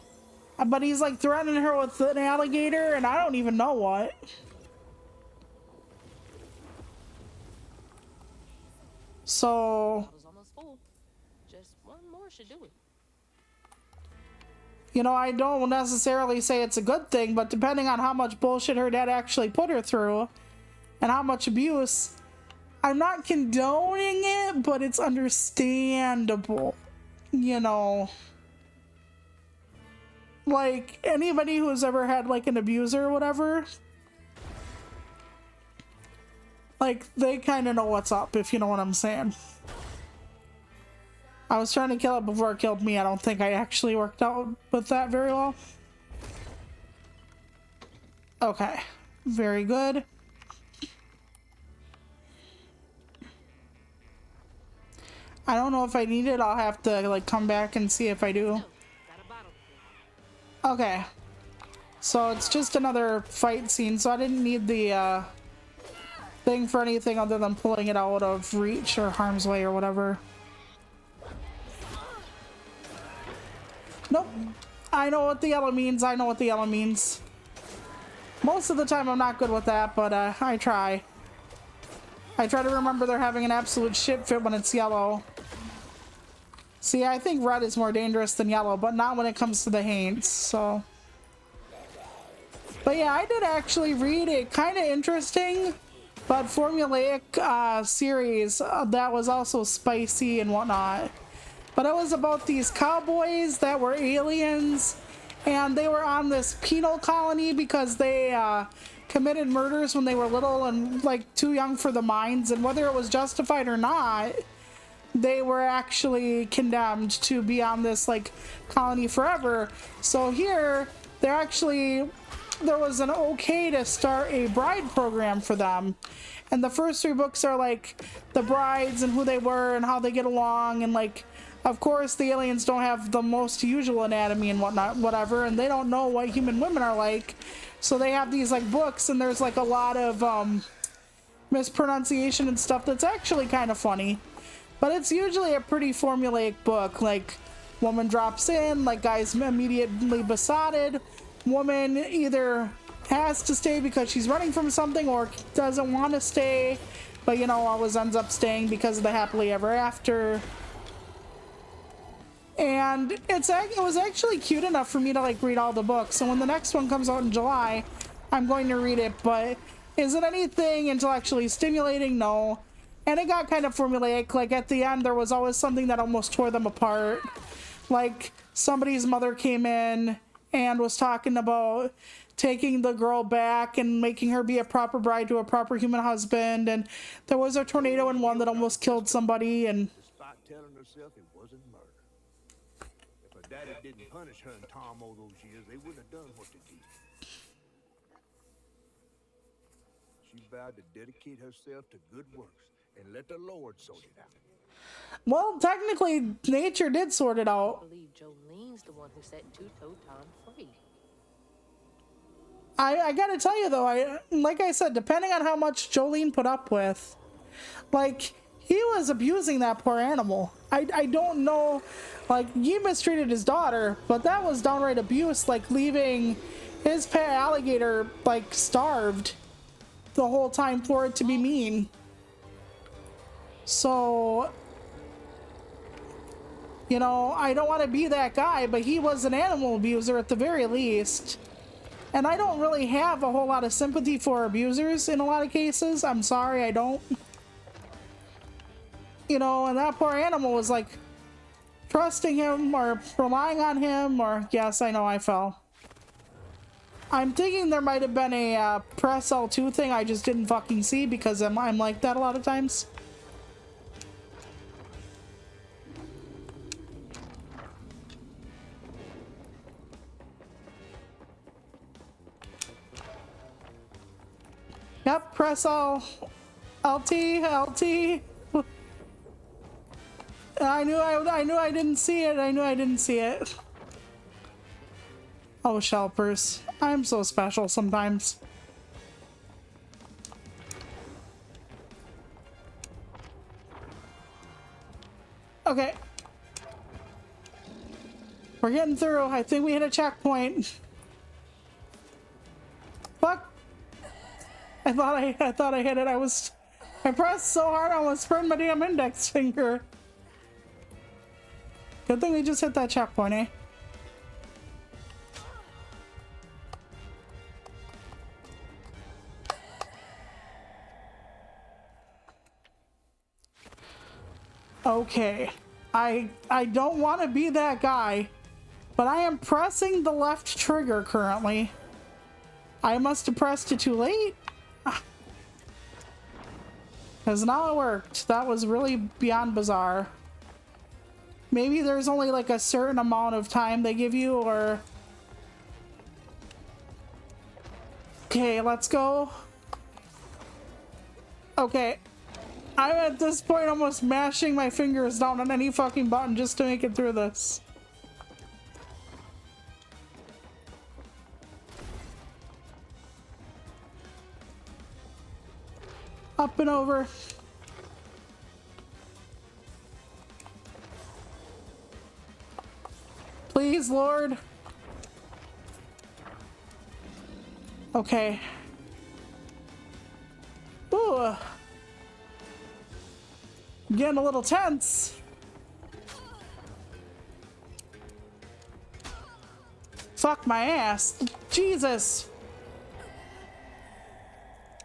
But he's like threatening her with an alligator, and I don't even know what. So, Should do it. You know, I don't necessarily say it's a good thing, but depending on how much bullshit her dad actually put her through and how much abuse, I'm not condoning it, but it's understandable, you know. like anybody who's ever had like an abuser or whatever, like they kind of know what's up, if you know what I'm saying. I was trying to kill it before it killed me. I don't think I actually worked out with that very well. Okay, very good. I don't know if I need it. I'll have to like come back and see if I do. Okay, so it's just another fight scene, so I didn't need the thing for anything other than pulling it out of reach or harm's way or whatever. Nope. I know what the yellow means. I know what the yellow means. Most of the time I'm not good with that, but I try. I try to remember they're having an absolute shit fit when it's yellow. See, I think red is more dangerous than yellow, but not when it comes to the Haints, so. But yeah, I did actually read a kind of interesting but formulaic series that was also spicy and whatnot. But it was about these cowboys that were aliens, and they were on this penal colony because they committed murders when they were little and like too young for the mines, and whether it was justified or not, they were actually condemned to be on this like colony forever. So here, there was an okay to start a bride program for them. And the first 3 books are like the brides and who they were and how they get along, and like, of course, the aliens don't have the most usual anatomy and whatnot, whatever, and they don't know what human women are like. So they have these like books, and there's like a lot of mispronunciation and stuff that's actually kind of funny. But it's usually a pretty formulaic book. Like, woman drops in, like guy's immediately besotted. Woman either has to stay because she's running from something or doesn't want to stay, but you know, always ends up staying because of the happily ever after. And it was actually cute enough for me to like read all the books. So when the next one comes out in July, I'm going to read it. But is it anything intellectually stimulating? No. And it got kind of formulaic. Like at the end, there was always something that almost tore them apart. Like somebody's mother came in and was talking about taking the girl back and making her be a proper bride to a proper human husband. And there was a tornado in one that almost killed somebody. And Despite telling herself it wasn't murder. If her daddy didn't punish her and Tom all those years, they wouldn't have done what they did. She vowed to dedicate herself to good works and let the Lord sort it out. well, technically, nature did sort it I out. believe Jolene's the one who set Two-Toe Tom free. I gotta tell you though, like I said, depending on how much Jolene put up with, like, he was abusing that poor animal. I don't know, like, he mistreated his daughter, but that was downright abuse, like leaving his pet alligator, like, starved the whole time for it to be mean. So, you know, I don't want to be that guy, but he was an animal abuser at the very least. And I don't really have a whole lot of sympathy for abusers in a lot of cases. I'm sorry, I don't. You know, and that poor animal was like trusting him or relying on him, or yes, I know I fell. I'm thinking there might have been a press L2 thing I just didn't fucking see because I'm like that a lot of times. Yep, press all LT. I knew I didn't see it. I knew I didn't see it. Oh, Shelpers. I'm so special sometimes. Okay. We're getting through. I think we hit a checkpoint. Fuck. I thought I hit it. I pressed so hard I almost burned my damn index finger. Good thing we just hit that checkpoint, eh? Okay. I don't want to be that guy. But I am pressing the left trigger currently. I must have pressed it too late. Because now it worked. That was really beyond bizarre. Maybe there's only like a certain amount of time they give you, or... Okay, let's go. Okay. I'm at this point almost mashing my fingers down on any fucking button just to make it through this. Up and over. Please, Lord. Okay. Ooh. Getting a little tense. Fuck my ass. Jesus.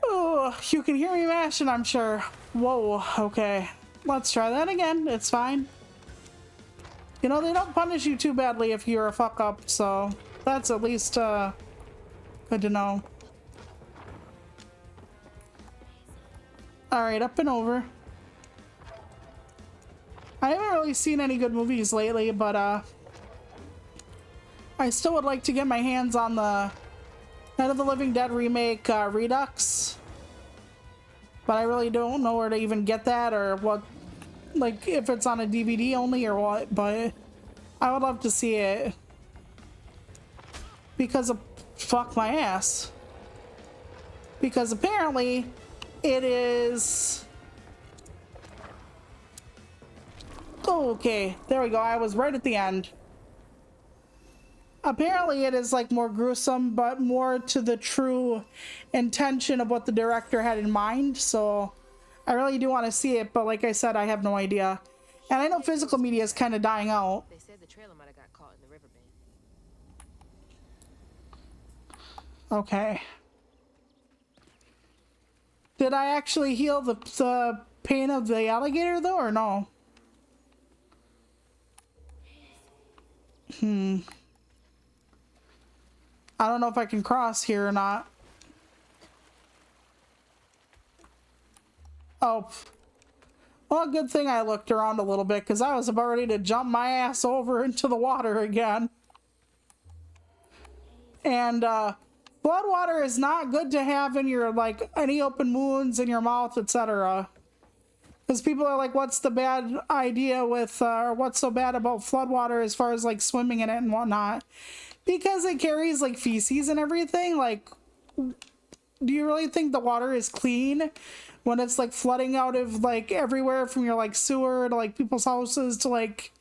Ooh, you can hear me mashing, I'm sure. Whoa, okay. Let's try that again. It's fine. You know, they don't punish you too badly if you're a fuck up, so that's at least good to know. Alright, up and over. I haven't really seen any good movies lately, but I still would like to get my hands on the Night of the Living Dead remake Redux. But I really don't know where to even get that, or what, like if it's on a DVD only or what, but I would love to see it. Because of fuck my ass. Because apparently it is... Oh, okay, there we go. I was right at the end. Apparently it is like more gruesome, but more to the true intention of what the director had in mind. So I really do want to see it, but like I said, I have no idea. And I know physical media is kind of dying out. They said the trailer might have got caught in the riverbed. Okay. Did I actually heal the pain of the alligator though, or no? I don't know if I can cross here or not. Oh. Well, good thing I looked around a little bit, because I was about ready to jump my ass over into the water again. And, blood water is not good to have in your, like, any open wounds in your mouth, etc. Because people are like, what's the bad idea with, or what's so bad about flood water as far as, like, swimming in it and whatnot? Because it carries, like, feces and everything. Like, do you really think the water is clean when it's, like, flooding out of, like, everywhere from your, like, sewer to, like, people's houses to, like,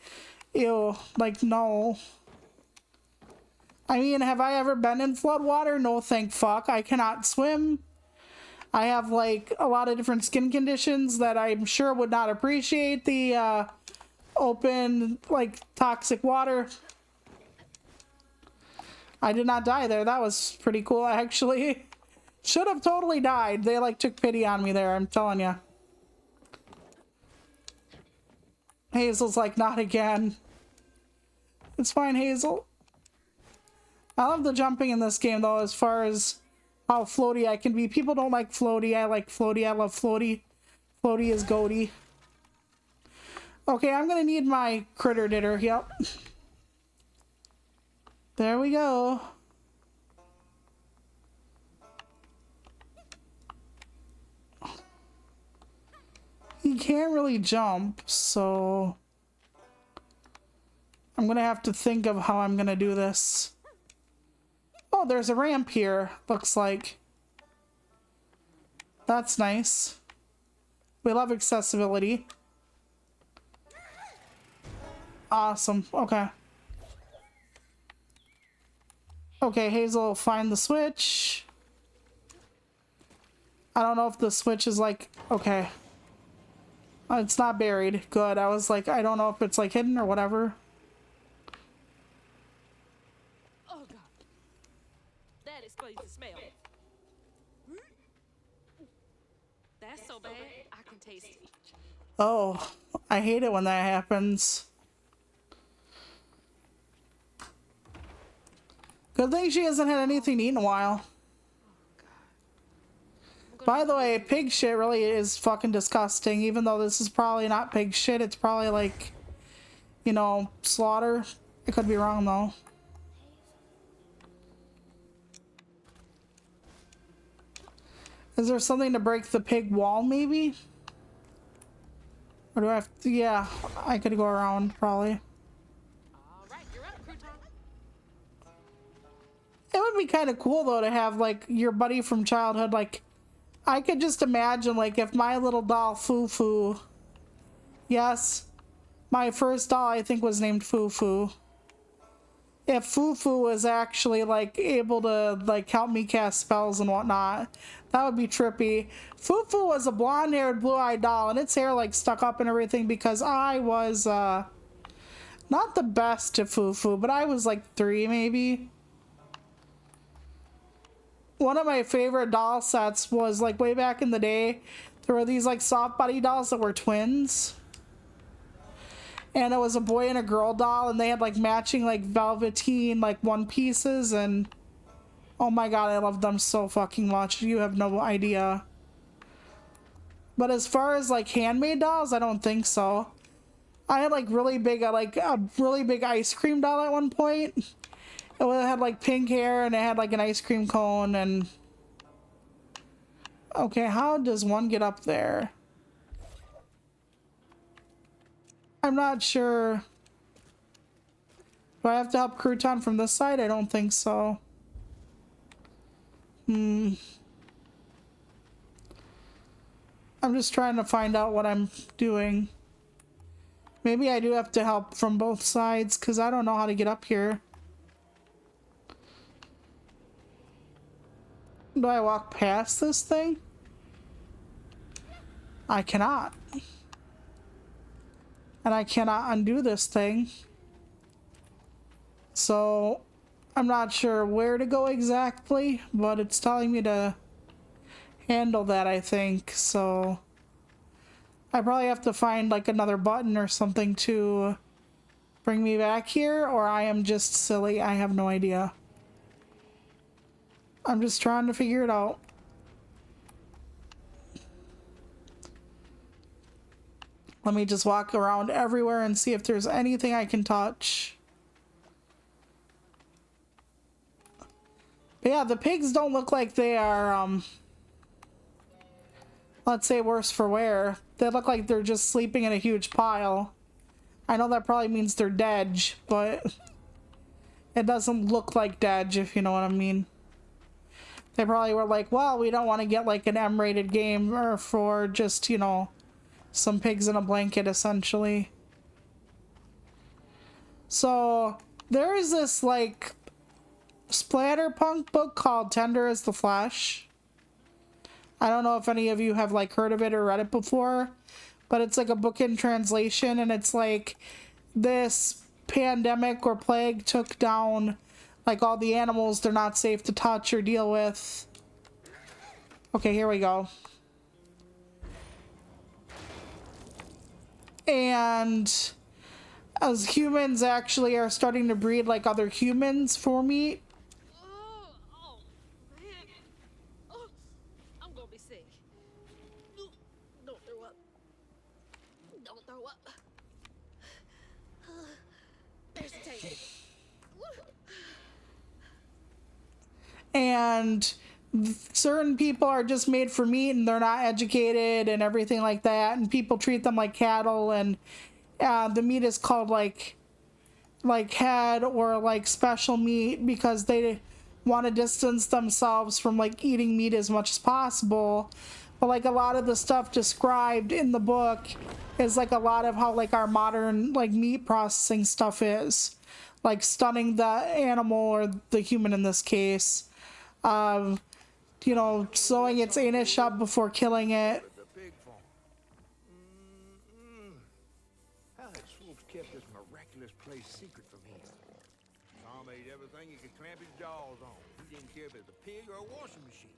ew, like, no. I mean, have I ever been in flood water? No, thank fuck. I cannot swim. I have, like, a lot of different skin conditions that I'm sure would not appreciate the, open, like, toxic water. I did not die there. That was pretty cool, actually. Should have totally died. They, like, took pity on me there, I'm telling you. Hazel's like, not again. It's fine, Hazel. I love the jumping in this game, though, as far as how floaty I can be. People don't like floaty. I like floaty. I love floaty. Floaty is goaty. Okay, I'm gonna need my critter ditter. Yep. There we go. He can't really jump, so I'm gonna have to think of how I'm gonna do this. Oh, there's a ramp here, looks like. That's nice. We love accessibility. Awesome. Okay. Okay, Hazel, find the switch. I don't know if the switch is like... Okay. It's not buried. Good. I was like, I don't know if it's like hidden or whatever. Oh god. That explains the smell. That's so bad, I can taste it. Oh, I hate it when that happens. Good thing she hasn't had anything to eat in a while. By the way, pig shit really is fucking disgusting, even though this is probably not pig shit. It's probably like, you know, slaughter. I could be wrong though. Is there something to break the pig wall maybe? Or do I have to, yeah, I could go around probably. Alright, you're up, Crouton. It would be kind of cool though to have like your buddy from childhood. Like I could just imagine like if my little doll Fufu, yes, my first doll I think was named Fufu. If Fufu was actually like able to like help me cast spells and whatnot, that would be trippy. Fufu was a blonde-haired, blue-eyed doll, and its hair like stuck up and everything because I was not the best at Fufu, but I was like 3 maybe. One of my favorite doll sets was like way back in the day. There were these like soft body dolls that were twins. And it was a boy and a girl doll, and they had like matching like velveteen like one pieces, and oh my god, I loved them so fucking much. You have no idea. But as far as like handmade dolls, I don't think so. I had like really big a really big ice cream doll at one point. It had like pink hair and it had like an ice cream cone. And okay, how does one get up there? I'm not sure. Do I have to help Crouton from this side? I don't think so. I'm just trying to find out what I'm doing. Maybe I do have to help from both sides because I don't know how to get up here. Do I walk past this thing? I cannot. And I cannot undo this thing. So I'm not sure where to go exactly, but it's telling me to handle that, I think. So I probably have to find like another button or something to bring me back here, or I am just silly. I have no idea. I'm just trying to figure it out. Let me just walk around everywhere and see if there's anything I can touch. But yeah, the pigs don't look like they are, let's say worse for wear. They look like they're just sleeping in a huge pile. I know that probably means they're dead, but it doesn't look like dead, if you know what I mean. They probably were like, well, we don't want to get like an M-rated game or for just, you know, some pigs in a blanket, essentially. So there is this like splatterpunk book called Tender as the Flesh. I don't know if any of you have like heard of it or read it before, but it's like a book in translation, and it's like this pandemic or plague took down like all the animals they're not safe to touch or deal with. Okay, here we go. And as humans actually are starting to breed like other humans for meat. Oh, man. Oh, I'm gonna be sick. Don't throw up. Don't throw up. There's the table. And certain people are just made for meat and they're not educated and everything like that, and people treat them like cattle, and the meat is called like head or like special meat because they want to distance themselves from like eating meat as much as possible. But like a lot of the stuff described in the book is like a lot of how like our modern like meat processing stuff is, like stunning the animal or the human in this case. You know, sewing its anus shut before killing it. The pig farm. How had Swoops kept this miraculous place secret from him? Tom ate everything he could clamp his jaws on. He didn't care if it was a pig or a washing machine.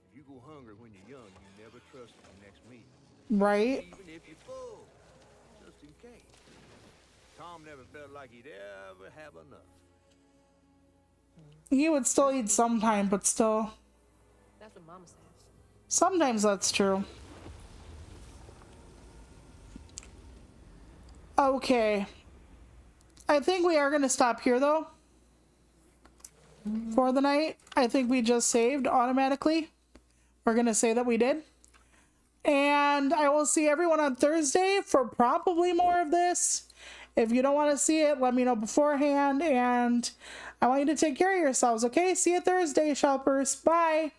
If you go hungry when you're young, you never trust the next meal. Right? Even if you're full, just in case. Tom never felt like he'd ever have enough. He would still eat sometime, but still. That's what Mama says. Sometimes that's true. Okay. I think we are going to stop here, though. For the night. I think we just saved automatically. We're going to say that we did. And I will see everyone on Thursday for probably more of this. If you don't want to see it, let me know beforehand. And I want you to take care of yourselves, okay? See you Thursday, shoppers. Bye.